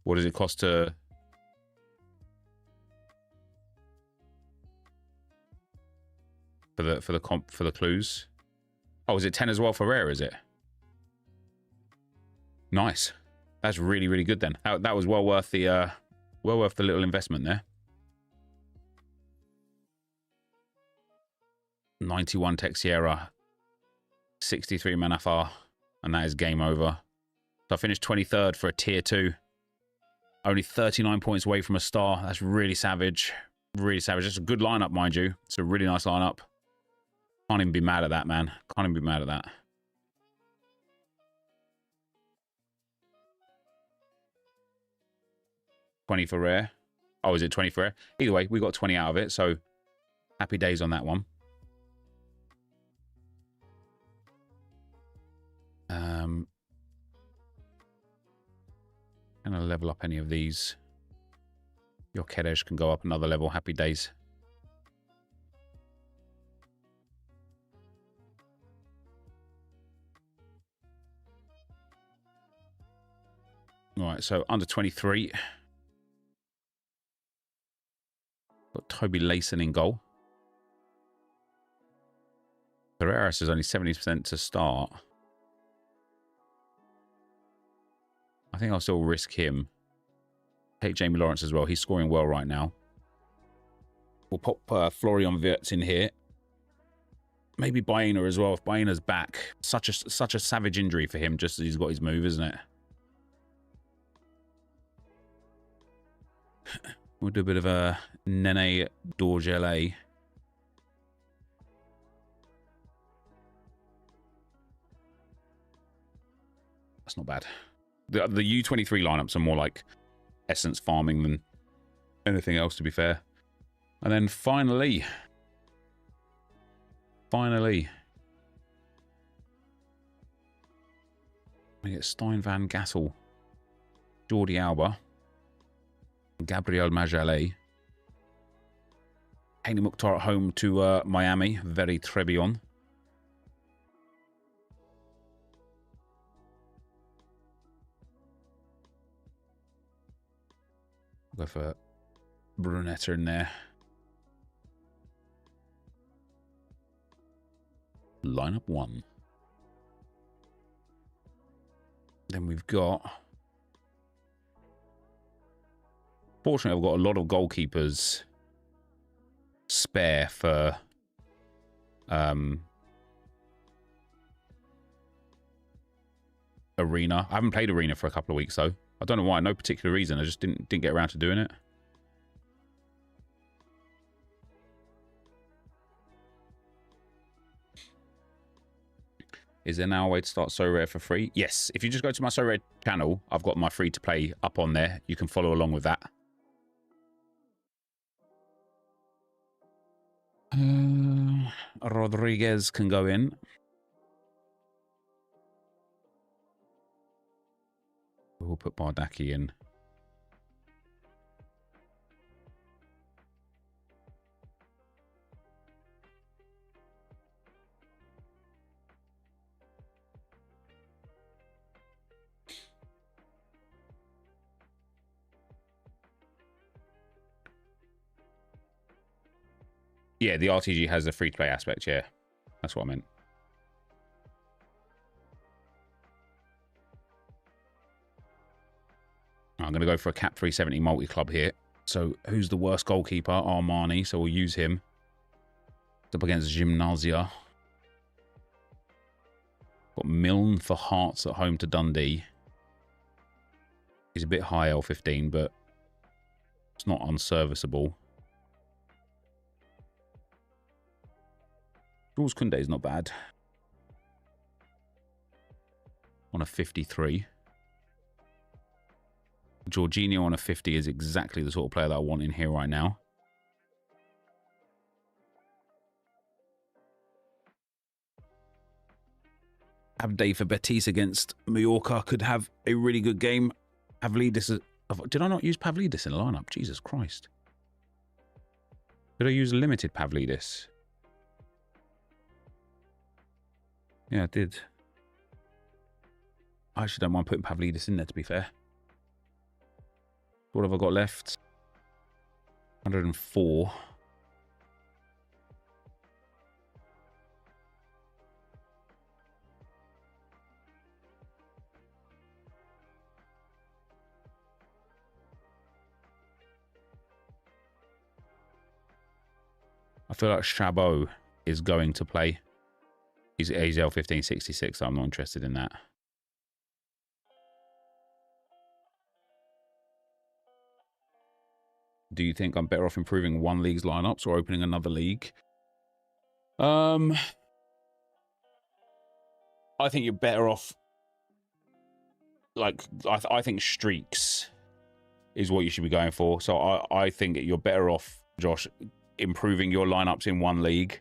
[SPEAKER 1] What does it cost to? For the clues? Oh, is it 10 as well for rare? Is it? Nice. That's really, really good then. That was well worth the little investment there. 91 Texiera, 63 Manafar, and that is game over. So I finished 23rd for a tier 2. Only 39 points away from a star. That's really savage. Really savage. It's a good lineup, mind you. It's a really nice lineup. Can't even be mad at that, man. Can't even be mad at that. $20 for rare. Oh, is it 20 for rare? Either way, we got 20 out of it, so happy days on that one. Gonna level up any of these. Your Kedesh can go up another level. Happy days. All right, so under 23. Got Toby Layson in goal. Ferreras is only 70% to start. I think I'll still risk him. Take Jamie Lawrence as well. He's scoring well right now. We'll pop Florian Wirtz in here. Maybe Baena as well. If Baena's back, such a savage injury for him. Just as he's got his move, isn't it? We'll do a bit of a Nene Dorgelé. That's not bad. The U23 lineups are more like essence farming than anything else, to be fair. And then finally, we get Stein van Gassel, Jordi Alba, Gabriel Majalé, Haney Mukhtar at home to Miami, very Trebion. Go for Brunetta in there. Lineup 1. Then we've got... Fortunately, I've got a lot of goalkeepers spare for... Arena. I haven't played Arena for a couple of weeks, though. I don't know why. No particular reason. I just didn't get around to doing it. Is there now a way to start So Rare for free? Yes. If you just go to my So Rare channel, I've got my free to play up on there. You can follow along with that. Rodriguez can go in. We'll put Bardaki in. Yeah, the RTG has a free-to-play aspect, yeah. That's what I meant. I'm going to go for a Cap 370 multi-club here. So, who's the worst goalkeeper? Armani, so we'll use him. Up against Gymnasia. Got Milne for Hearts at home to Dundee. He's a bit high L15, but it's not unserviceable. Jules Koundé is not bad. On a 53. Jorginho on a 50 is exactly the sort of player that I want in here right now. Abde for Betis against Mallorca could have a really good game. Pavlidis. Did I not use Pavlidis in the lineup? Jesus Christ. Did I use a limited Pavlidis? Yeah, I did. I actually don't mind putting Pavlidis in there, to be fair. What have I got left? 104. I feel like Chabot is going to play. He's AZL 1566, so I'm not interested in that. Do you think I'm better off improving one league's lineups or opening another league? I think you're better off. Like, I think streaks is what you should be going for. So I think you're better off, Josh, improving your lineups in one league.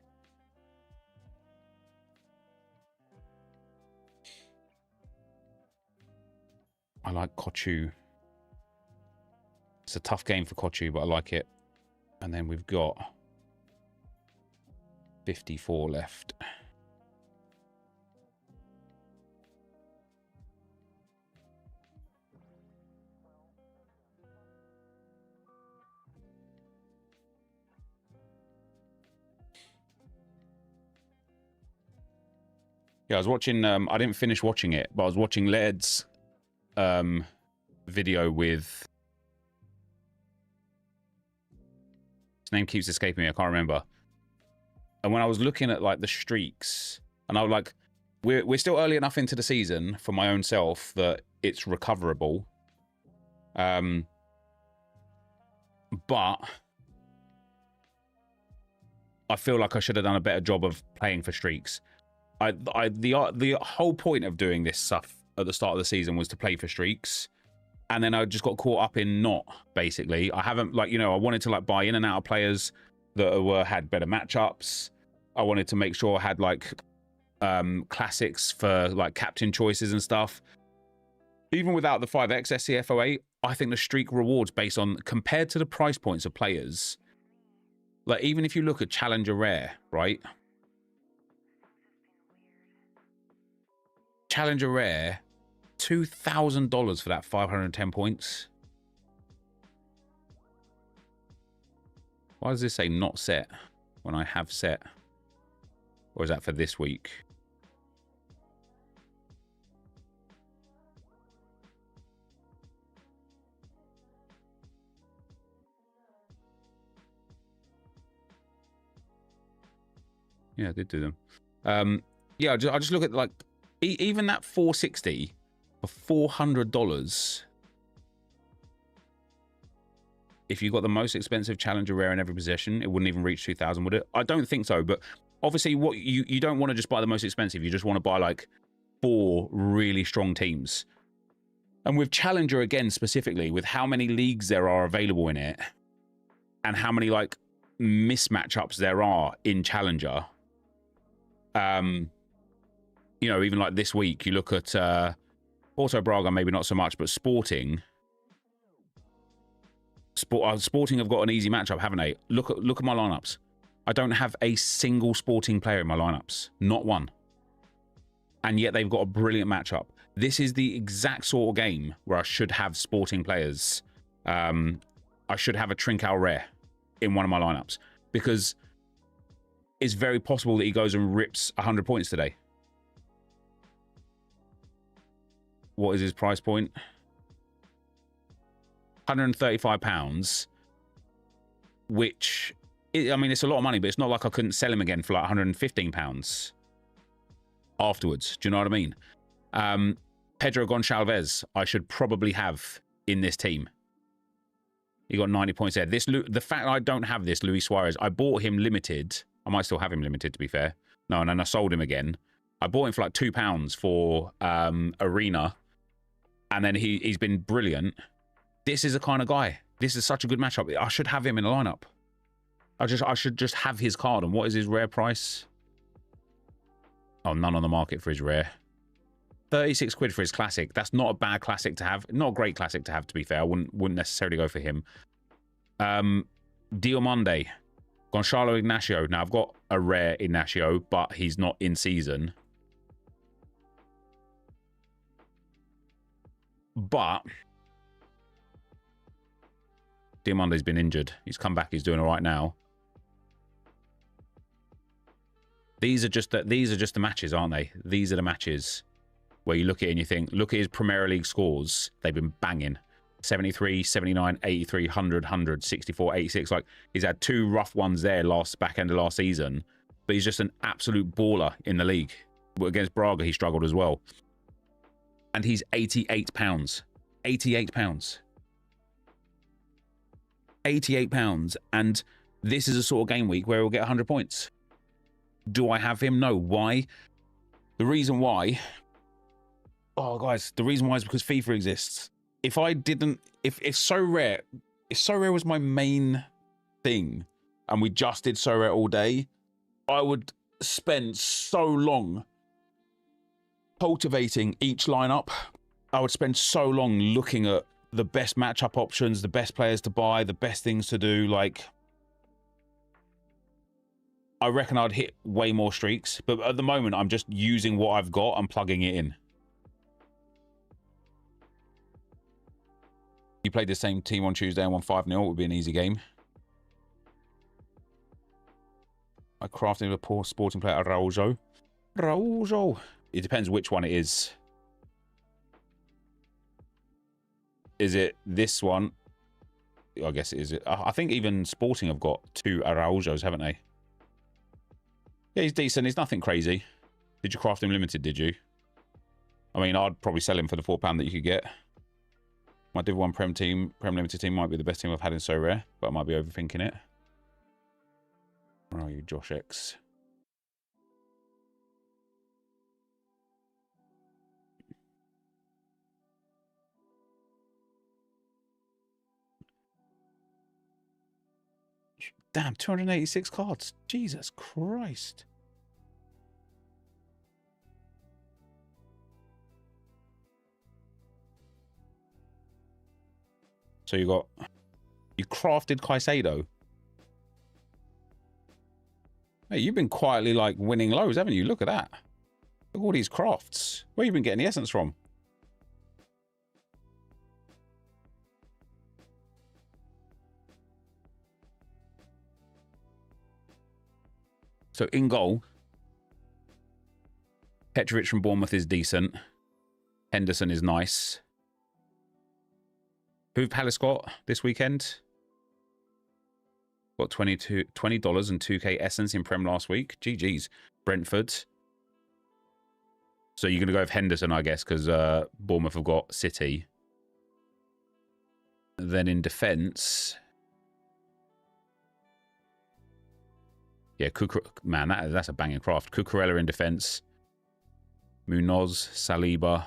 [SPEAKER 1] I like Kochu. It's a tough game for Kochu, but I like it. And then we've got 54 left. Yeah, I was watching, I didn't finish watching it, but I was watching Led's video with... His name keeps escaping me, I can't remember. And when I was looking at, like, the streaks, and I was like, we're still early enough into the season for my own self that it's recoverable. But I feel like I should have done a better job of playing for streaks. The whole point of doing this stuff at the start of the season was to play for streaks, and then I just got caught up in not. Basically, I haven't, like, you know, I wanted to, like, buy in and out of players that had better matchups. I wanted to make sure I had, like, classics for, like, captain choices and stuff. Even without the 5x SCF08, I think the streak rewards based on, compared to the price points of players, like, even if you look at Challenger Rare, right? Challenger Rare, $2,000 for that 510 points. Why does this say not set when I have set? Or is that for this week? Yeah, I did do them. Yeah, I just look at, like, even that 460 for $400. If you got the most expensive Challenger Rare in every possession, it wouldn't even reach 2,000, would it? I don't think so, but obviously what you don't want to just buy the most expensive. You just want to buy, like, 4 really strong teams. And with Challenger, again, specifically, with how many leagues there are available in it and how many, like, mismatch-ups there are in Challenger, you know, even like this week, you look at Porto Braga, maybe not so much, but Sporting. Sporting have got an easy matchup, haven't they? Look at my lineups. I don't have a single Sporting player in my lineups, not one. And yet they've got a brilliant matchup. This is the exact sort of game where I should have Sporting players. I should have a Trincao Rare in one of my lineups, because it's very possible that he goes and rips 100 points today. What is his price point? £135, which, I mean, it's a lot of money, but it's not like I couldn't sell him again for like £115 afterwards. Do you know what I mean? Pedro Gonçalves, I should probably have in this team. He got 90 points there. The fact I don't have this Luis Suarez, I bought him limited. I might still have him limited, to be fair. No, and then I sold him again. I bought him for like £2 for Arena, and then he's been brilliant. This is the kind of guy. This is such a good matchup. I should have him in a lineup. I should just have his card. And what is his rare price? Oh, none on the market for his rare. 36 quid for his classic. That's not a bad classic to have. Not a great classic to have, to be fair. I wouldn't necessarily go for him. Diomande. Gonçalo Ignacio. Now, I've got a rare Ignacio, but he's not in season. But Diamonde's been injured. He's come back. He's doing all right now. These are just the matches, aren't they? These are the matches where you look at it and you think, look at his Premier League scores. They've been banging. 73, 79, 83, 100, 100, 64, 86. Like, he's had 2 rough ones there back end of last season. But he's just an absolute baller in the league. Against Braga, he struggled as well. And he's £88. £88. £88. And this is a sort of game week where he'll get 100 points. Do I have him? No. Why? The reason why... Oh, guys, the reason why is because FIFA exists. If I didn't... If So Rare was my main thing, and we just did So Rare all day, I would spend so long cultivating each lineup. I would spend so long looking at the best matchup options, the best players to buy, the best things to do. Like, I reckon I'd hit way more streaks, but at the moment I'm just using what I've got and plugging it in. You played the same team on Tuesday and won 5-0. It would be an easy game. I crafted a poor sporting player, Araujo. Araujo. It depends which one it is. Is it this one? I guess it is. I think even Sporting have got 2 Araujos, haven't they? Yeah, he's decent. He's nothing crazy. Did you craft him limited, did you? I mean, I'd probably sell him for the £4 that you could get. My Div 1 Prem Limited team might be the best team I've had in So Rare, but I might be overthinking it. Where are you, Josh X? Damn, 286 cards. Jesus Christ. So you crafted Caicedo. Hey, you've been quietly like winning lows, haven't you? Look at that. Look at all these crafts. Where have you been getting the essence from? So in goal, Petrovic from Bournemouth is decent. Henderson is nice. Who've Palace got this weekend? Got $20 and 2k essence in Prem last week. GG's. Brentford. So you're going to go with Henderson, I guess, because Bournemouth have got City. Then in defence... Yeah, man, that's a banging craft. Cucurella in defence. Munoz, Saliba.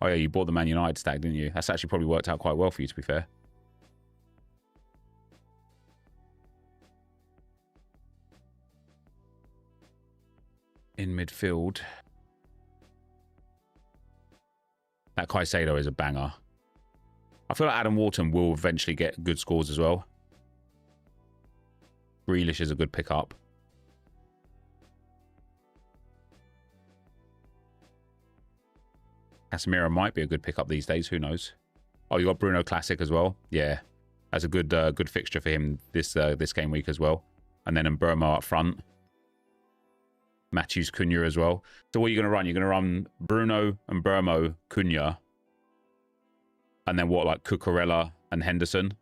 [SPEAKER 1] Oh, yeah, you bought the Man United stack, didn't you? That's actually probably worked out quite well for you, to be fair. In midfield. That Caicedo is a banger. I feel like Adam Wharton will eventually get good scores as well. Grealish is a good pickup. Casemiro might be a good pickup these days. Who knows? Oh, you got Bruno Classic as well. Yeah, that's a good fixture for him this game week as well. And then Mbeumo up front. Matthews Cunha as well. So what are you going to run? You're going to run Bruno and Mbeumo, Cunha. And then what, like Cucurella and Henderson?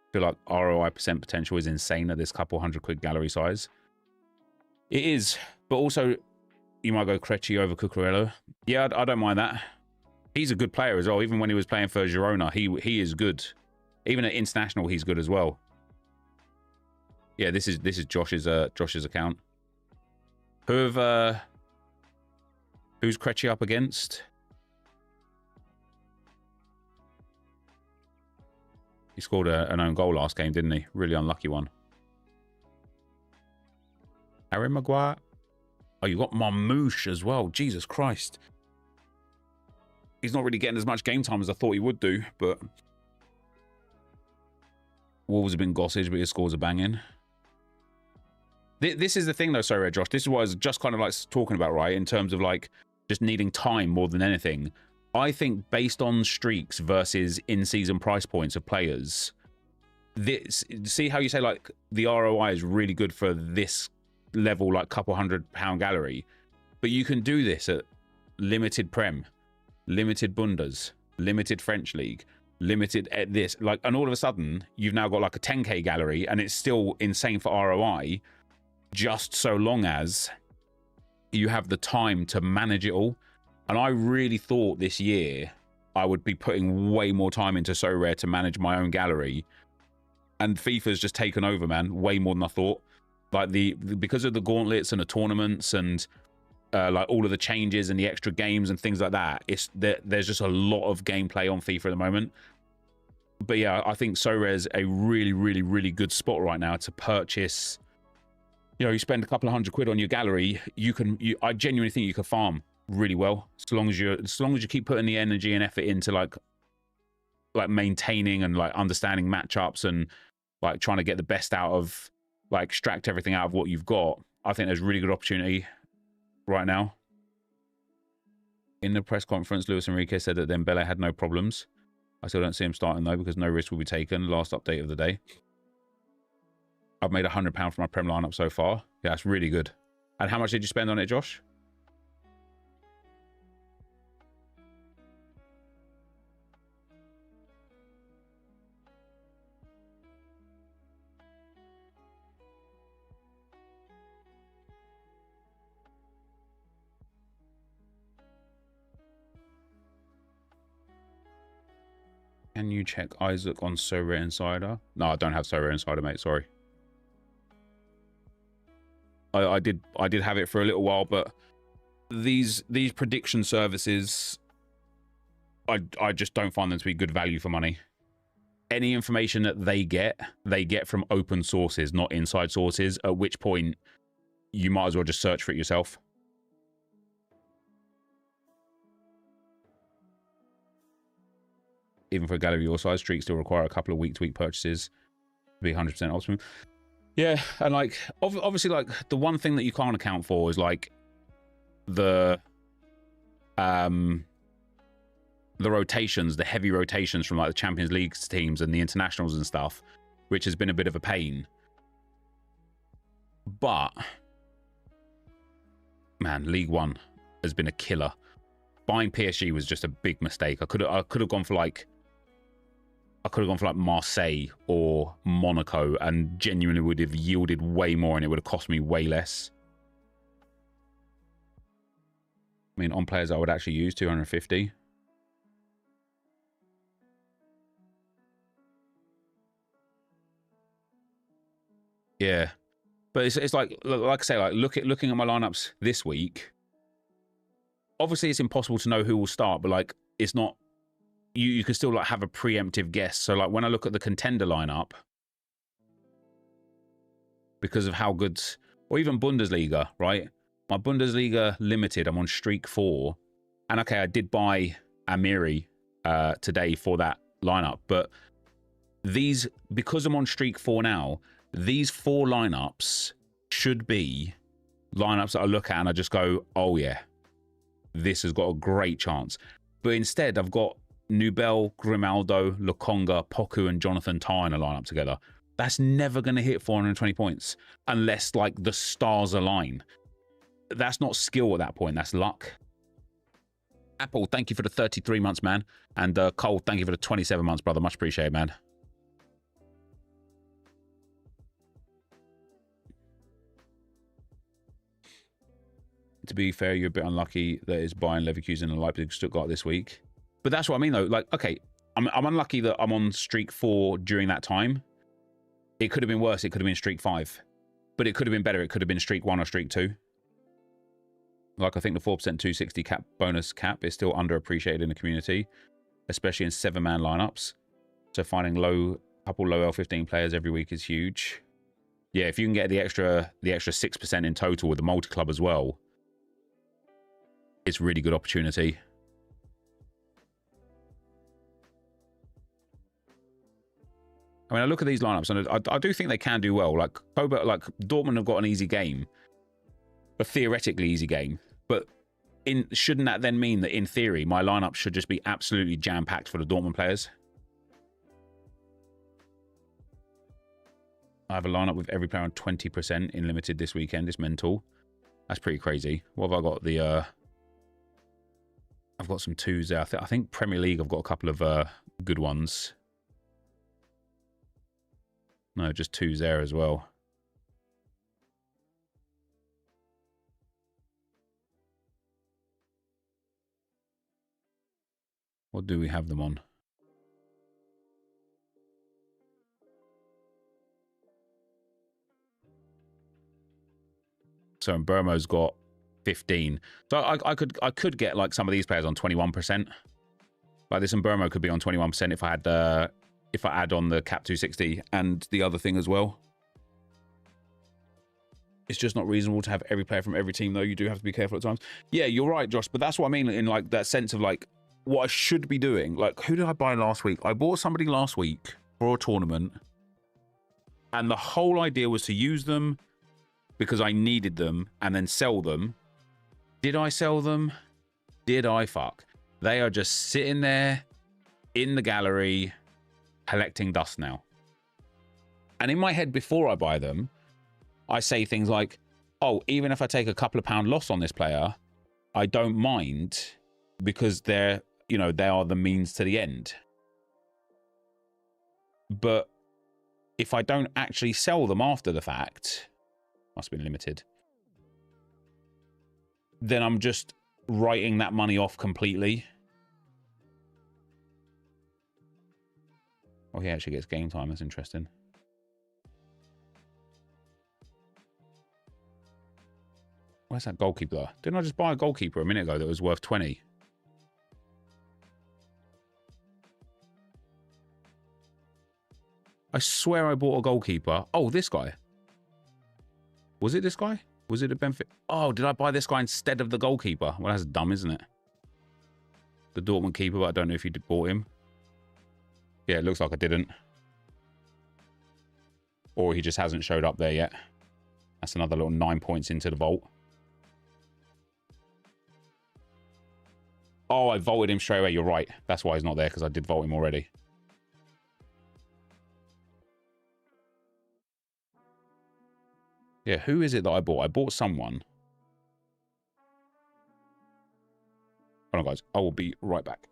[SPEAKER 1] I feel like ROI percent potential is insane at this couple £100 gallery size. It is, but also you might go Krejci over Cucurella. Yeah, I don't mind that. He's a good player as well. Even when he was playing for Girona, he is good. Even at international, he's good as well. Yeah, this is Josh's account. Who's Krejci up against? He scored an own goal last game, didn't he? Really unlucky one. Harry Maguire. Oh, you got Marmouche as well. Jesus Christ. He's not really getting as much game time as I thought he would do, but Wolves have been gossage, but his scores are banging. This is the thing though, sorry, Josh. This is what I was just kind of like talking about, right? In terms of like just needing time more than anything. I think based on streaks versus in-season price points of players, see how you say like the ROI is really good for this level, like couple £100 gallery, but you can do this at limited Prem, limited Bundes, limited French League, limited at this, like, and all of a sudden you've now got like a 10k gallery, and it's still insane for ROI, just so long as you have the time to manage it all. And I really thought this year I would be putting way more time into So Rare to manage my own gallery, and FIFA's just taken over, man, way more than I thought. Like because of the gauntlets and the tournaments and like all of the changes and the extra games and things like that, there's just a lot of gameplay on FIFA at the moment. But yeah, I think So Rare's a really, really, really good spot right now to purchase. You know, you spend a couple of £100 on your gallery, I genuinely think you can farm really well, as long as you keep putting the energy and effort into like maintaining and like understanding matchups and like trying to get the best out of, like, extract everything out of what you've got. I think there's really good opportunity right now. In the press conference, Luis Enrique said that Dembele had no problems. I still don't see him starting though, because no risk will be taken. Last update of the day. I've made £100 for my Prem lineup so far. Yeah, that's really good. And how much did you spend on it, Josh? Can you check Isaac on So Rare Insider? No, I don't have So Rare Insider, mate. Sorry. I did have it for a little while, but these prediction services, I just don't find them to be good value for money. Any information that they get from open sources, not inside sources, at which point you might as well just search for it yourself. Even for a gallery your size, streaks still require a couple of week-to-week purchases to be 100% optimum. Yeah, and like obviously, like the one thing that you can't account for is like the rotations, the heavy rotations from like the Champions League teams and the internationals and stuff, which has been a bit of a pain. But man, League One has been a killer. Buying PSG was just a big mistake. I could have gone for like Marseille or Monaco, and genuinely would have yielded way more, and it would have cost me way less. I mean, on players I would actually use 250. Yeah, but it's like I say, like looking at my lineups this week. Obviously, it's impossible to know who will start, but like it's not. You can still like have a preemptive guess. So like when I look at the contender lineup, because of how good, or even Bundesliga, right? My Bundesliga limited, I'm on streak 4, and okay, I did buy Amiri today for that lineup, but these, because I'm on streak 4 now, these 4 lineups should be lineups that I look at and I just go, oh yeah, this has got a great chance. But instead, I've got Nubel, Grimaldo, Lokonga, Poku, and Jonathan Tah in a lineup together. That's never going to hit 420 points unless like the stars align. That's not skill at that point. That's luck. Apple, thank you for the 33 months, man. And Cole, thank you for the 27 months, brother. Much appreciated, man. To be fair, you're a bit unlucky that it's Bayern, Leverkusen, and Leipzig, Stuttgart this week. But that's what I mean, though. Like, okay, I'm unlucky that I'm on streak 4 during that time. It could have been worse. It could have been streak 5. But it could have been better. It could have been streak 1 or streak 2. Like, I think the 4% 260 cap bonus cap is still underappreciated in the community, especially in 7-man lineups. So finding couple low L15 players every week is huge. Yeah, if you can get the extra 6% in total with the multi-club as well, it's really good opportunity. I mean, I look at these lineups, and I do think they can do well. Like Dortmund have got an easy game, a theoretically easy game. But shouldn't that then mean that in theory my lineup should just be absolutely jam-packed for the Dortmund players? I have a lineup with every player on 20% in limited this weekend. It's mental. That's pretty crazy. What have I got? I've got some twos there. I think Premier League I've got a couple of good ones. No, just twos there as well. What do we have them on? So Burmo's got 15. So I could get like some of these players on 21%. Like this Burmo could be on 21% if I add on the cap 260 and the other thing as well. It's just not reasonable to have every player from every team, though. You do have to be careful at times. Yeah, you're right, Josh. But that's what I mean in like that sense of like what I should be doing. Like, who did I buy last week? I bought somebody last week for a tournament, and the whole idea was to use them because I needed them and then sell them. Did I sell them? Did I fuck? They are just sitting there in the gallery collecting dust now. And in my head, before I buy them, I say things like, oh, even if I take a couple of pound loss on this player, I don't mind because they're, you know, they are the means to the end. But if I don't actually sell them after the fact, must have been limited, then I'm just writing that money off completely. Oh, he actually gets game time. That's interesting. Where's that goalkeeper? Didn't I just buy a goalkeeper a minute ago that was worth 20? I swear I bought a goalkeeper. Oh, this guy. Was it this guy? Was it a benefit? Oh, did I buy this guy instead of the goalkeeper? Well, that's dumb, isn't it? The Dortmund keeper, but I don't know if you bought him. Yeah, it looks like I didn't. Or he just hasn't showed up there yet. That's another little 9 points into the vault. Oh, I vaulted him straight away. You're right. That's why he's not there, because I did vault him already. Yeah, who is it that I bought? I bought someone. Hold on, guys. I will be right back.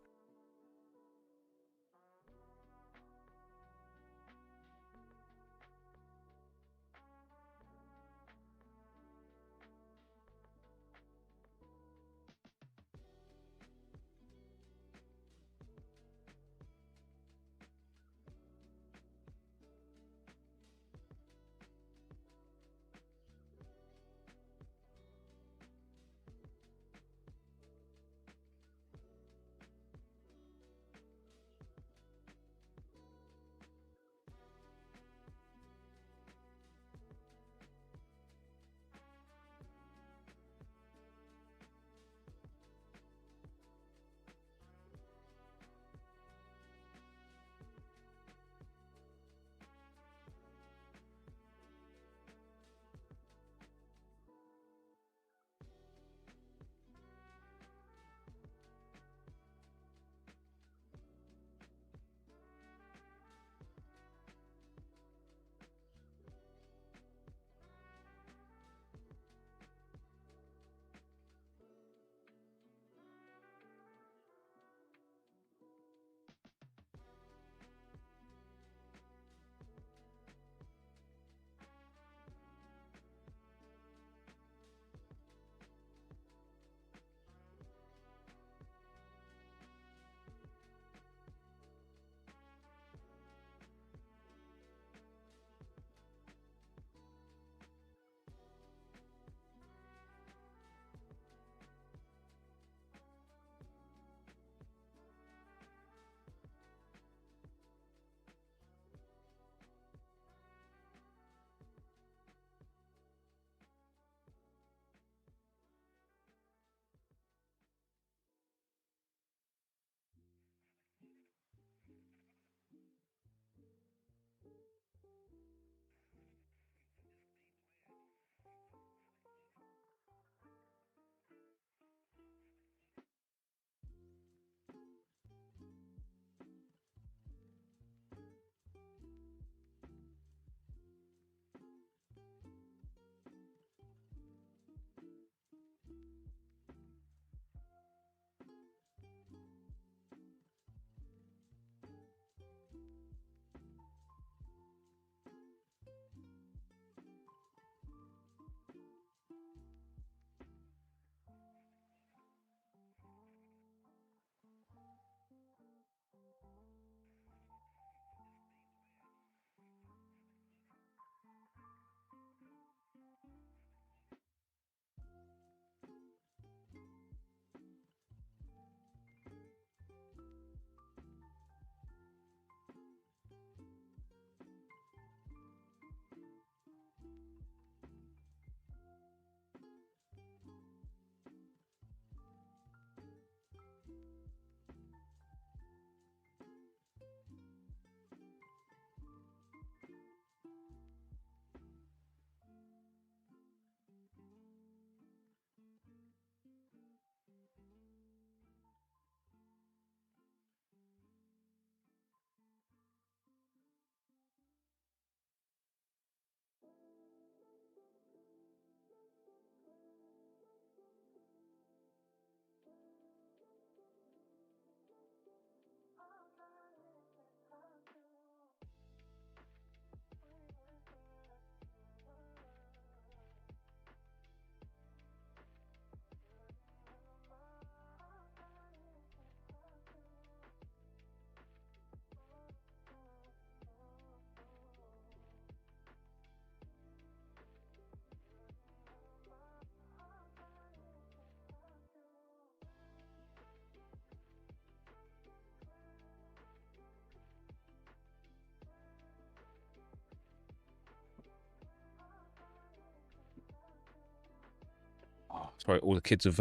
[SPEAKER 1] Sorry, all the kids have...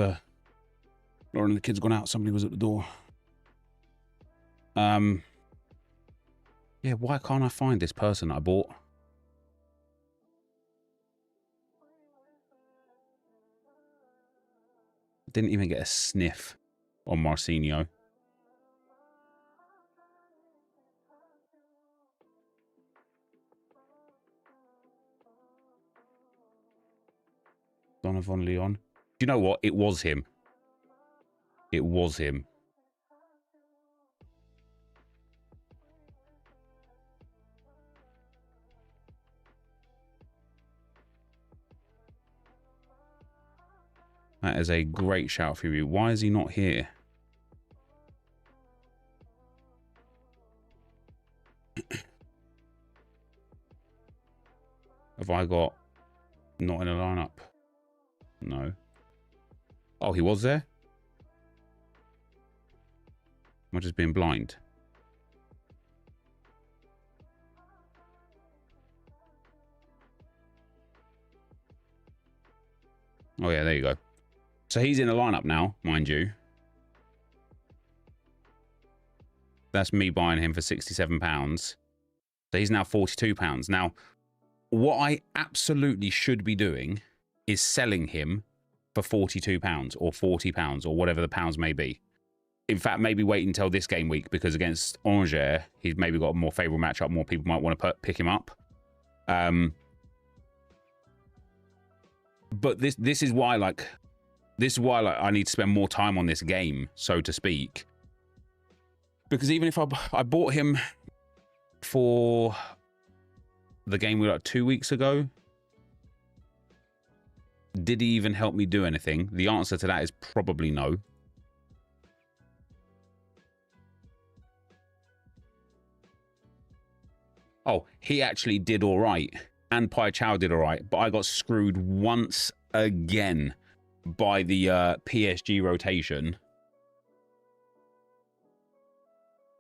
[SPEAKER 1] Lauren and the kids have gone out. Somebody was at the door. Yeah, why can't I find this person I bought? Didn't even get a sniff on Marcinho. Donovan Leon. Do you know what? It was him. It was him. That is a great shout for you. Why is he not here? Have I got not in a lineup? No. Oh, he was there? Am I just being blind? Oh yeah, there you go. So he's in the lineup now, mind you. That's me buying him for £67. So he's now £42. Now, what I absolutely should be doing is selling him for £42 or £40 or whatever the pounds may be. In fact, maybe wait until this game week, because against Angers, he's maybe got a more favourable matchup. More people might want to pick him up. But this is why, like, I need to spend more time on this game, so to speak. Because even if I bought him for the game we got 2 weeks ago, did he even help me do anything? The answer to that is probably no. Oh, he actually did all right. And Pai Chow did all right. But I got screwed once again by the PSG rotation.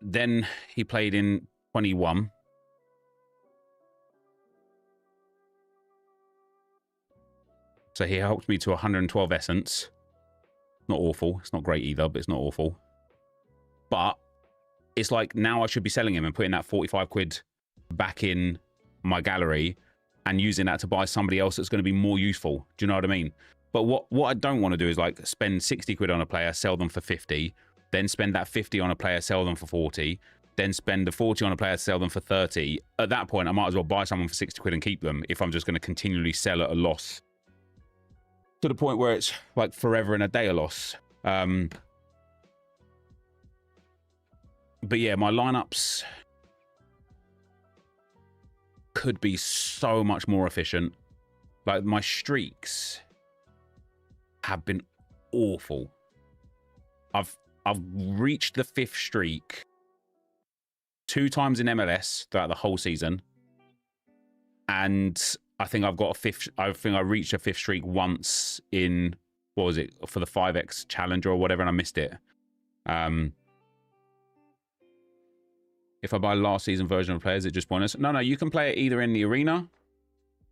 [SPEAKER 1] Then he played in 21. So he helped me to 112 essence. Not awful. It's not great either, but it's not awful. But it's like now I should be selling him and putting that 45 quid back in my gallery and using that to buy somebody else that's going to be more useful. Do you know what I mean? But what I don't want to do is like spend 60 quid on a player, sell them for 50, then spend that 50 on a player, sell them for 40, then spend the 40 on a player, sell them for 30. At that point, I might as well buy someone for 60 quid and keep them if I'm just going to continually sell at a loss. To the point where it's like forever and a day a loss. But yeah, my lineups could be so much more efficient. Like my streaks have been awful. I've reached the 5th streak 2 times in MLS throughout the whole season, and I think I've got a 5th. I think I reached a 5th streak once in, what was it, for the 5x Challenger or whatever, and I missed it. If I buy last season version of players, it just pointless. No, you can play it either in the arena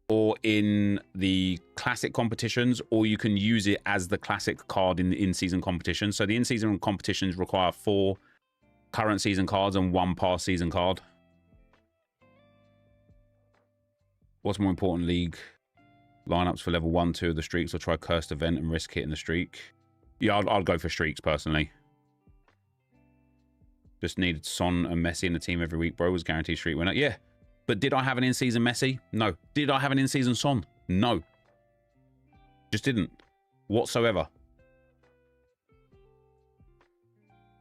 [SPEAKER 1] or in the classic competitions, or you can use it as the classic card in the in-season competitions. So the in-season competitions require 4 current season cards and 1 past season card. What's more important, league? Lineups for level 1, 2 of the streaks, or try cursed event and risk hitting the streak? Yeah, I'll go for streaks personally. Just needed Son and Messi in the team every week, bro. Was guaranteed streak winner. Yeah. But did I have an in-season Messi? No. Did I have an in-season Son? No. Just didn't. Whatsoever.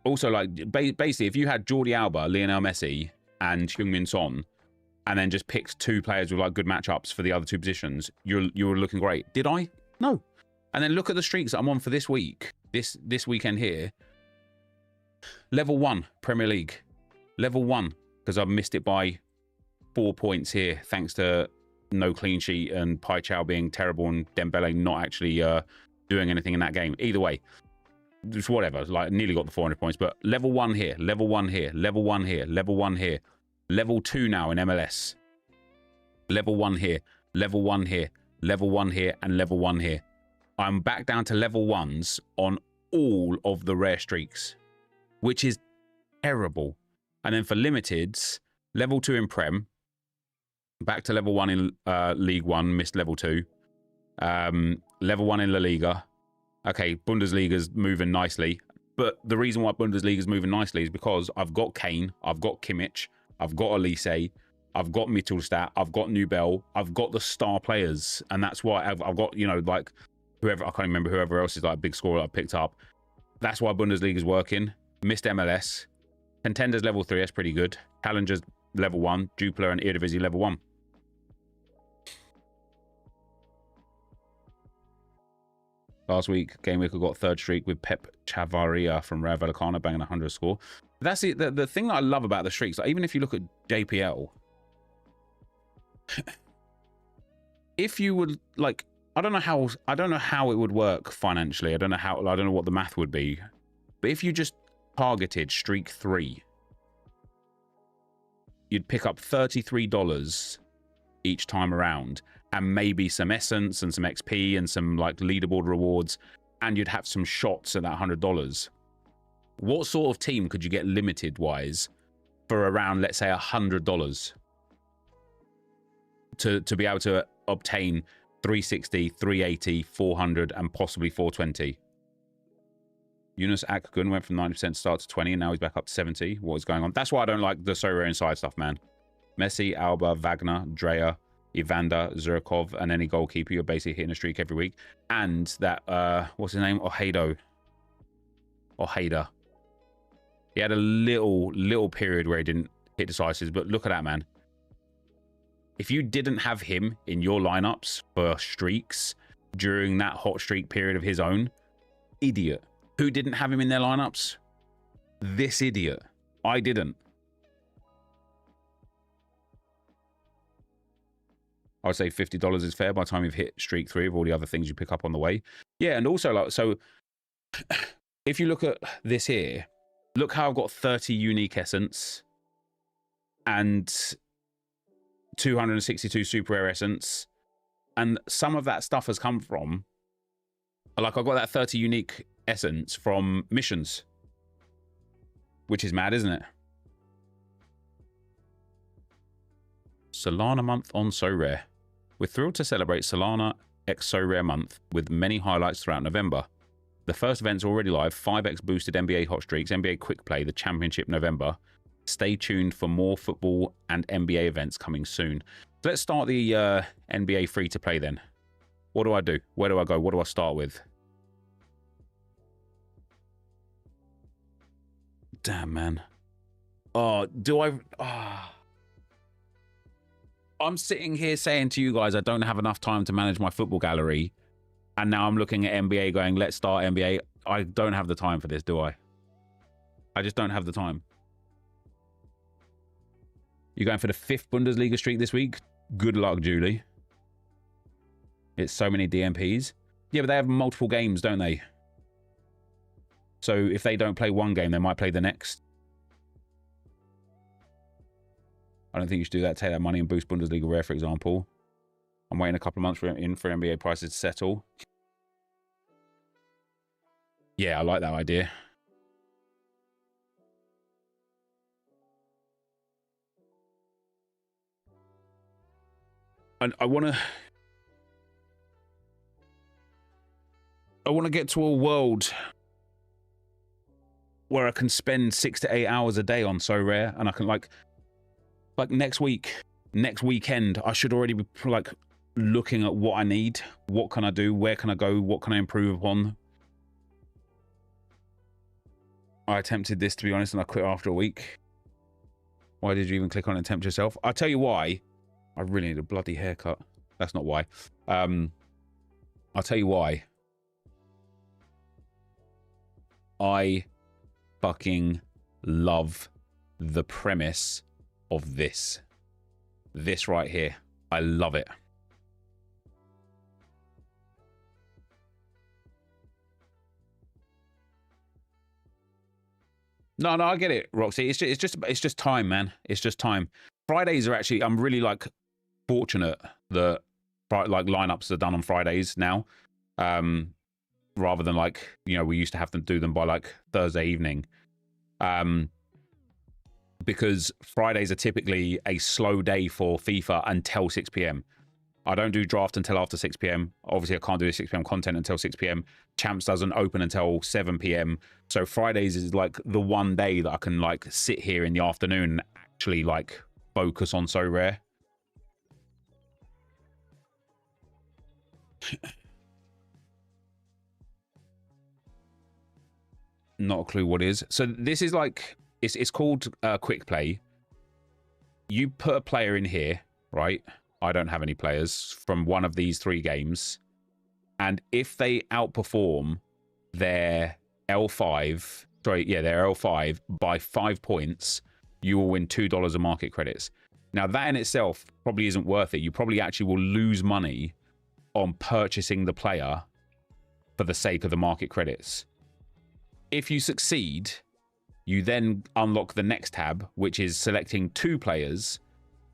[SPEAKER 1] Also, like, basically, if you had Jordi Alba, Lionel Messi, and Heung-min Son, and then just picked 2 players with, like, good matchups for the other 2 positions, you were looking great. Did I? No. And then look at the streaks that I'm on for this week. This weekend here. Level 1, Premier League. Level 1, because I've missed it by 4 points here, thanks to no clean sheet and Pai Chow being terrible and Dembele not actually doing anything in that game. Either way, just whatever. Like, nearly got the 400 points, but level 1 here, level 1 here, level 1 here, level 1 here. Level 2 now in MLS. Level 1 here, level 1 here, level 1 here, and level 1 here. I'm back down to level 1s on all of the rare streaks, which is terrible. And then for limiteds, level 2 in Prem, back to level 1 in League 1, missed level 2. Level 1 in La Liga. Okay, Bundesliga's moving nicely. But the reason why Bundesliga's moving nicely is because I've got Kane, I've got Kimmich, I've got Elise, I've got Mittelstadt, I've got Nubel, I've got the star players. And that's why I've got, you know, like whoever, I can't remember whoever else is like a big scorer I picked up. That's why Bundesliga's working. Missed MLS. Contenders level 3, that's pretty good. Challengers level 1. Jupiler and Eredivisie level 1. Last week, game week, I got third streak with Pep Chavaria from Rayo Vallecano banging 100 score. That's it. The thing that I love about the streaks, like even if you look at JPL, if you would like, I don't know how it would work financially. I don't know what the math would be. But if you just targeted streak 3, you'd pick up $33 each time around, and maybe some essence and some XP and some like leaderboard rewards, and you'd have some shots at that $100. What sort of team could you get limited wise for around, let's say, $100 to be able to obtain 360, 380, 400, and possibly 420? Yunus Akgun went from 90% start to 20, and now he's back up to 70. What is going on? That's why I don't like the so rare inside stuff, man. Messi, Alba, Wagner, Dreyer, Evander, Zurkov, and any goalkeeper, you're basically hitting a streak every week. And that, what's his name? Ojeda. He had a little period where he didn't hit decisives, but look at that, man. If you didn't have him in your lineups for streaks during that hot streak period of his own, idiot. Who didn't have him in their lineups? This idiot. I didn't. I would say $50 is fair by the time you've hit streak 3 of all the other things you pick up on the way. Yeah, and also, like, so if you look at this here, look how I've got 30 unique essence and 262 super rare essence. And some of that stuff has come from, like, I got that 30 unique essence from missions, which is mad, isn't it? Solana month on So Rare. We're thrilled to celebrate Solana X So Rare month with many highlights throughout November. The first event's already live, 5x boosted NBA hot streaks, NBA quick play, the championship November. Stay tuned for more football and NBA events coming soon. So let's start the NBA free to play then. What do I do? Where do I go? What do I start with? Damn, man. Oh, do I... I'm sitting here saying to you guys, I don't have enough time to manage my football gallery. And now I'm looking at NBA going, let's start NBA. I don't have the time for this, do I? I just don't have the time. You're going for the 5th Bundesliga streak this week? Good luck, Julie. It's so many DMPs. Yeah, but they have multiple games, don't they? So if they don't play one game, they might play the next. I don't think you should do that. Take that money and boost Bundesliga Rare, for example. I'm waiting a couple of months for NBA prices to settle. Yeah, I like that idea. And I want to get to a world where I can spend 6 to 8 hours a day on So Rare, and I can like next weekend, I should already be like looking at what I need, what can I do, where can I go, what can I improve upon. I attempted this, to be honest, and I quit after a week. Why did you even click on and tempt yourself? I'll tell you why. I really need a bloody haircut. That's not why. I'll tell you why. I fucking love the premise of this. This right here. I love it. No, I get it, Roxy. It's just time, man. It's just time. Fridays are actually, I'm really like fortunate that like lineups are done on Fridays now. rather than like, you know, we used to have to do them by like Thursday evening. Because Fridays are typically a slow day for FIFA until 6 p.m. I don't do draft until after 6 p.m. Obviously, I can't do the 6 p.m. content until 6 p.m. Champs doesn't open until 7 p.m. So Fridays is like the one day that I can like sit here in the afternoon and actually like focus on So Rare. Not a clue what is. So this is like, it's called quick play. You put a player in here, right? I don't have any players from one of these 3 games. And if they outperform their L5, their L5 by 5 points, you will win $2 of market credits. Now, that in itself probably isn't worth it. You probably actually will lose money on purchasing the player for the sake of the market credits. If you succeed, you then unlock the next tab, which is selecting 2 players,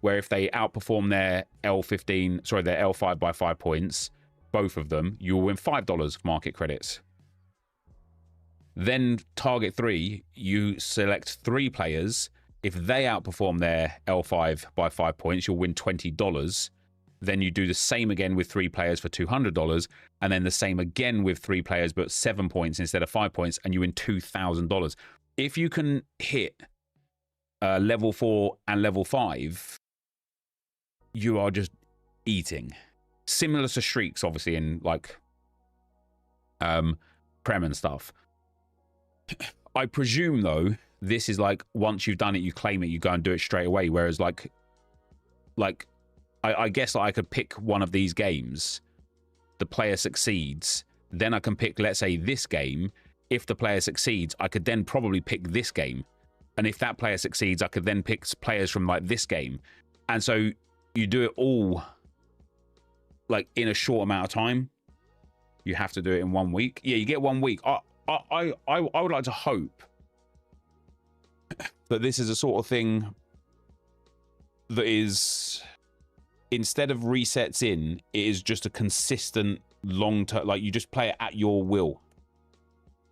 [SPEAKER 1] where if they outperform their their L5 by 5 points, both of them, you'll win $5 of market credits. Then target 3, you select 3 players. If they outperform their L5 by 5 points, you'll win $20. Then you do the same again with 3 players for $200, and then the same again with 3 players but 7 points instead of 5 points, and you win $2,000. If you can hit level 4 and level 5, you are just eating. Similar to streaks, obviously, in like Prem and stuff. I presume, though, this is like once you've done it, you claim it, you go and do it straight away. Whereas like I guess I could pick one of these games, the player succeeds, then I can pick, let's say, this game. If the player succeeds, I could then probably pick this game. And if that player succeeds, I could then pick players from like this game. And so you do it all like in a short amount of time. You have to do it in 1 week. Yeah, you get 1 week. I would like to hope that this is a sort of thing that is, instead of resets in, it is just a consistent long term, like you just play it at your will.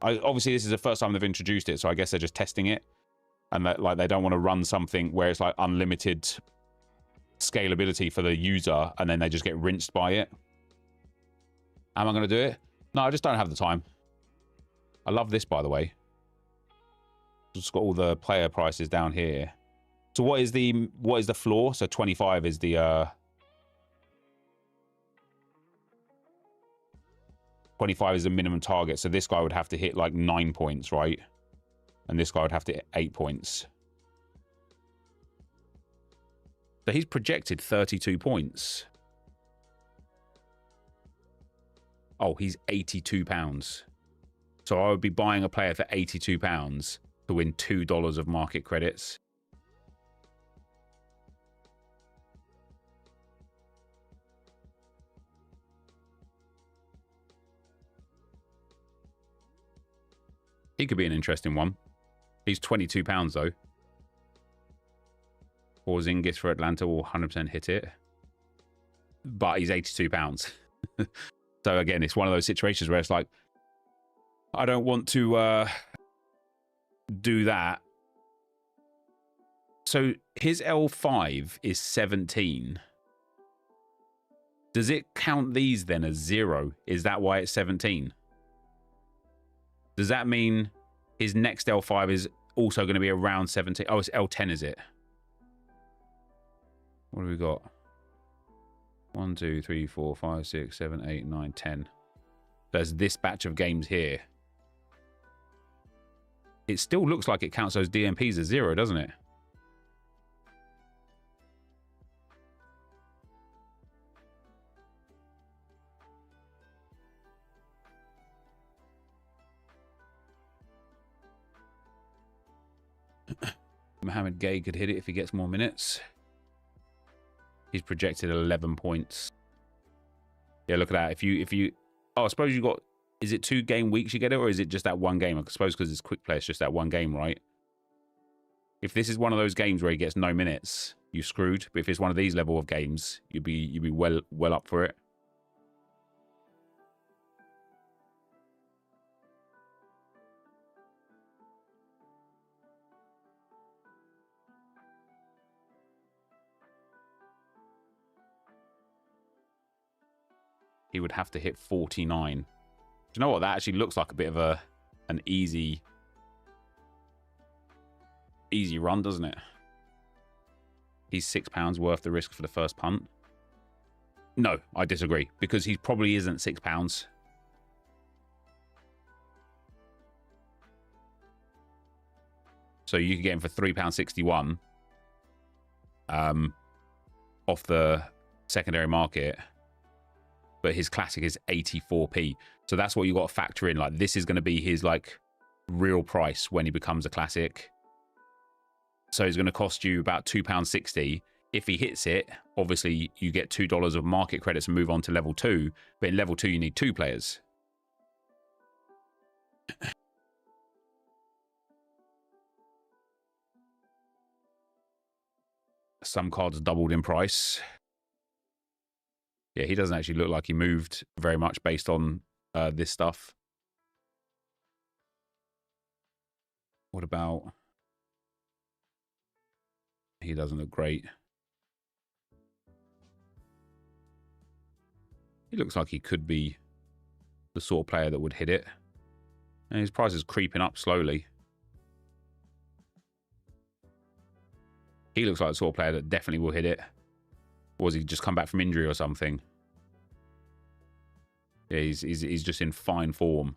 [SPEAKER 1] Obviously this is the first time they've introduced it, so I guess they're just testing it, and that like they don't want to run something where it's like unlimited scalability for the user and then they just get rinsed by it. Am I going to do it? No, I just don't have the time. I love this, by the way. Just got all the player prices down here. So what is the floor? So 25 is the 25 is the minimum target. So this guy would have to hit like 9 points, right? And this guy would have to hit 8 points. So he's projected 32 points. Oh, he's £82. So I would be buying a player for £82 to win $2 of market credits. He could be an interesting one. He's £22 though. Porzingis for Atlanta will 100% hit it. But he's £82. So again, it's one of those situations where it's like, I don't want to do that. So his L5 is 17. Does it count these then as 0? Is that why it's 17? Does that mean his next L5 is also going to be around 17? Oh, it's L10, is it? What do we got? 1, 2, 3, 4, 5, 6, 7, 8, 9, 10. There's this batch of games here. It still looks like it counts those DMPs as 0, doesn't it? Mohamed Gay could hit it if he gets more minutes. He's projected 11 points. Yeah, look at that. If you oh, I suppose you got, is it 2 game weeks you get it, or is it just that one game? I suppose because it's quick play, it's just that one game, right? If this is one of those games where he gets no minutes, you're screwed. But if it's one of these level of games, you'd be well up for it. he would have to hit 49. Do you know what? That actually looks like a bit of an easy run, doesn't it? He's £6 worth the risk for the first punt. No, I disagree, because he probably isn't £6. So you could get him for £3.61 off the secondary market, but his classic is 84p. So that's what you got to factor in. Like, this is going to be his like real price when he becomes a classic. So he's going to cost you about £2.60. If he hits it, obviously you get $2 of market credits and move on to level 2. But in level 2, you need 2 players. Some cards doubled in price. Yeah, he doesn't actually look like he moved very much based on this stuff. What about... He doesn't look great. He looks like he could be the sort of player that would hit it. And his price is creeping up slowly. He looks like the sort of player that definitely will hit it. Or has he just come back from injury or something? Yeah, he's just in fine form.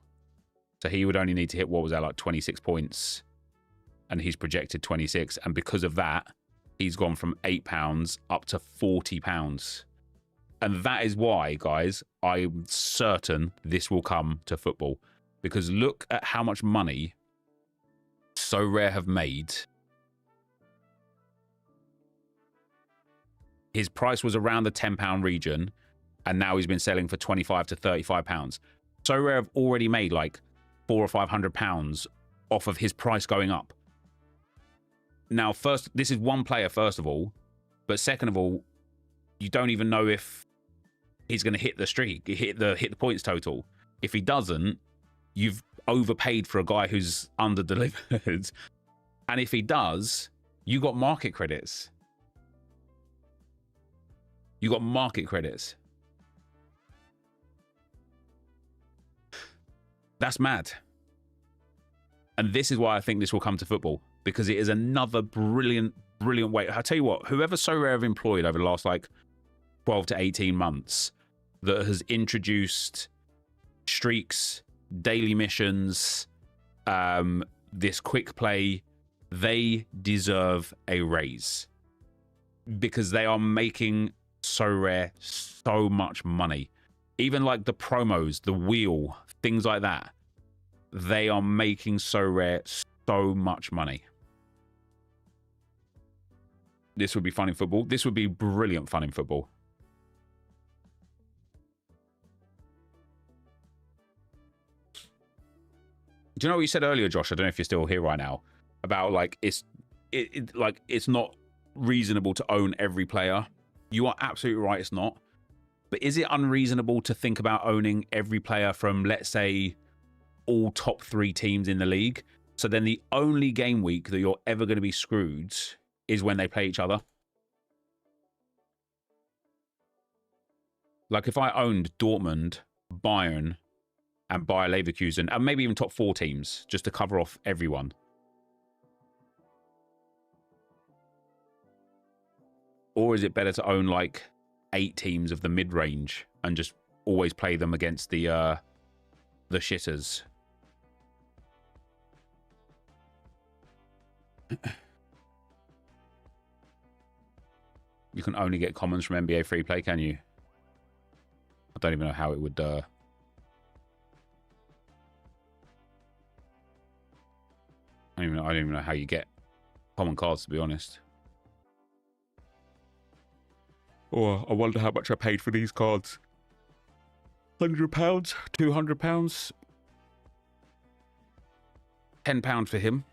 [SPEAKER 1] So he would only need to hit, what was that, like 26 points. And he's projected 26. And because of that, he's gone from £8 up to £40. And that is why, guys, I'm certain this will come to football. Because look at how much money So Rare have made. His price was around the £10 region, and now he's been selling for £25 to £35. So Rare have already made like £400 or £500 off of his price going up. Now, first, this is one player, first of all, but second of all, you don't even know if he's going to hit the streak, hit the points total. If he doesn't, you've overpaid for a guy who's under-delivered. And if he does, you got market credits. You got market credits. That's mad. And this is why I think this will come to football, because it is another brilliant, brilliant way. I'll tell you what, whoever So Rare have employed over the last like 12 to 18 months that has introduced streaks, daily missions, this quick play, they deserve a raise, because they are making So Rare so much money. Even like the promos, the wheel, things like that, they are making So Rare so much money. This would be fun in football. This would be brilliant fun in football. Do you know what you said earlier, Josh? I don't know if you're still here right now, about like it's not reasonable to own every player. You are absolutely right, it's not. But is it unreasonable to think about owning every player from, let's say, all top 3 teams in the league? So then the only game week that you're ever going to be screwed is when they play each other. Like if I owned Dortmund, Bayern, and Bayer Leverkusen, and maybe even top 4 teams, just to cover off everyone. Or is it better to own like 8 teams of the mid-range and just always play them against the shitters? You can only get commons from NBA free play, can you? I don't even know how it would... I don't even know how you get common cards, to be honest. Or I wonder how much I paid for these cards. £100? £200? £10 for him.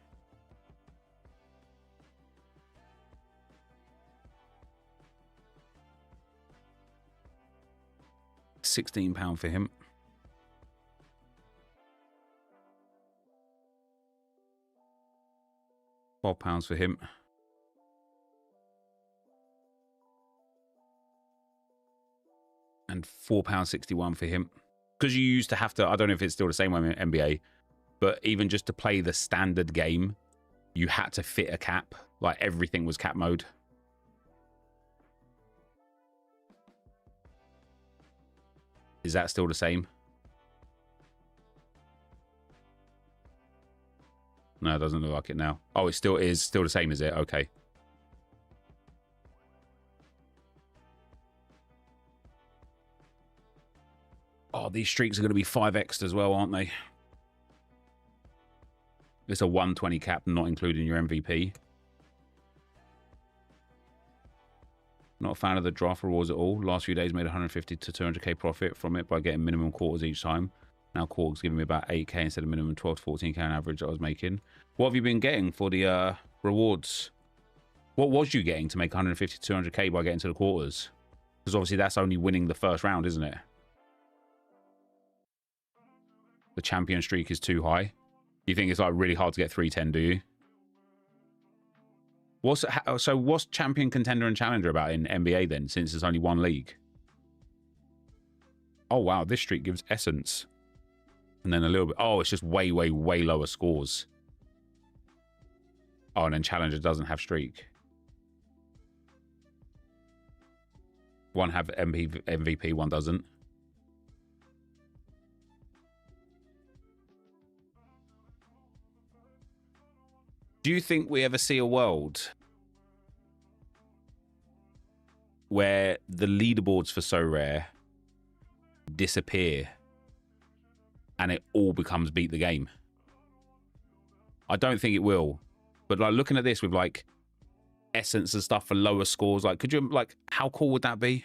[SPEAKER 1] £16 for him. £12 for him. And £4.61 for him. Because you used to have to, I don't know if it's still the same way in NBA, but even just to play the standard game, you had to fit a cap. Like everything was cap mode. Is that still the same? No, it doesn't look like it now. Oh, it still is still the same, is it? Okay. Oh, these streaks are going to be 5x'd as well, aren't they? It's a 120 cap, not including your MVP. Not a fan of the draft rewards at all. Last few days made 150 to 200k profit from it by getting minimum quarters each time. Now quarters giving me about 8k instead of minimum 12 to 14k on average that I was making. What have you been getting for the rewards? What was you getting to make 150 to 200k by getting to the quarters? Because obviously that's only winning the first round, isn't it? The champion streak is too high. You think it's like really hard to get 310, do you? What's champion, contender, and challenger about in NBA then, since there's only one league? Oh wow, this streak gives essence. And then a little bit, oh, it's just way, way, way lower scores. Oh, and then challenger doesn't have streak. One have MVP, one doesn't. Do you think we ever see a world where the leaderboards for So Rare disappear and it all becomes beat the game? I don't think it will. But like looking at this with like essence and stuff for lower scores, like could you like how cool would that be?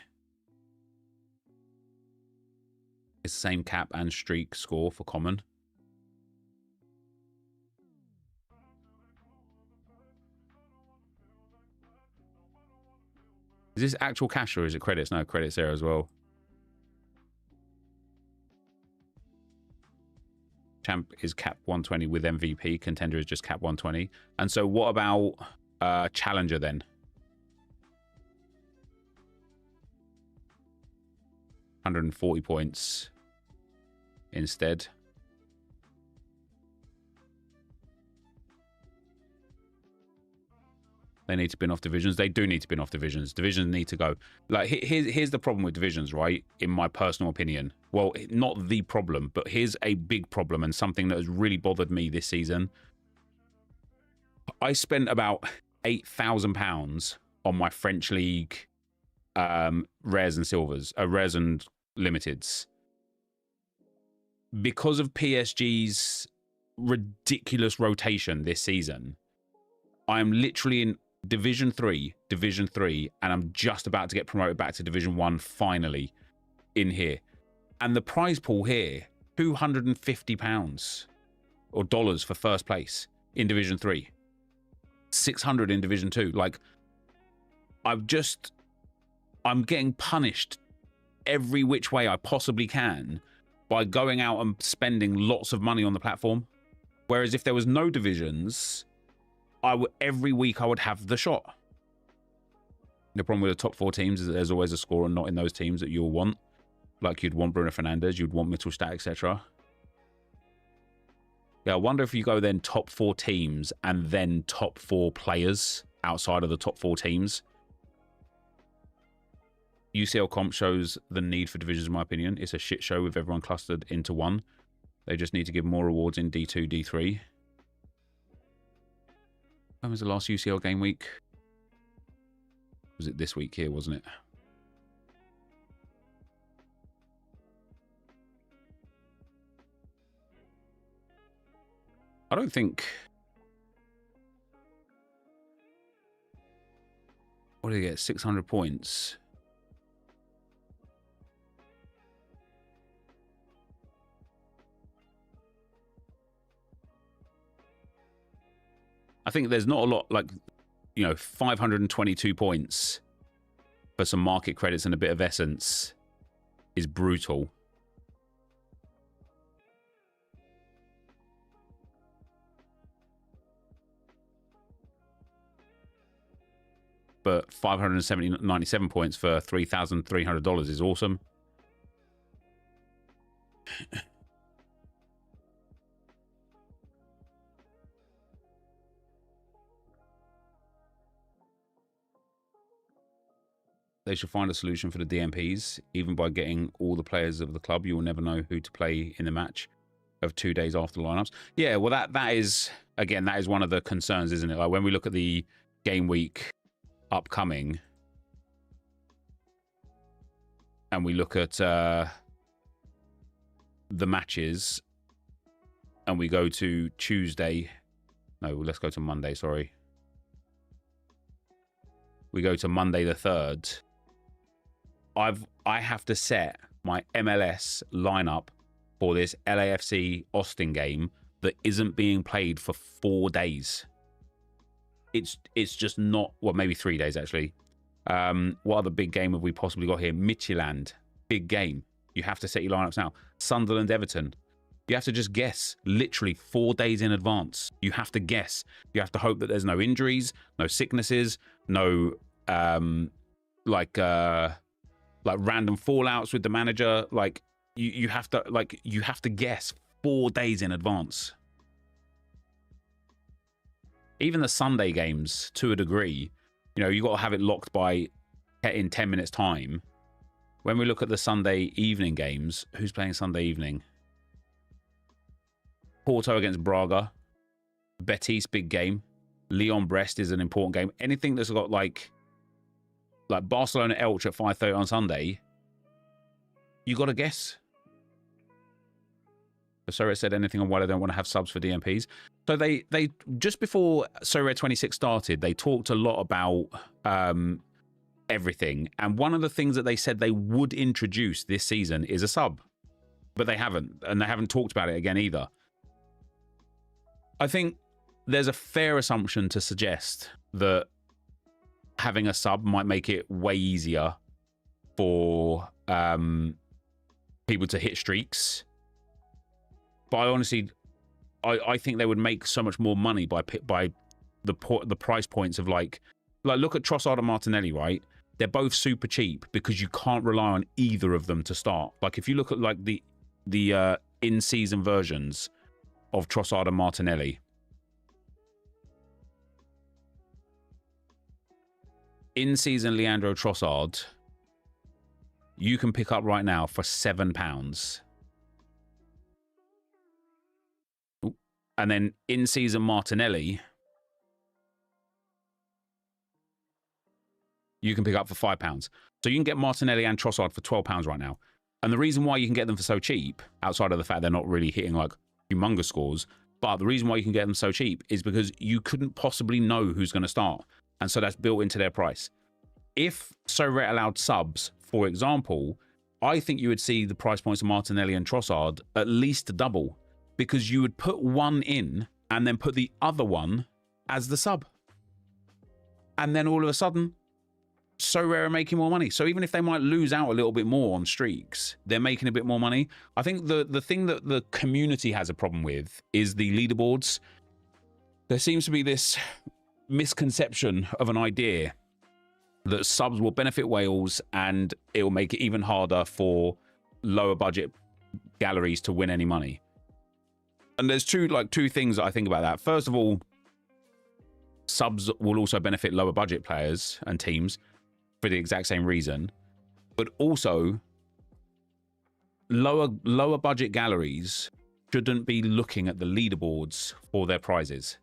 [SPEAKER 1] It's the same cap and streak score for common. Is this actual cash or is it credits? No, credits there as well. Champ is cap 120 with MVP. Contender is just cap 120. And so what about challenger then? 140 points instead. They need to bin off divisions. They do need to bin off divisions. Divisions need to go. Like, here's the problem with divisions, right? In my personal opinion. Well, not the problem, but here's a big problem and something that has really bothered me this season. I spent about £8,000 on my French League rares and silvers, rares and limiteds. Because of PSG's ridiculous rotation this season, I'm literally in Division 3, and I'm just about to get promoted back to Division 1 finally in here. And the prize pool here, £250 or dollars for first place in Division 3. 600 in Division 2. Like, I'm getting punished every which way I possibly can by going out and spending lots of money on the platform. Whereas if there was no divisions, every week I would have the shot. The problem with the top 4 teams is that there's always a scorer not in those teams that you'll want. Like you'd want Bruno Fernandes, you'd want Mittelstadt, etc. Yeah, I wonder if you go then top 4 teams and then top 4 players outside of the top 4 teams. UCL comp shows the need for divisions, in my opinion. It's a shit show with everyone clustered into one. They just need to give more rewards in D2, D3. When was the last UCL game week? Was it this week here, wasn't it? I don't think... What did he get? 600 points. I think there's not a lot, like, you know, 522 points for some market credits and a bit of essence is brutal. But 597 points for $3,300 is awesome. they should find a solution for the DMPs. Even by getting all the players of the club, you will never know who to play in the match of 2 days after the lineups. Yeah, well, that is, again, that is one of the concerns, isn't it? Like when we look at the game week upcoming and we look at the matches and we go to Tuesday. No, let's go to Monday, sorry. We go to Monday the 3rd. I have to set my MLS lineup for this LAFC Austin game that isn't being played for 4 days. It's just not, well, maybe 3 days actually. What other big game have we possibly got here? Midtjylland, big game. You have to set your lineups now. Sunderland, Everton. You have to just guess literally 4 days in advance. You have to guess. You have to hope that there's no injuries, no sicknesses, no like random fallouts with the manager. Like you have to guess 4 days in advance. Even the Sunday games, to a degree, you know, you got to have it locked by in 10 minutes time. When we look at the Sunday evening games, who's playing Sunday evening? Porto against Braga, Betis, big game. Lyon Brest is an important game. Anything that's got like Barcelona Elche at 5:30 on Sunday, you got to guess. Sorry, said anything on why they don't want to have subs for DMPs. So they just before SoRare 26 started, they talked a lot about everything, and one of the things that they said they would introduce this season is a sub, but they haven't, and they haven't talked about it again either. I think there's a fair assumption to suggest that having a sub might make it way easier for people to hit streaks. But I honestly, I think they would make so much more money by the price points of like look at Trossard and Martinelli, right? They're both super cheap because you can't rely on either of them to start. Like if you look at like the in-season versions of Trossard and Martinelli, in-season Leandro Trossard, you can pick up right now for £7. And then in-season Martinelli, you can pick up for £5. So you can get Martinelli and Trossard for £12 right now. And the reason why you can get them for so cheap, outside of the fact they're not really hitting like humongous scores, but the reason why you can get them so cheap is because you couldn't possibly know who's going to start. And so that's built into their price. If SoRare allowed subs, for example, I think you would see the price points of Martinelli and Trossard at least double, because you would put one in and then put the other one as the sub. And then all of a sudden, SoRare are making more money. So even if they might lose out a little bit more on streaks, they're making a bit more money. I think the thing that the community has a problem with is the leaderboards. There seems to be this misconception of an idea that subs will benefit Wales and it will make it even harder for lower budget galleries to win any money. And there's two things that I think about that. First of all, subs will also benefit lower budget players and teams for the exact same reason, but also lower budget galleries shouldn't be looking at the leaderboards for their prizes,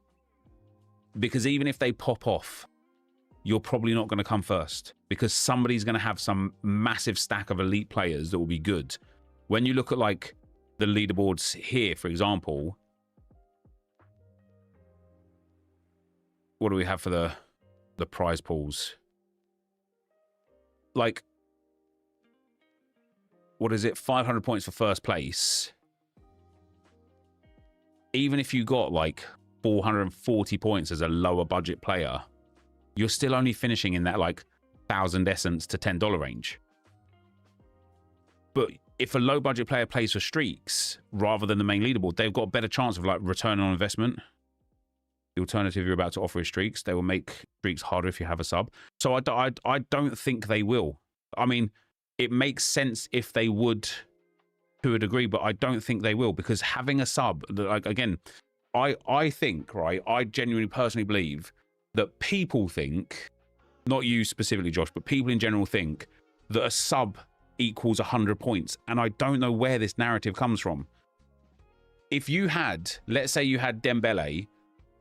[SPEAKER 1] because even if they pop off, you're probably not going to come first, because somebody's going to have some massive stack of elite players that will be good. When you look at like the leaderboards here, for example, what do we have for the prize pools? Like, what is it? 500 points for first place. Even if you got like 440 points as a lower budget player, you're still only finishing in that like 1,000 essence to $10 range. But if a low budget player plays for streaks rather than the main leaderboard, they've got a better chance of like return on investment. The alternative you're about to offer is streaks. They will make streaks harder if you have a sub. So I don't think they will. I mean, it makes sense if they would to a degree, but I don't think they will, because having a sub, like, again, I think, right, I genuinely personally believe that people think not you specifically, Josh, but people in general think that a sub equals 100 points. And I don't know where this narrative comes from. If you had, let's say you had Dembele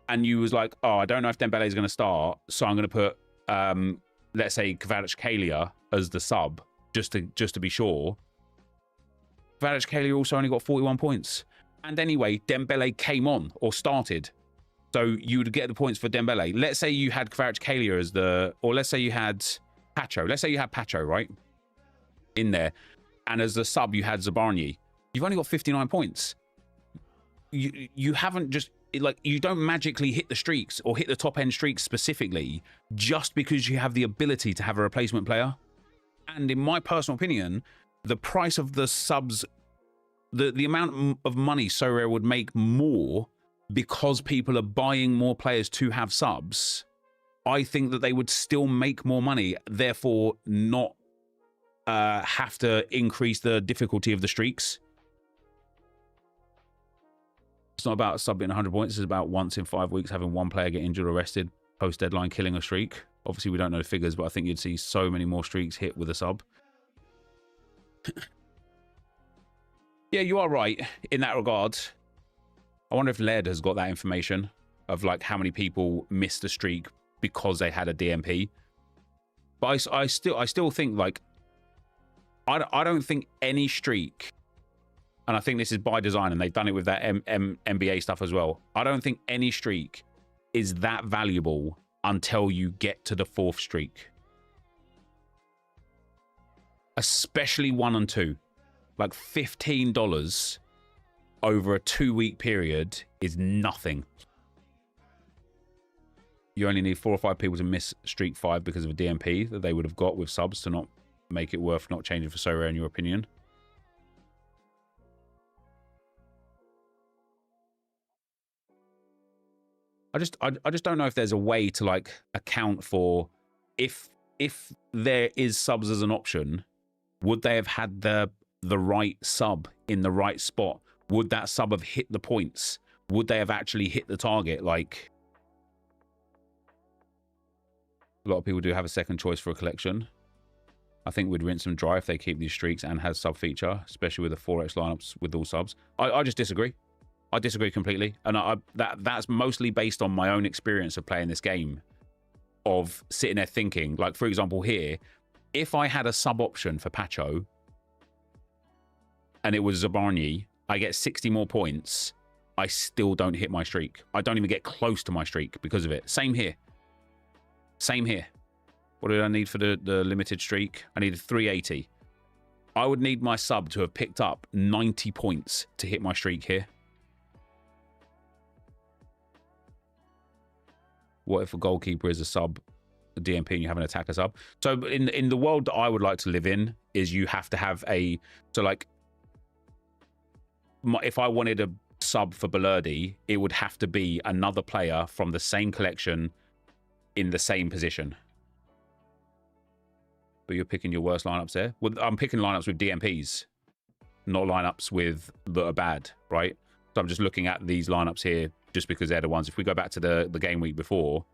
[SPEAKER 1] and you was like, oh, I don't know if Dembele is going to start, so I'm going to put, let's say, Kvaratskhelia as the sub, just to be sure. Kvaratskhelia also only got 41 points. And anyway, Dembele came on or started. So you would get the points for Dembele. Let's say you had Kvaratskhelia as the, or let's say you had Pacho. Let's say you had Pacho, right? In there. And as the sub, you had Zabarnyi. You've only got 59 points. You haven't just, like, you don't magically hit the streaks or hit the top end streaks specifically just because you have the ability to have a replacement player. And in my personal opinion, the price of the subs, the amount of money Sorare would make more because people are buying more players to have subs, I think that they would still make more money, therefore not have to increase the difficulty of the streaks. It's not about subbing 100 points. It's about once in 5 weeks having one player get injured or arrested, post-deadline killing a streak. Obviously, we don't know the figures, but I think you'd see so many more streaks hit with a sub. Yeah, you are right in that regard. I wonder if Laird has got that information of like how many people missed a streak because they had a DMP. But I still think like I don't think any streak, and I think this is by design, and they've done it with that NBA stuff as well. I don't think any streak is that valuable until you get to the 4th streak, especially 1 and 2. Like $15 over a 2-week period is nothing. You only need 4 or 5 people to miss streak 5 because of a DMP that they would have got with subs to not make it worth not changing for Sorare, in your opinion. I just don't know if there's a way to like account for if there is subs as an option, would they have had the right sub in the right spot? Would that sub have hit the points? Would they have actually hit the target? Like, a lot of people do have a second choice for a collection. I think we'd rinse them dry if they keep these streaks and has sub feature, especially with the 4x lineups with all subs. I just disagree. I disagree completely. And that's mostly based on my own experience of playing this game, of sitting there thinking, like, for example, here, if I had a sub option for Pacho and it was Zabarnyi, I get 60 more points, I still don't hit my streak. I don't even get close to my streak because of it. Same here. Same here. What did I need for the limited streak? I needed 380. I would need my sub to have picked up 90 points to hit my streak here. What if a goalkeeper is a sub, a DMP, and you have an attacker sub? So in the world that I would like to live in is you have to have a... So like, if I wanted a sub for Balerdi, it would have to be another player from the same collection in the same position. But you're picking your worst lineups there. Well, I'm picking lineups with DMPs, not lineups with that are bad, right? So I'm just looking at these lineups here just because they're the ones. If we go back to the game week before,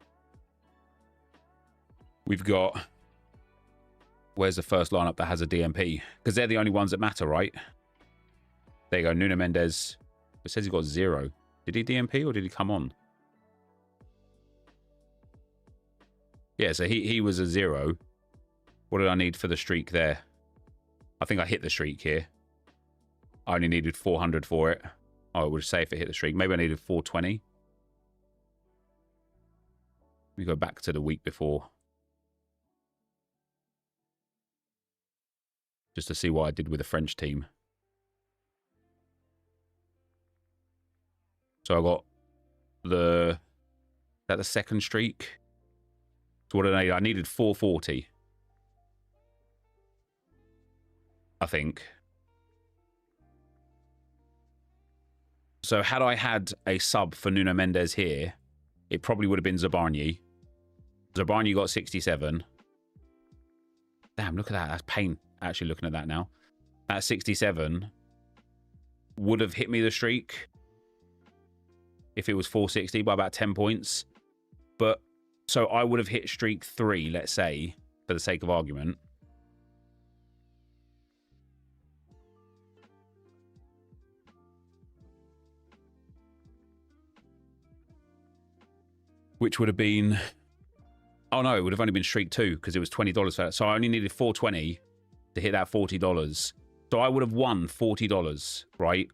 [SPEAKER 1] we've got... Where's the first lineup that has a DMP? Because they're the only ones that matter, right? There you go, Nuno Mendes. It says he got 0. Did he DMP or did he come on? Yeah, so he was a 0. What did I need for the streak there? I think I hit the streak here. I only needed 400 for it. I would say if it hit the streak. Maybe I needed 420. Let me go back to the week before. Just to see what I did with the French team. So I got the... Is that the second streak? So what did I need? I needed 440. I think. So had I had a sub for Nuno Mendes here, it probably would have been Zabarnyi. Zabarnyi got 67. Damn, look at that. That's pain actually looking at that now. That 67 would have hit me the streak if it was 460 by about 10 points. But So I would have hit streak 3, let's say, for the sake of argument. Which would have been... Oh, no, it would have only been streak 2 because it was $20 for that. So I only needed $4.20 to hit that $40. So I would have won $40, right?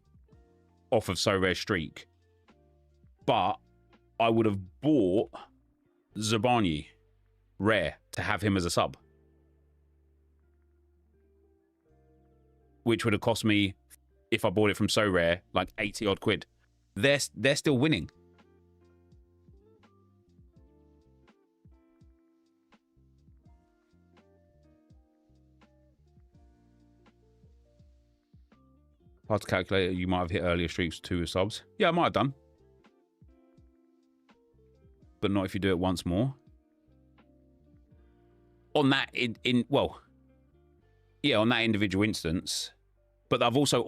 [SPEAKER 1] Off of So Rare streak. But I would have bought Zabani rare to have him as a sub. Which would have cost me, if I bought it from So Rare, like 80 odd quid. They're still winning. Hard to calculate. You might have hit earlier streaks 2 subs. Yeah, I might have done. But not if you do it once more. On that, well, yeah, on that individual instance. But I've also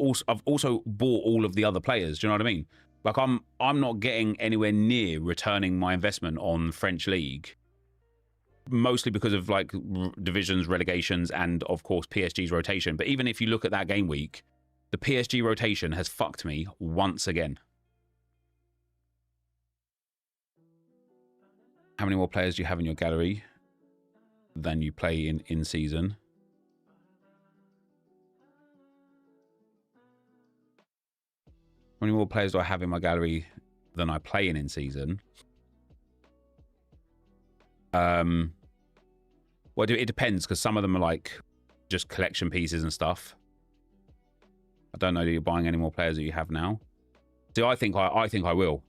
[SPEAKER 1] bought all of the other players. Do you know what I mean? Like I'm not getting anywhere near returning my investment on French League. Mostly because of like divisions, relegations, and of course PSG's rotation. But even if you look at that game week, the PSG rotation has fucked me once again. How many more players do you have in your gallery than you play in season? How many more players do I have in my gallery than I play in season? Well, it depends because some of them are like just collection pieces and stuff. I don't know that you're buying any more players that you have now. See, I think I will.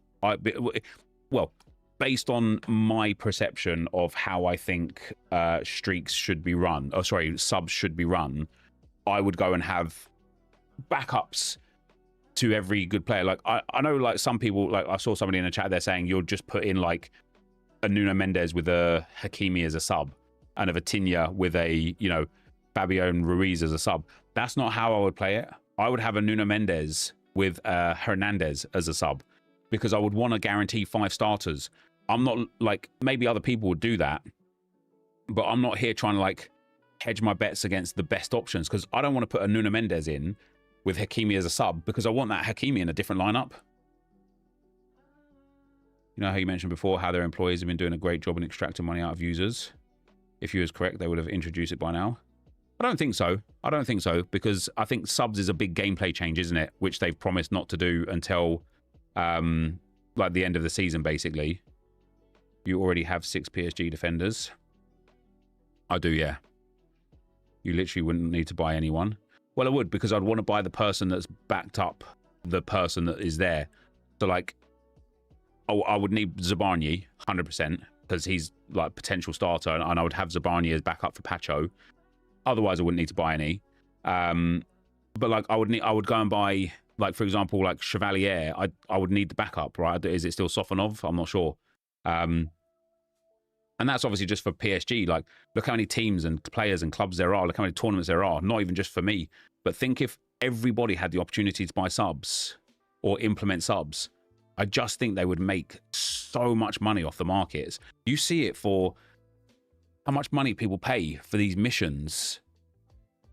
[SPEAKER 1] Well, based on my perception of how I think streaks should be run, oh sorry, subs should be run, I would go and have backups to every good player. Like I know, like some people, like I saw somebody in the chat there saying you'll just put in like a Nuno Mendes with a Hakimi as a sub, and a Vitinha with a Fabio and Ruiz as a sub. That's not how I would play it. I would have a Nuno Mendes with Hernandez as a sub because I would want to guarantee 5 starters. I'm not like, maybe other people would do that, but I'm not here trying to like hedge my bets against the best options because I don't want to put a Nuno Mendes in with Hakimi as a sub because I want that Hakimi in a different lineup. You know how you mentioned before how their employees have been doing a great job in extracting money out of users? If you was correct, they would have introduced it by now. I don't think so. I don't think so because I think subs is a big gameplay change, isn't it? Which they've promised not to do until like the end of the season, basically. You already have 6 PSG defenders. I do, yeah. You literally wouldn't need to buy anyone. Well, I would because I'd want to buy the person that's backed up the person that is there. So like, I would need Zabani 100% because he's like potential starter, and I would have Zabani as backup for Pacho. Otherwise, I wouldn't need to buy any. But like, I would go and buy, like for example, like Chevalier. I would need the backup, right? Is it still Sofanov? I'm not sure. And that's obviously just for PSG. Like, look how many teams and players and clubs there are. Look how many tournaments there are. Not even just for me. But think if everybody had the opportunity to buy subs or implement subs, I just think they would make so much money off the markets. You see it for how much money people pay for these missions.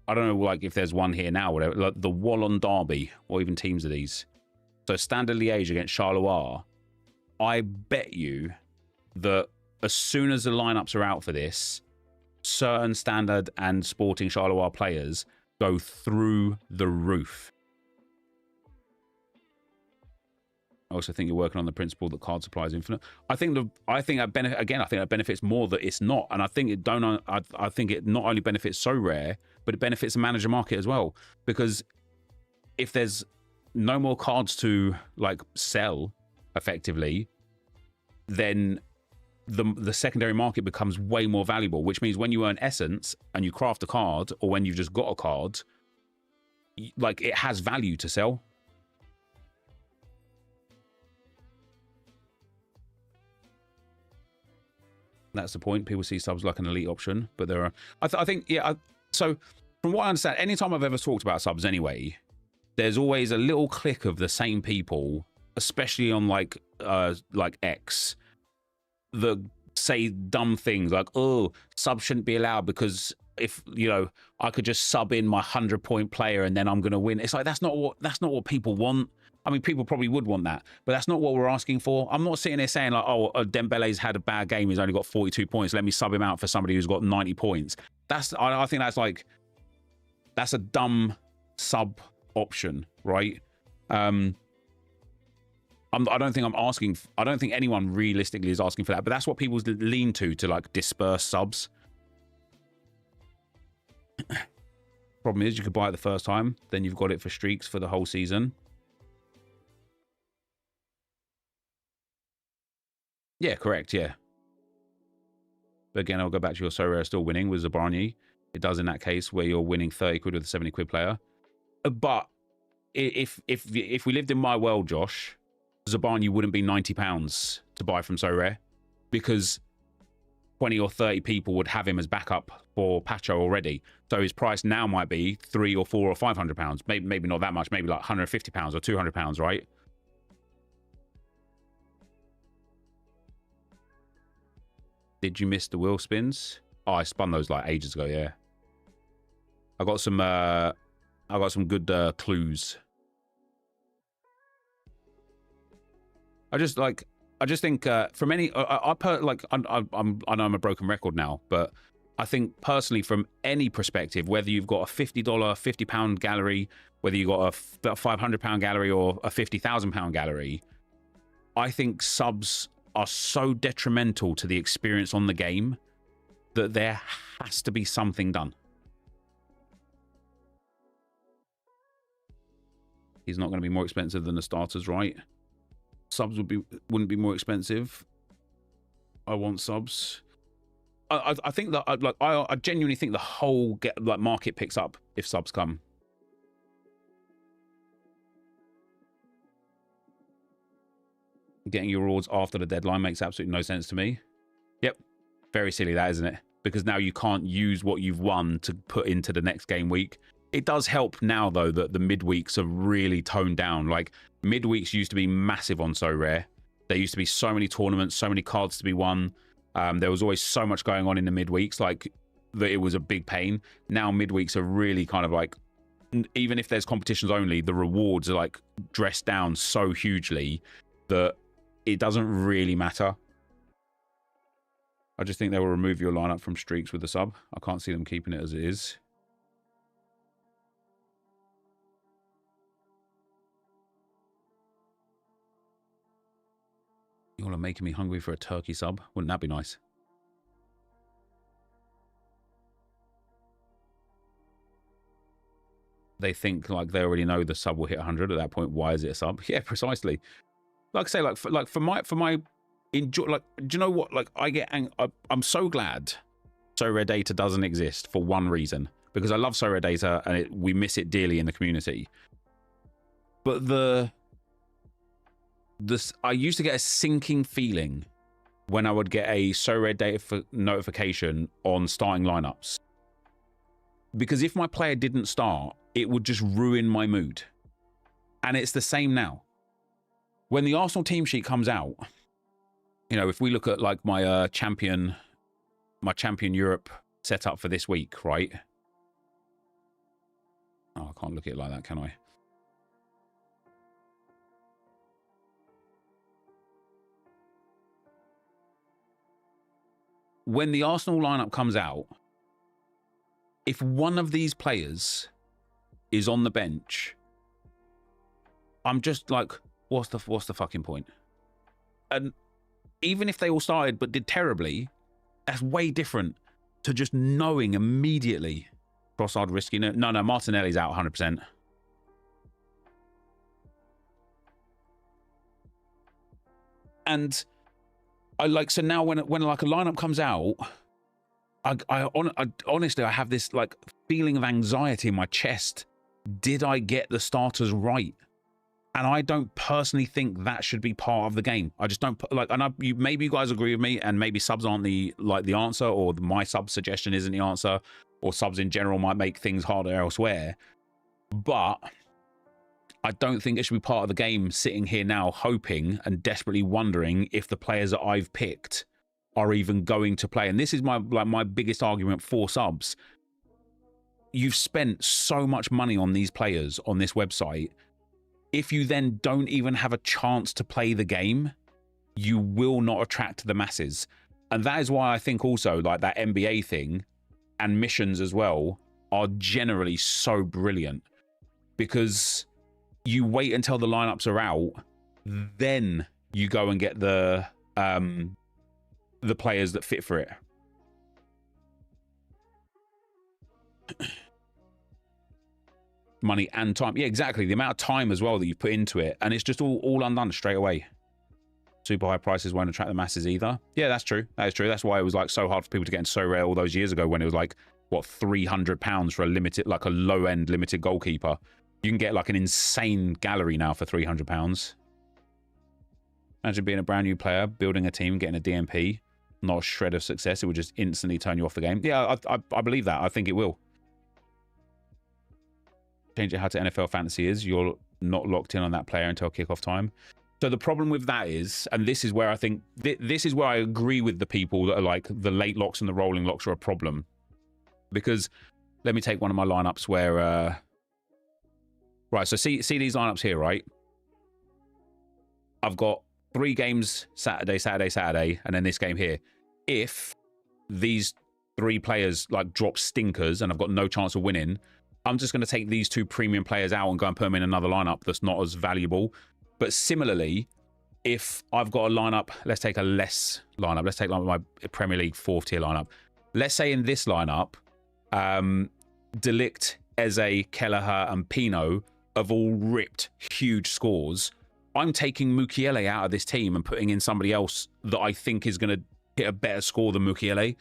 [SPEAKER 1] I don't know, like if there's one here now, whatever, like the Wallon Derby, or even teams of these. So Standard Liège against Charleroi. I bet you that as soon as the lineups are out for this, certain Standard and Sporting Charleroi players go through the roof. I also think you're working on the principle that card supply is infinite. I think that benefits more that it's not, and I think it not only benefits So Rare, but it benefits the manager market as well. Because if there's no more cards to like sell effectively, then the secondary market becomes way more valuable. Which means when you earn essence and you craft a card, or when you've just got a card, like it has value to sell. That's the point. People see subs like an elite option, but there are... I think, yeah, so from what I understand, anytime I've ever talked about subs anyway, there's always a little clique of the same people, especially on like X, that say dumb things like, oh, subs shouldn't be allowed because if, you know, I could just sub in my 100-point player and then I'm going to win. It's like, that's not what people want. I mean, people probably would want that, but that's not what we're asking for. I'm not sitting there saying like, oh, Dembele's had a bad game. He's only got 42 points. Let me sub him out for somebody who's got 90 points. I think that's like, that's a dumb sub option, right? I don't think anyone realistically is asking for that, but that's what people lean to like disperse subs. Problem is, you could buy it the first time, then you've got it for streaks for the whole season. Yeah, correct, yeah. But again, I'll go back to your so rare still winning with Zabarni. It does in that case where you're winning 30 quid with a 70 quid player. But if we lived in my world, Josh, Zabarni wouldn't be £90 to buy from so rare because 20 or 30 people would have him as backup for Pacho already. So his price now might be £300 or £400 or £500. Maybe not that much, maybe like £150 or £200, right? Did you miss the wheel spins? Oh, I spun those like ages ago, yeah. I got some good clues. I just think from any I know I'm a broken record now, but I think personally from any perspective, whether you've got a $50, £50 gallery, whether you got a £500 gallery or a £50,000 gallery, I think subs are so detrimental to the experience on the game that there has to be something done. He's not going to be more expensive than the starters, right? Subs wouldn't be more expensive. I want subs. I think that I genuinely think the whole market picks up if subs come. Getting your rewards after the deadline makes absolutely no sense to me. Yep, very silly that, isn't it? Because now you can't use what you've won to put into the next game week. It does help now, though, that the midweeks are really toned down. Like, midweeks used to be massive on So Rare. There used to be so many tournaments, so many cards to be won. There was always so much going on in the midweeks, like, that it was a big pain. Now midweeks are really kind of like, even if there's competitions only, the rewards are, like, dressed down so hugely that it doesn't really matter. I just think they will remove your lineup from streaks with the sub. I can't see them keeping it as it is. You all are making me hungry for a turkey sub. Wouldn't that be nice? They think like they already know the sub will hit 100 at that point. Why is it a sub? Yeah, precisely. Like I say, like for my enjoy. Like, do you know what? Like, I'm so glad So Rare Data doesn't exist for one reason, because I love So Rare Data and we miss it dearly in the community. But I used to get a sinking feeling when I would get a So Rare Data notification on starting lineups, because if my player didn't start, it would just ruin my mood. And it's the same now. When the Arsenal team sheet comes out, you know, if we look at like my champion Europe setup for this week, right? Oh, I can't look at it like that, can I? When the Arsenal lineup comes out, if one of these players is on the bench, I'm just like, what's the fucking point? And even if they all started but did terribly, that's way different to just knowing immediately. Trossard risky. No, Martinelli's out 100%. And I like, so now when like a lineup comes out, I honestly, I have this like feeling of anxiety in my chest. Did I get the starters right? And I don't personally think that should be part of the game. I just don't like. And maybe you guys agree with me, and maybe subs aren't the answer, or my sub suggestion isn't the answer, or subs in general might make things harder elsewhere. But I don't think it should be part of the game. Sitting here now, hoping and desperately wondering if the players that I've picked are even going to play. And this is my biggest argument for subs. You've spent so much money on these players on this website. If you then don't even have a chance to play the game, you will not attract the masses. And that is why I think also like that NBA thing and missions as well are generally so brilliant, because you wait until the lineups are out, then you go and get the players that fit for it. Money and time. Yeah, exactly. The amount of time as well that you put into it, and it's just all undone straight away. Super high prices won't attract the masses either. Yeah, that's true. That is true. That's why it was like so hard for people to get in so rare all those years ago, when it was like, what, £300 for a limited, like a low-end limited goalkeeper. You can get like an insane gallery now for £300. Imagine being a brand new player, building a team, getting a DMP, not a shred of success. It would just instantly turn you off the game. Yeah, I believe that. I think it will. Change it how to NFL fantasy is. You're not locked in on that player until kickoff time. So the problem with that is, and this is where I think, this is where I agree with the people that are like, the late locks and the rolling locks are a problem. Because let me take one of my lineups where, right, so see these lineups here, right? I've got 3 games, Saturday, and then this game here. If these 3 players like drop stinkers and I've got no chance of winning, I'm just going to take these 2 premium players out and go and put them in another lineup that's not as valuable. But similarly, if I've got a lineup, let's take a less lineup. Let's take like my Premier League 4th tier lineup. Let's say in this lineup, Delict, Eze, Kelleher, and Pino have all ripped huge scores. I'm taking Mukiele out of this team and putting in somebody else that I think is going to hit a better score than Mukiele.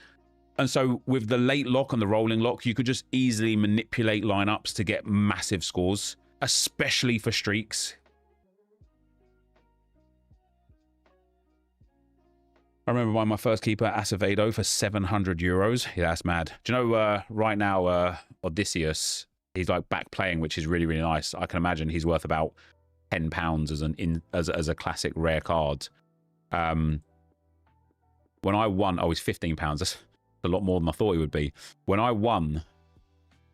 [SPEAKER 1] And so with the late lock and the rolling lock, you could just easily manipulate lineups to get massive scores, especially for streaks. I remember buying my first keeper, Acevedo, for €700. Yeah, that's mad. Do you know, right now, Odysseus, he's like back playing, which is really, really nice. I can imagine he's worth about £10 as a classic rare card. When I won, oh, he's £15. That's a lot more than I thought he would be. When I won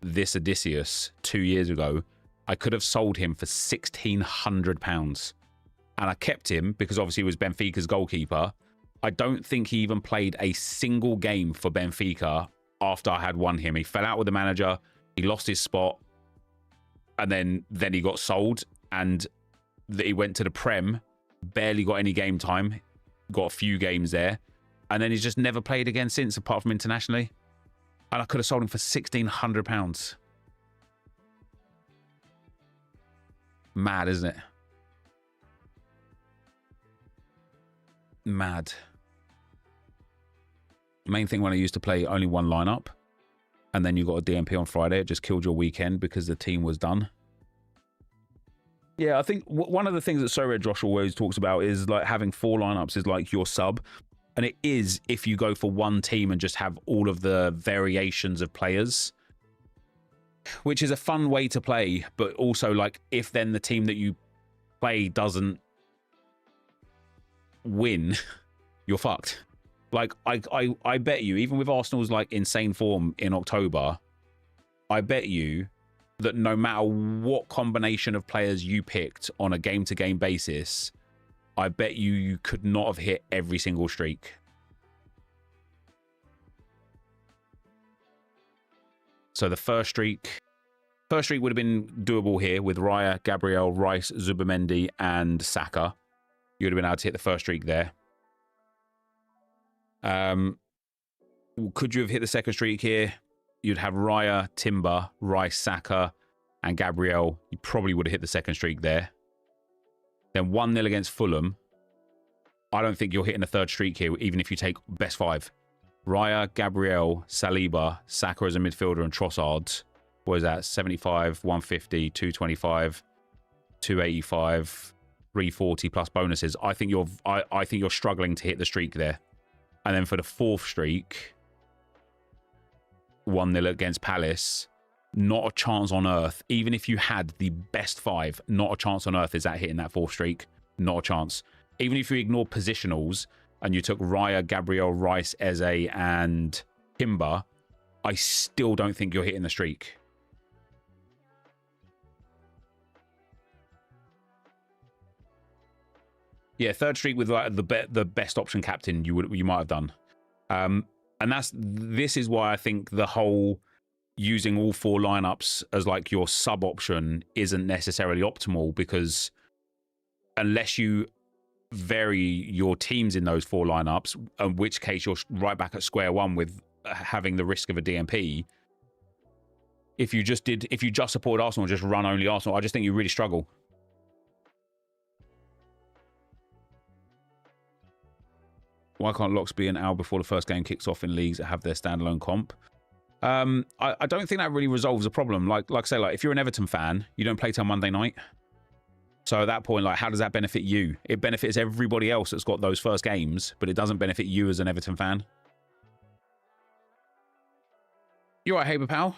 [SPEAKER 1] this Odysseus 2 years ago, I could have sold him for £1,600. And I kept him because obviously he was Benfica's goalkeeper. I don't think he even played a single game for Benfica after I had won him. He fell out with the manager, he lost his spot, and then he got sold, and he went to the Prem, barely got any game time, got a few games there, and then he's just never played again since, apart from internationally. And I could have sold him for £1,600. Mad, isn't it? Mad. Main thing when I used to play only one lineup, and then you got a DMP on Friday, it just killed your weekend because the team was done. Yeah, I think one of the things that So Red Josh always talks about is like having 4 lineups is like your sub. And it is if you go for one team and just have all of the variations of players, which is a fun way to play. But also, like, if then the team that you play doesn't win, you're fucked. Like, I bet you, even with Arsenal's like insane form in October, I bet you that no matter what combination of players you picked on a game-to-game basis, I bet you could not have hit every single streak. So the first streak would have been doable here with Raya, Gabriel, Rice, Zubimendi, and Saka. You would have been able to hit the first streak there. Could you have hit the second streak here? You'd have Raya, Timber, Rice, Saka, and Gabriel. You probably would have hit the second streak there. Then 1-0 against Fulham. I don't think you're hitting a third streak here, even if you take best 5. Raya, Gabriel, Saliba, Saka as a midfielder, and Trossard. What is that? 75, 150, 225, 285, 340 plus bonuses. I think you're struggling to hit the streak there. And then for the 4th streak, 1-0 against Palace. Not a chance on earth. Even if you had the best 5, not a chance on earth is that hitting that 4th streak. Not a chance. Even if you ignore positionals, and you took Raya, Gabriel, Rice, Eze, and Kimber, I still don't think you're hitting the streak. Yeah, third streak with like the best option captain you might have done. And this is why I think the whole using all 4 lineups as like your sub option isn't necessarily optimal, because unless you vary your teams in those 4 lineups, in which case you're right back at square one with having the risk of a DMP. If you just support Arsenal and just run only Arsenal, I just think you really struggle. Why can't locks be an hour before the first game kicks off in leagues that have their standalone comp? I don't think that really resolves a problem. Like I say, like if you're an Everton fan, you don't play till Monday night. So at that point, like, how does that benefit you? It benefits everybody else that's got those first games, but it doesn't benefit you as an Everton fan. You all right, Haber pal?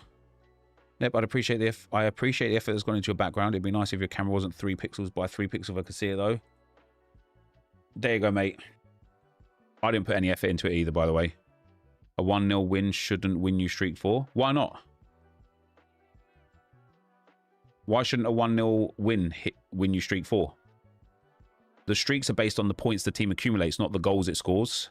[SPEAKER 1] Yep, I appreciate the effort that's gone into your background. It'd be nice if your camera wasn't 3 pixels by 3 pixels if I could see it though. There you go, mate. I didn't put any effort into it either, by the way. A 1-0 win shouldn't win you streak 4. Why not? Why shouldn't a 1-0 win win you streak 4? The streaks are based on the points the team accumulates, not the goals it scores.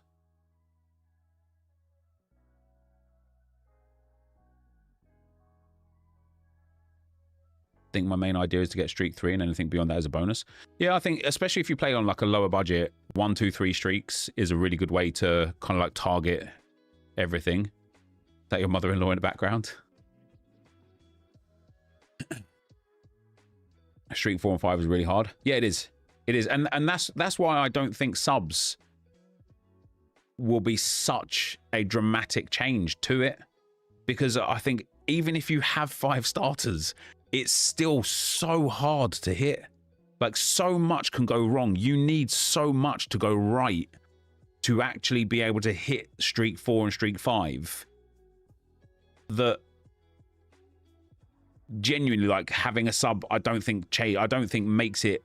[SPEAKER 1] I think my main idea is to get streak 3, and anything beyond that is a bonus. Yeah, I think especially if you play on like a lower budget, 1, 2, 3 streaks is a really good way to kind of like target everything. Is that your mother-in-law in the background? Streak 4 and 5 is really hard. Yeah, it is. It is, and that's why I don't think subs will be such a dramatic change to it, because I think even if you have 5 starters, it's still so hard to hit. Like, so much can go wrong. You need so much to go right to actually be able to hit streak 4 and streak 5 that genuinely, like, having a sub, I don't think makes it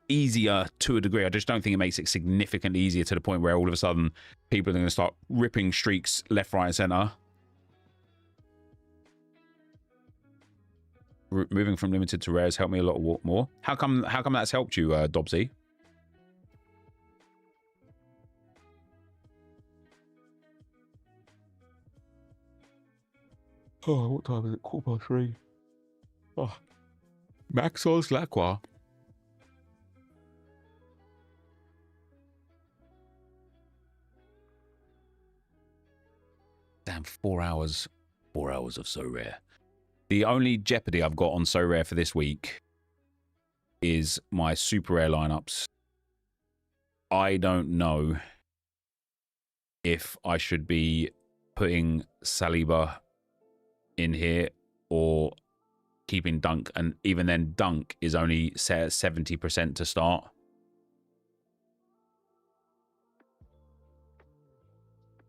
[SPEAKER 1] easier to a degree. I just don't think it makes it significantly easier to the point where all of a sudden people are going to start ripping streaks left, right, and center. Moving from limited to rare has helped me a lot more. How come that's helped you, Dobbsy? Oh, what time is it? 3:15. Oh, Maxos Lacroix. Damn, 4 hours. 4 hours of so rare. The only jeopardy I've got on so rare for this week is my super rare lineups. I don't know if I should be putting Saliba in here or keeping Dunk, and even then Dunk is only set at 70% to start.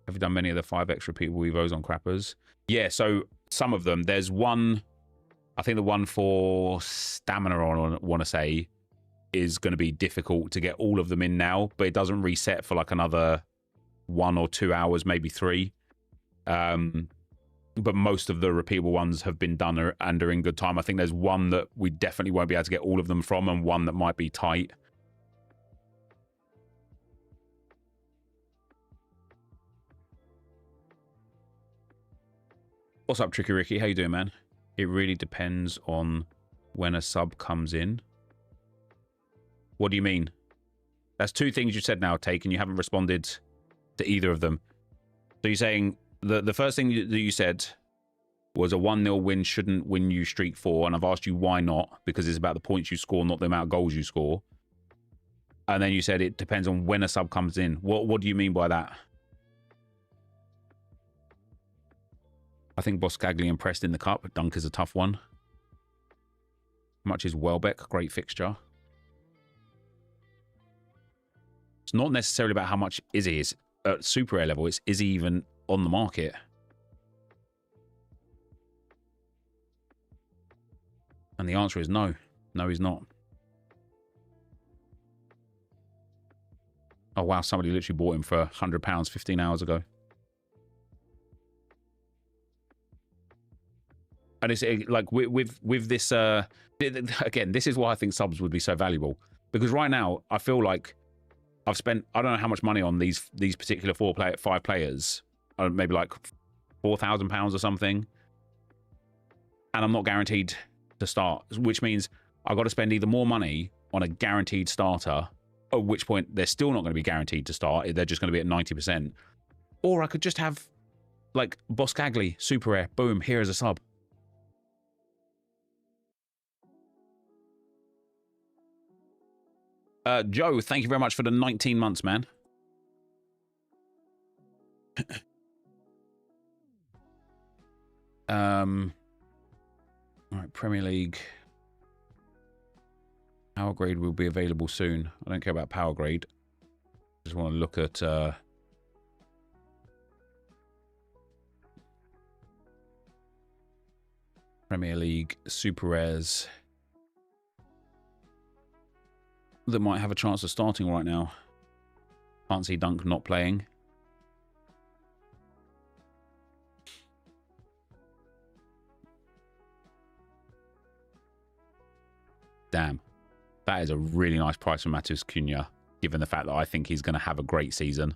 [SPEAKER 1] Have you done many of the 5x repeatable Evos on crappers? Yeah, so some of them. There's one, I think the one for stamina, I want to say, is going to be difficult to get all of them in now, but it doesn't reset for like another 1 or 2 hours, maybe 3. But most of the repeatable ones have been done and are in good time. I think there's one that we definitely won't be able to get all of them from, and one that might be tight. What's up, Tricky Ricky? How you doing, man? It really depends on when a sub comes in. What do you mean? That's 2 things you said now, Take, and you haven't responded to either of them. So you're saying the first thing that you said was a 1-0 win shouldn't win you streak 4, and I've asked you why not, because it's about the points you score, not the amount of goals you score. And then you said it depends on when a sub comes in. What do you mean by that? I think Boscagli impressed in the cup. Dunk is a tough one. How much is Welbeck? Great fixture. It's not necessarily about how much Izzy is at super rare level. It's is he even on the market? And the answer is no. No, he's not. Oh, wow. Somebody literally bought him for £100 15 hours ago. And it's like with this, again, this is why I think subs would be so valuable. Because right now, I feel like I've spent, I don't know how much money on these particular 5 players. Maybe like £4,000 or something. And I'm not guaranteed to start, which means I've got to spend either more money on a guaranteed starter, at which point they're still not going to be guaranteed to start. They're just going to be at 90%. Or I could just have like Boskagli, super rare, boom, here as a sub. Joe, thank you very much for the 19 months, man. All right, Premier League. Power grade will be available soon. I don't care about power grade. Just want to look at Premier League super rares that might have a chance of starting right now. Can't see Dunk not playing. Damn. That is a really nice price for Matheus Cunha, given the fact that I think he's going to have a great season.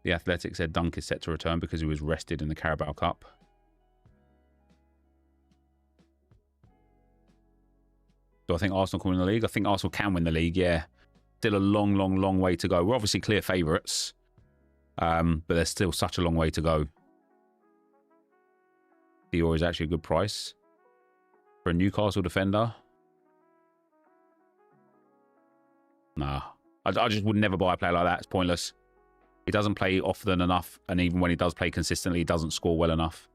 [SPEAKER 1] The Athletic said Dunk is set to return because he was rested in the Carabao Cup. Do I think Arsenal can win the league? I think Arsenal can win the league, yeah. Still a long, long, long way to go. We're obviously clear favourites, but there's still such a long way to go. Dior is actually a good price for a Newcastle defender. Nah, I just would never buy a player like that. It's pointless. He doesn't play often enough, and even when he does play consistently, he doesn't score well enough.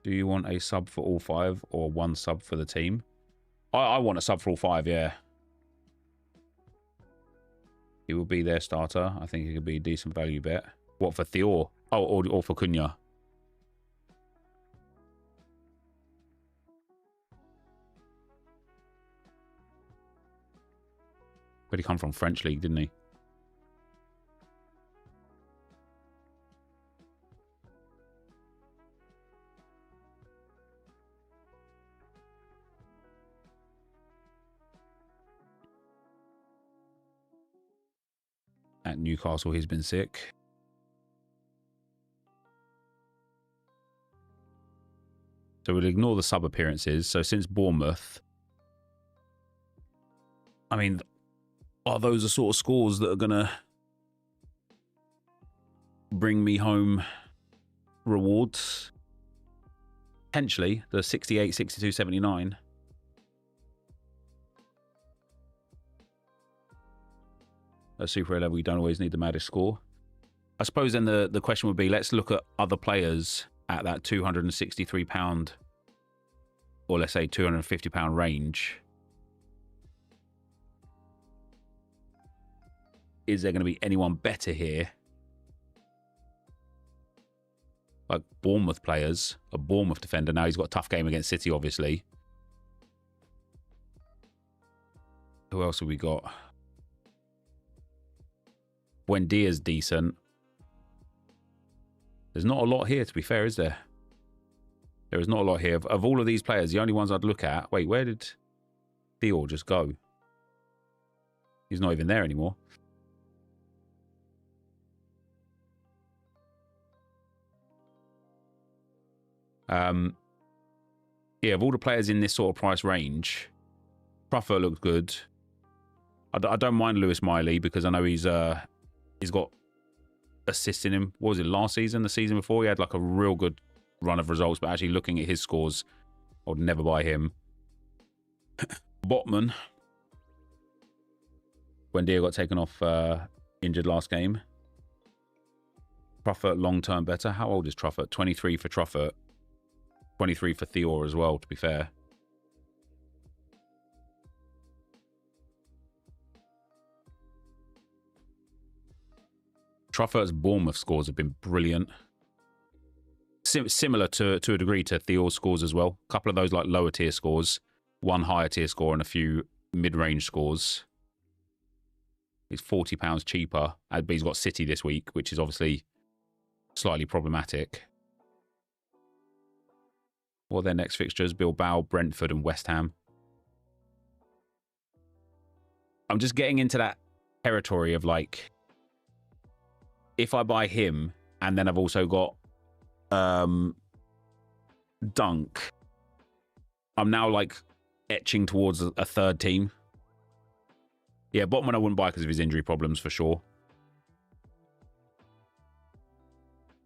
[SPEAKER 1] Do you want a sub for all 5 or 1 sub for the team? I want a sub for all 5, yeah. He will be their starter. I think he could be a decent value bet. What, for Thior? Oh, or for Cunha. But he come from French league, didn't he? At Newcastle, he's been sick. So we'll ignore the sub appearances. So since Bournemouth, I mean, are those the sort of scores that are going to bring me home rewards? Potentially, the 68, 62, 79. At Super A level, you don't always need the maddest score. I suppose then the question would be, let's look at other players at that £263 or let's say £250 range. Is there going to be anyone better here? Like Bournemouth players, a Bournemouth defender. Now he's got a tough game against City, obviously. Who else have we got? Buendia's decent. There's not a lot here, to be fair, is there? There is not a lot here. Of all of these players, the only ones I'd look at... Wait, where did Thior just go? He's not even there anymore. Yeah, of all the players in this sort of price range, Truffert looks good. I don't mind Lewis Miley because I know he's got assists in him. What was it, last season? The season before? He had like a real good run of results, but actually looking at his scores, I would never buy him. Botman. Buendia got taken off injured last game. Truffert long-term better. How old is Truffert? 23 for Truffert. 23 for Thior as well, to be fair. Truffert's Bournemouth scores have been brilliant. similar to a degree to Theo's scores as well. A couple of those like lower tier scores, one higher tier score, and a few mid-range scores. He's £40 cheaper, but he's got City this week, which is obviously slightly problematic. What are their next fixtures? Bilbao, Brentford, and West Ham. I'm just getting into that territory of like, if I buy him and then I've also got Dunk, I'm now like etching towards a third team. Yeah, Botman I wouldn't buy because of his injury problems for sure.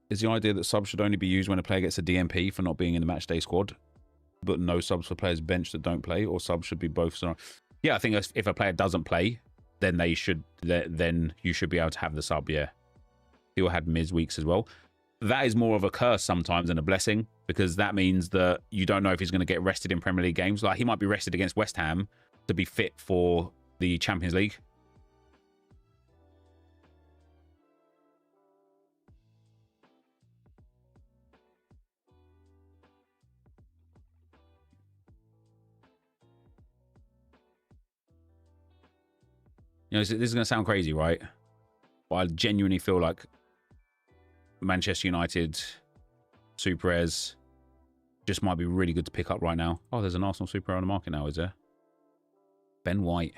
[SPEAKER 1] Is the idea that subs should only be used when a player gets a DMP for not being in the matchday squad, but no subs for players benched that don't play, or subs should be both? Yeah, I think if a player doesn't play, then then you should be able to have the sub. Yeah, Theo had Miz weeks as well. That is more of a curse sometimes than a blessing, because that means that you don't know if he's going to get rested in Premier League games. Like, he might be rested against West Ham to be fit for the Champions League. You know, this is going to sound crazy, right? But I genuinely feel like Manchester United Super Airs just might be really good to pick up right now. Oh, there's an Arsenal Super Air on the market now, is there? Ben White.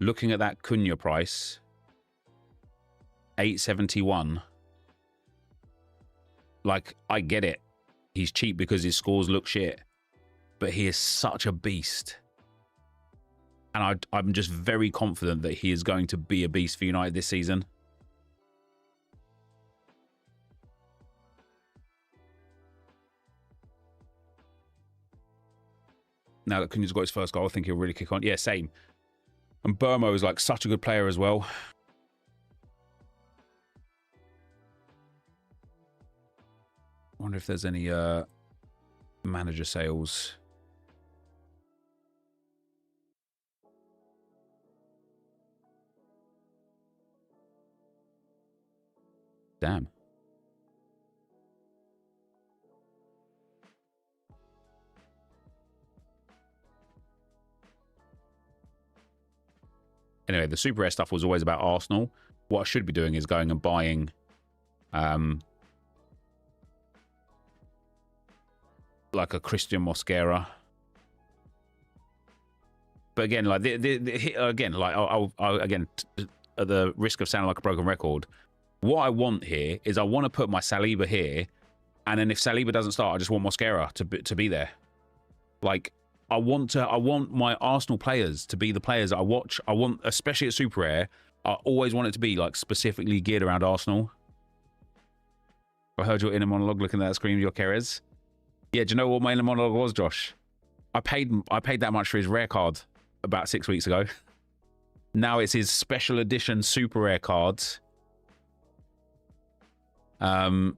[SPEAKER 1] Looking at that Cunha price, 871. Like, I get it. He's cheap because his scores look shit. But he is such a beast. And I'm just very confident that he is going to be a beast for United this season. Now that Cunha's got his first goal, I think he'll really kick on. Yeah, same. And Burmo is like such a good player as well. I wonder if there's any manager sales. Damn. Anyway, the Super Air stuff was always about Arsenal. What I should be doing is going and buying like a Christian Mosquera. But again, like again, like again, at the risk of sounding like a broken record, what I want here is I want to put my Saliba here, and then if Saliba doesn't start, I just want Mosquera to be there. Like, I want my Arsenal players to be the players that I watch. I want, especially at Super Air, I always want it to be like specifically geared around Arsenal. I heard your inner monologue looking at that screen, your Enquiries. Yeah, do you know what my inner monologue was, Josh? I paid that much for his rare card about 6 weeks ago. Now it's his special edition Super Rare cards. And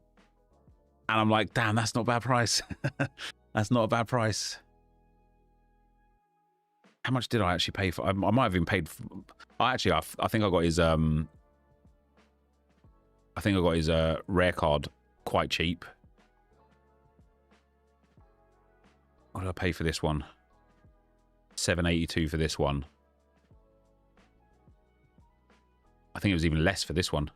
[SPEAKER 1] I'm like, damn, that's not a bad price. That's not a bad price. How much did I actually pay for? I might have even paid for, I think I got his rare card quite cheap. What did I pay for this one? $7.82 for this one. I think it was even less for this one.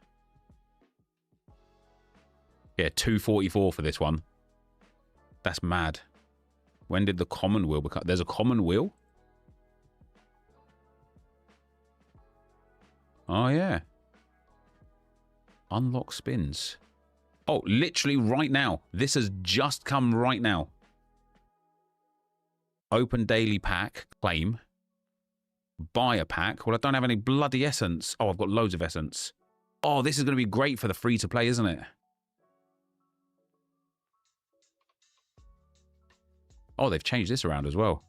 [SPEAKER 1] Yeah, $2.44 for this one. That's mad. When did the common wheel become? There's a common wheel? Oh, yeah. Unlock spins. Oh, literally right now. This has just come right now. Open daily pack. Claim. Buy a pack. Well, I don't have any bloody essence. Oh, I've got loads of essence. Oh, this is going to be great for the free-to-play, isn't it? Oh, they've changed this around as well.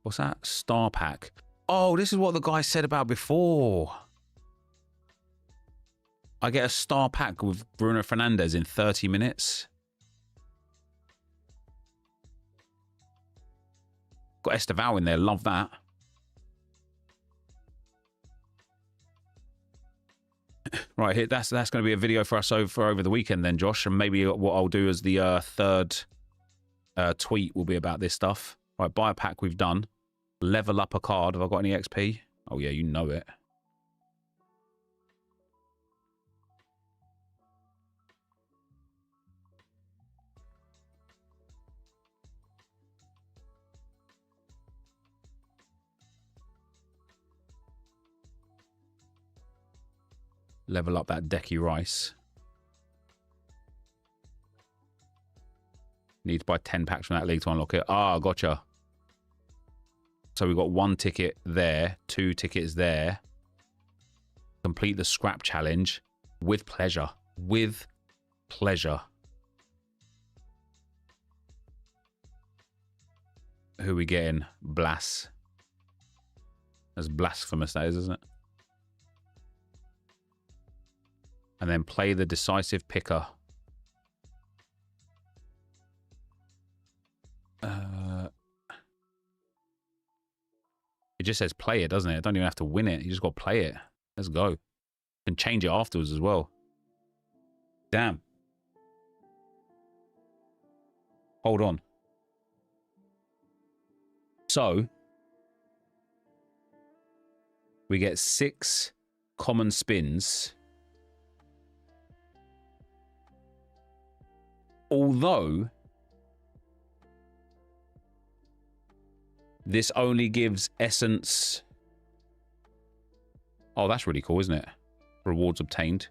[SPEAKER 1] What's that? Star pack. Oh, this is what the guy said about before. I get a star pack with Bruno Fernandes in 30 minutes. Got Estevao in there. Love that. Right, that's going to be a video for us over the weekend then, Josh. And maybe what I'll do as the third tweet will be about this stuff. Right, buy a pack we've done. Level up a card. Have I got any XP? Oh, yeah, you know it. Level up that Decky Rice. Need to buy 10 packs from that league to unlock it. Ah, gotcha. So we've got 1 ticket there, 2 tickets there. Complete the scrap challenge with pleasure. With pleasure. Who are we getting? Blas. That's blasphemous, that is, isn't it? And then play the decisive picker. It just says play it, doesn't it? I don't even have to win it. You just got to play it. Let's go. You can change it afterwards as well. Damn. Hold on. So, we get 6 common spins. Although this only gives essence. Oh, that's really cool, isn't it? Rewards obtained.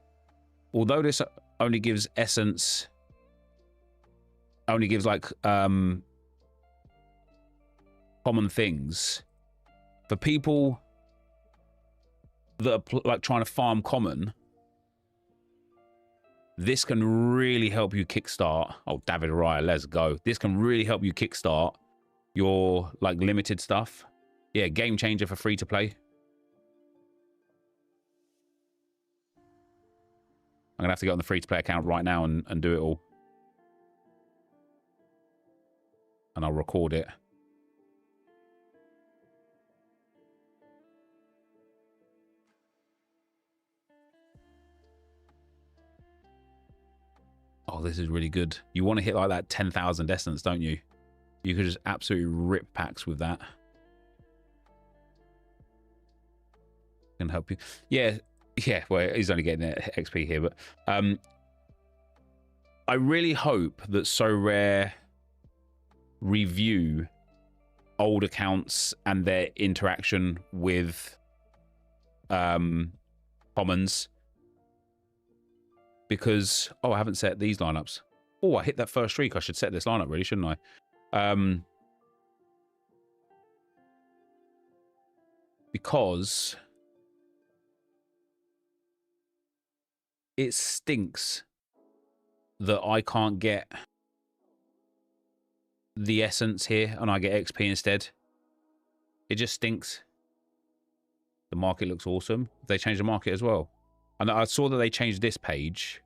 [SPEAKER 1] Although this only gives essence, only gives like common things for people that are like trying to farm common. This can really help you kickstart. Oh, David Raya, let's go. This can really help you kickstart your like limited stuff. Yeah, game changer for free to play. I'm gonna have to get on the free to play account right now and do it all. And I'll record it. Oh, this is really good. You want to hit like that 10,000 essence, don't you? You could just absolutely rip packs with that. Can help you. Yeah, well, he's only getting XP here, but I really hope that So Rare review old accounts and their interaction with commons, because I haven't set these lineups. Oh, I hit that first streak. I should set this lineup, really, shouldn't I? Because it stinks that I can't get the essence here and I get XP instead. It just stinks. The market looks awesome. They changed the market as well. And I saw that they changed this page.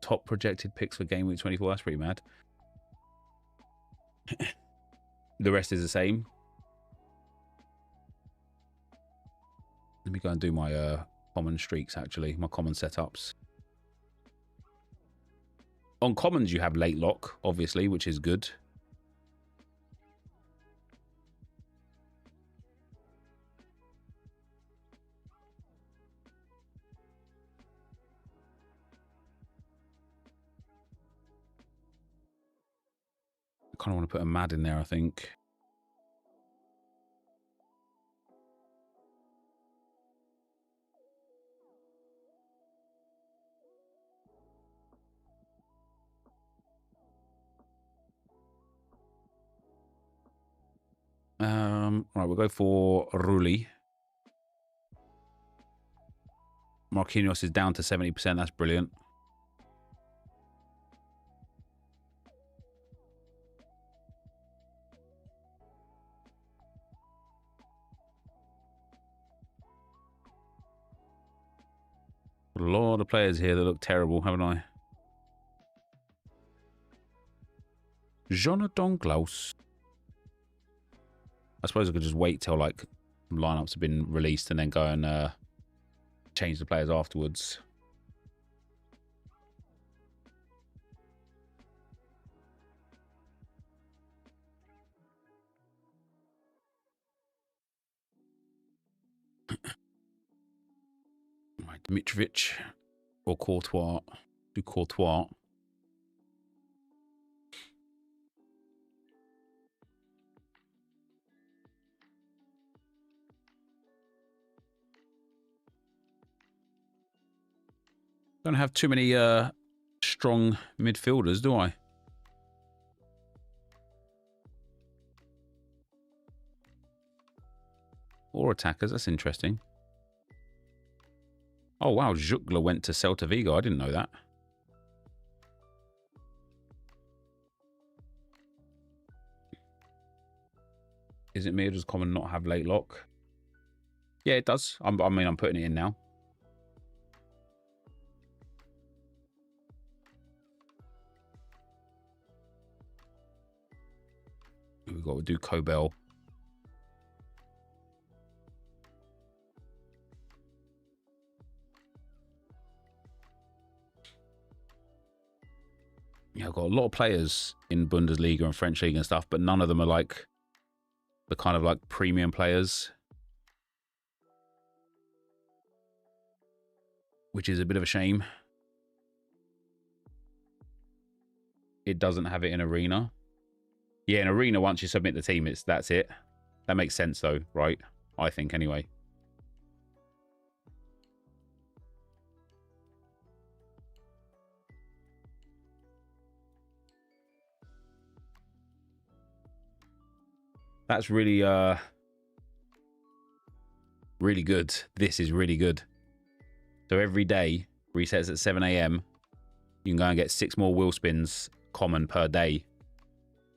[SPEAKER 1] Top projected picks for Game Week 24. That's pretty mad. The rest is the same. Let me go and do my common streaks, actually. My common setups. On commons, you have late lock, obviously, which is good. I kind of want to put a mad in there, I think. Right, we'll go for Rulli. Marquinhos is down to 70%. That's brilliant. A lot of players here that look terrible, haven't I? Jonathan Klaus. I suppose I could just wait till like lineups have been released and then go and change the players afterwards. Right, Dmitrovic or Courtois. Do Courtois. Don't have too many strong midfielders, do I? Or attackers, that's interesting. Oh wow, Jukla went to Celta Vigo. I didn't know that. Is it me or does Common not have late lock? Yeah, it does. I mean, I'm putting it in now. We've got to do Kobel. Yeah, I've got a lot of players in Bundesliga and French League and stuff, but none of them are like the kind of like premium players. Which is a bit of a shame. It doesn't have it in Arena. Yeah, in Arena, once you submit the team, that's it. That makes sense though, right? I think anyway. That's really really good. This is really good. So every day resets at 7 AM. You can go and get 6 more wheel spins common per day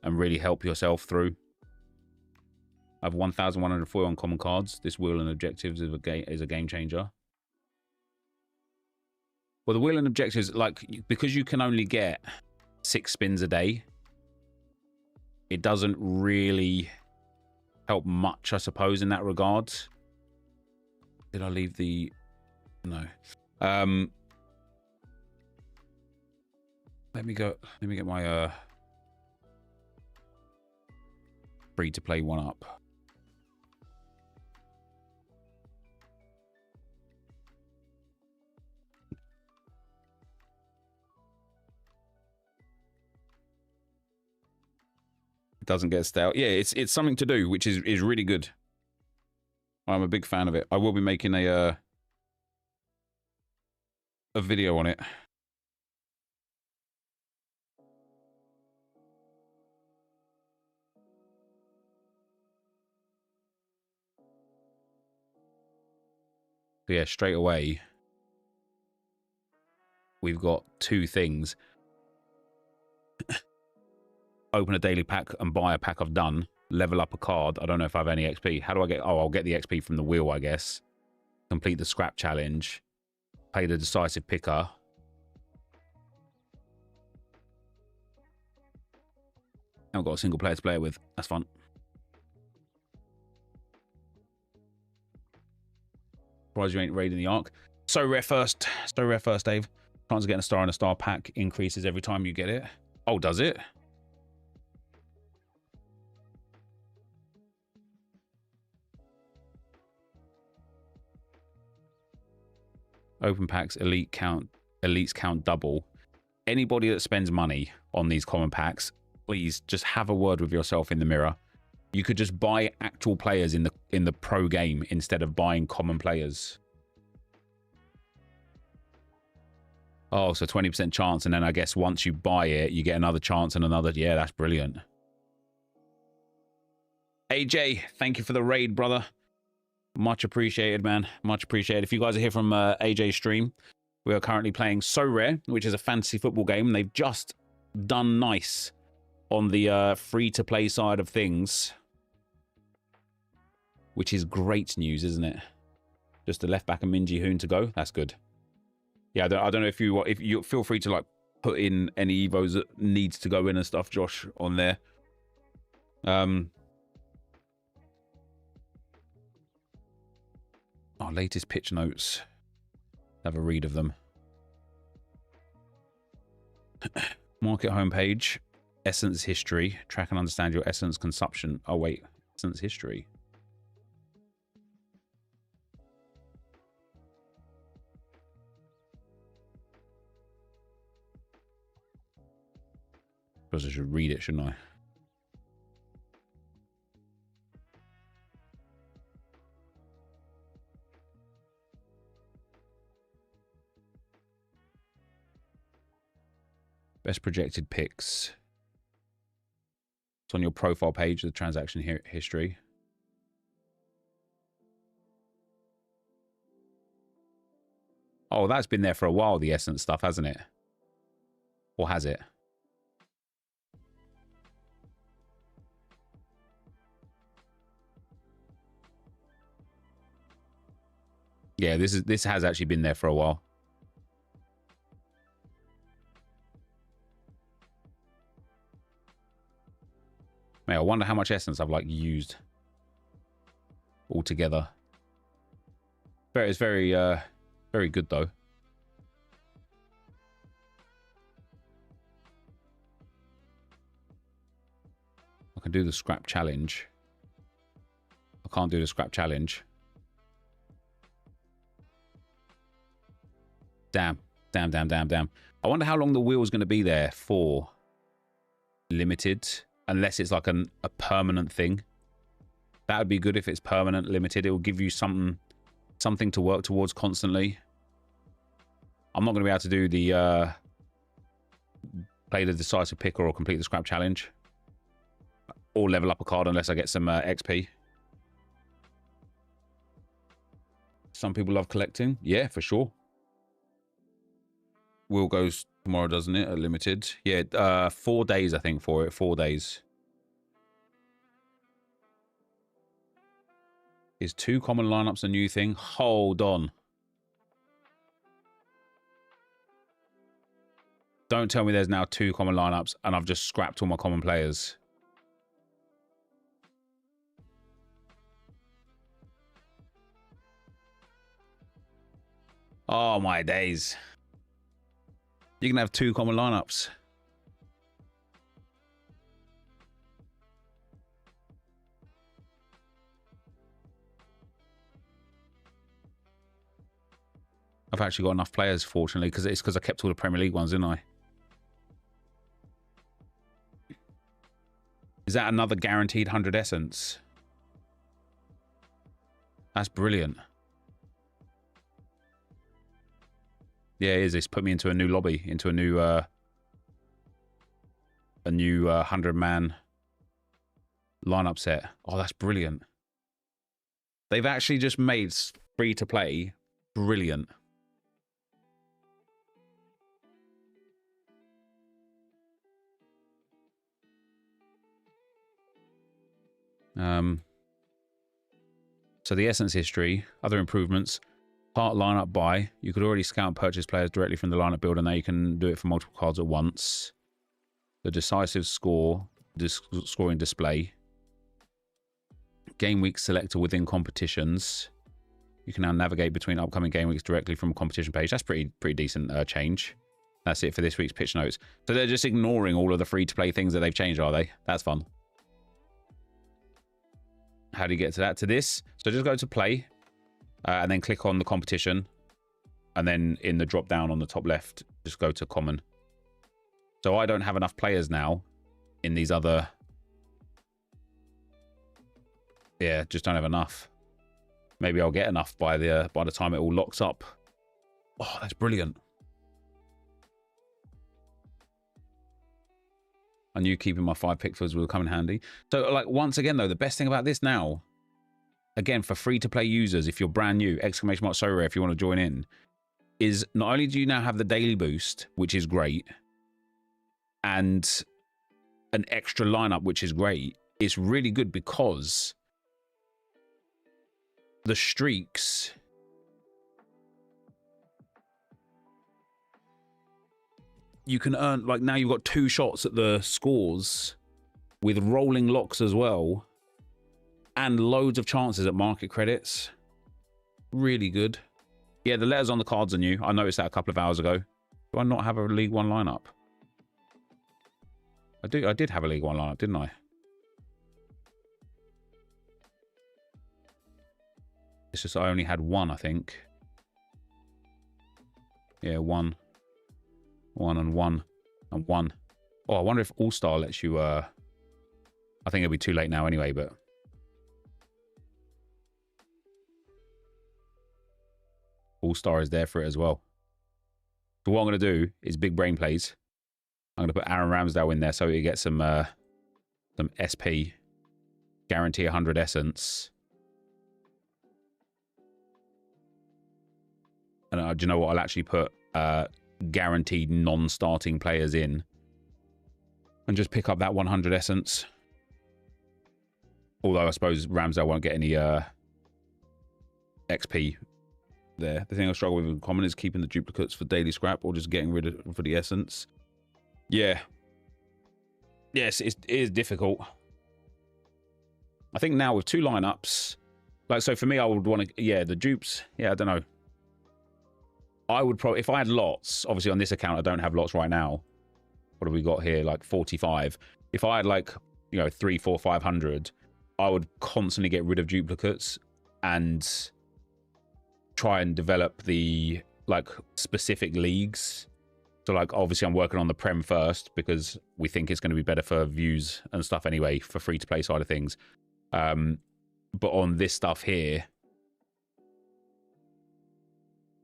[SPEAKER 1] and really help yourself through. I have 1,140 on common cards. This wheel and objectives is a game changer. Well, the wheel and objectives, like, because you can only get 6 spins a day, it doesn't really help much, I suppose, in that regard. Did I leave the... No. Let me get my free to play one up. It doesn't get stale. Yeah, it's something to do, which is really good. I'm a big fan of it. I will be making a video on it. So yeah, straight away, we've got 2 things. Open a daily pack and buy a pack I've done. Level up a card. I don't know if I have any XP. How do I get... Oh, I'll get the XP from the wheel, I guess. Complete the scrap challenge. Play the decisive picker. I've got a single player to play it with. That's fun. Surprised you ain't raiding the Ark. So rare first. So rare first, Dave. Chance of getting a star in a star pack increases every time you get it. Oh, does it? Open packs, elites count double. Anybody that spends money on these common packs, please just have a word with yourself in the mirror. You could just buy actual players in the pro game instead of buying common players. Oh, so 20% chance, and then I guess once you buy it, you get another chance and another. Yeah, that's brilliant. AJ, thank you for the raid, brother. Much appreciated, man. Much appreciated. If you guys are here from AJ's stream, we are currently playing So Rare, which is a fantasy football game. They've just done nice on the free-to-play side of things, which is great news, isn't it? Just a left back and Minji Hoon to go. That's good. Yeah, I don't know if you feel free to like put in any evos that needs to go in and stuff, Josh, on there. Our latest pitch notes. Have a read of them. Market homepage. Essence history. Track and understand your essence consumption. Oh wait, essence history. I suppose I should read it, shouldn't I? Best projected picks. It's on your profile page, the transaction history. Oh, that's been there for a while, the essence stuff, hasn't it? Or has it? Yeah, this has actually been there for a while. Man, I wonder how much essence I've like used altogether. It's very very good though. I can do the scrap challenge. I can't do the scrap challenge. Damn. I wonder how long the wheel's going to be there for. Limited. Unless it's like a permanent thing. That would be good if it's permanent, limited. It will give you something to work towards constantly. I'm not going to be able to do the play the decisive pick or complete the scrap challenge. Or level up a card unless I get some XP. Some people love collecting. Yeah, for sure. Wheel goes tomorrow, doesn't it? At limited. Yeah, 4 days, I think, for it. 4 days. Is 2 common lineups a new thing? Hold on. Don't tell me there's now 2 common lineups and I've just scrapped all my common players. Oh, my days. You can have 2 common lineups. I've actually got enough players, fortunately, because I kept all the Premier League ones, didn't I? Is that another guaranteed 100 essence? That's brilliant. Yeah, it is. It's put me into a new lobby, into a new 100-man lineup set. Oh, that's brilliant. They've actually just made free to play brilliant. So the essence history, other improvements, part lineup buy. You could already scout and purchase players directly from the lineup builder. Now you can do it for multiple cards at once. The decisive score, scoring display. Game week selector within competitions. You can now navigate between upcoming game weeks directly from a competition page. That's pretty decent change. That's it for this week's pitch notes. So they're just ignoring all of the free-to-play things that they've changed, are they? That's fun. How do you get to that? To this. So just go to play and then click on the competition. And then in the drop down on the top left, just go to common. So I don't have enough players now in these other... Yeah, just don't have enough. Maybe I'll get enough by the time it all locks up. Oh, that's brilliant. I knew keeping my 5 pick fields will come in handy. So, like, once again, though, the best thing about this now, again, for free-to-play users, if you're brand new, ! So rare if you want to join in, is not only do you now have the daily boost, which is great, and an extra lineup, which is great, it's really good because the streaks you can earn, like, now you've got 2 shots at the scores with rolling locks as well, and loads of chances at market credits. Really good. Yeah, the letters on the cards are new. I noticed that a couple of hours ago. Do I not have a League One lineup? I did have a League One lineup, didn't I? It's just I only had 1, I think. Yeah, 1. 1 and 1 and 1. Oh, I wonder if All-Star lets you... I think it'll be too late now anyway, but... All-Star is there for it as well. So what I'm going to do is big brain plays. I'm going to put Aaron Ramsdale in there so he gets some SP. Guarantee 100 essence. And do you know what? I'll actually put guaranteed non-starting players in. And just pick up that 100 essence. Although I suppose Ramsdale won't get any XP there. The thing I struggle with in common is keeping the duplicates for daily scrap or just getting rid of for the essence. Yeah. Yes, it is difficult. I think now with 2 lineups, like, so for me, I would want to, yeah, the dupes, yeah, I don't know. I would probably, if I had lots, obviously on this account, I don't have lots right now. What have we got here? Like 45. If I had like, you know, 300, 400, 500, I would constantly get rid of duplicates and try and develop the like specific leagues. So like obviously I'm working on the Prem first because we think it's going to be better for views and stuff anyway for free to play side of things. But on this stuff here,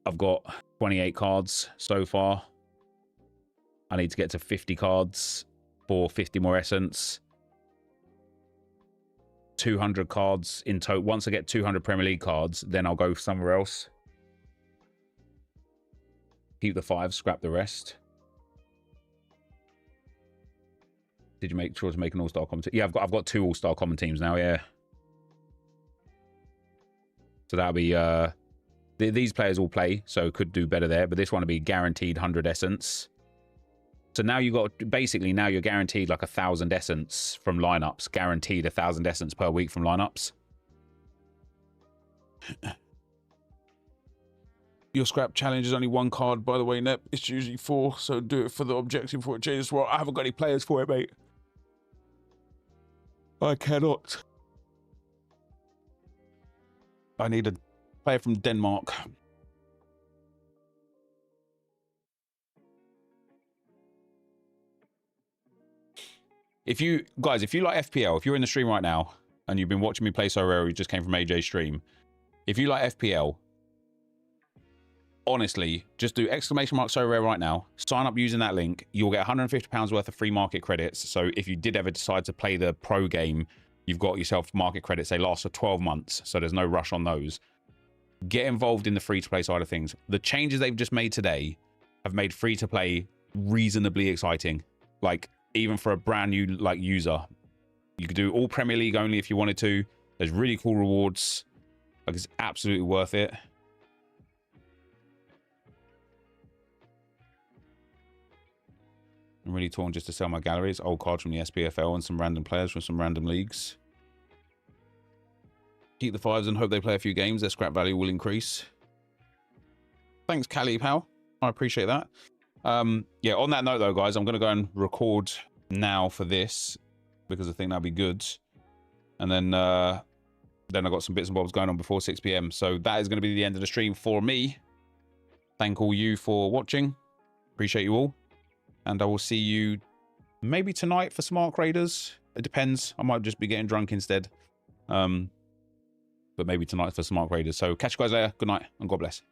[SPEAKER 1] I've got 28 cards so far. I need to get to 50 cards for 50 more essence. 200 cards in total. Once I get 200 Premier League cards, then I'll go somewhere else. Keep the 5, scrap the rest. Did you make sure to make an all-star common team? Yeah, I've got 2 all-star common teams now, yeah. So that'll be these players all play, so could do better there, but this one will be guaranteed 100 essence. So now you got, basically now you're guaranteed like 1,000 essence from lineups, guaranteed 1,000 essence per week from lineups. Your scrap challenge is only 1 card, by the way, Nep. It's usually 4, so do it for the objective before it changes. Well, I haven't got any players for it, mate. I cannot. I need a player from Denmark. If you guys, if you like FPL, if you're in the stream right now and you've been watching me play so rare, you just came from AJ's stream. If you like FPL, honestly, just do ! so rare right now. Sign up using that link. You'll get £150 worth of free market credits. So if you did ever decide to play the pro game, you've got yourself market credits. They last for 12 months, so there's no rush on those. Get involved in the free-to-play side of things. The changes they've just made today have made free-to-play reasonably exciting. Like, even for a brand new like user, you could do all Premier League only if you wanted to. There's really cool rewards. Like, it's absolutely worth it. I'm really torn just to sell my galleries. Old cards from the SPFL and some random players from some random leagues. Keep the 5s and hope they play a few games. Their scrap value will increase. Thanks, Cali, pal. I appreciate that. Yeah, on that note, though, guys, I'm going to go and record now for this because I think that'll be good. And then I've got some bits and bobs going on before 6 PM. So that is going to be the end of the stream for me. Thank all you for watching. Appreciate you all. And I will see you maybe tonight for Smart Raiders. It depends. I might just be getting drunk instead. But maybe tonight for Smart Raiders. So catch you guys later. Good night and God bless.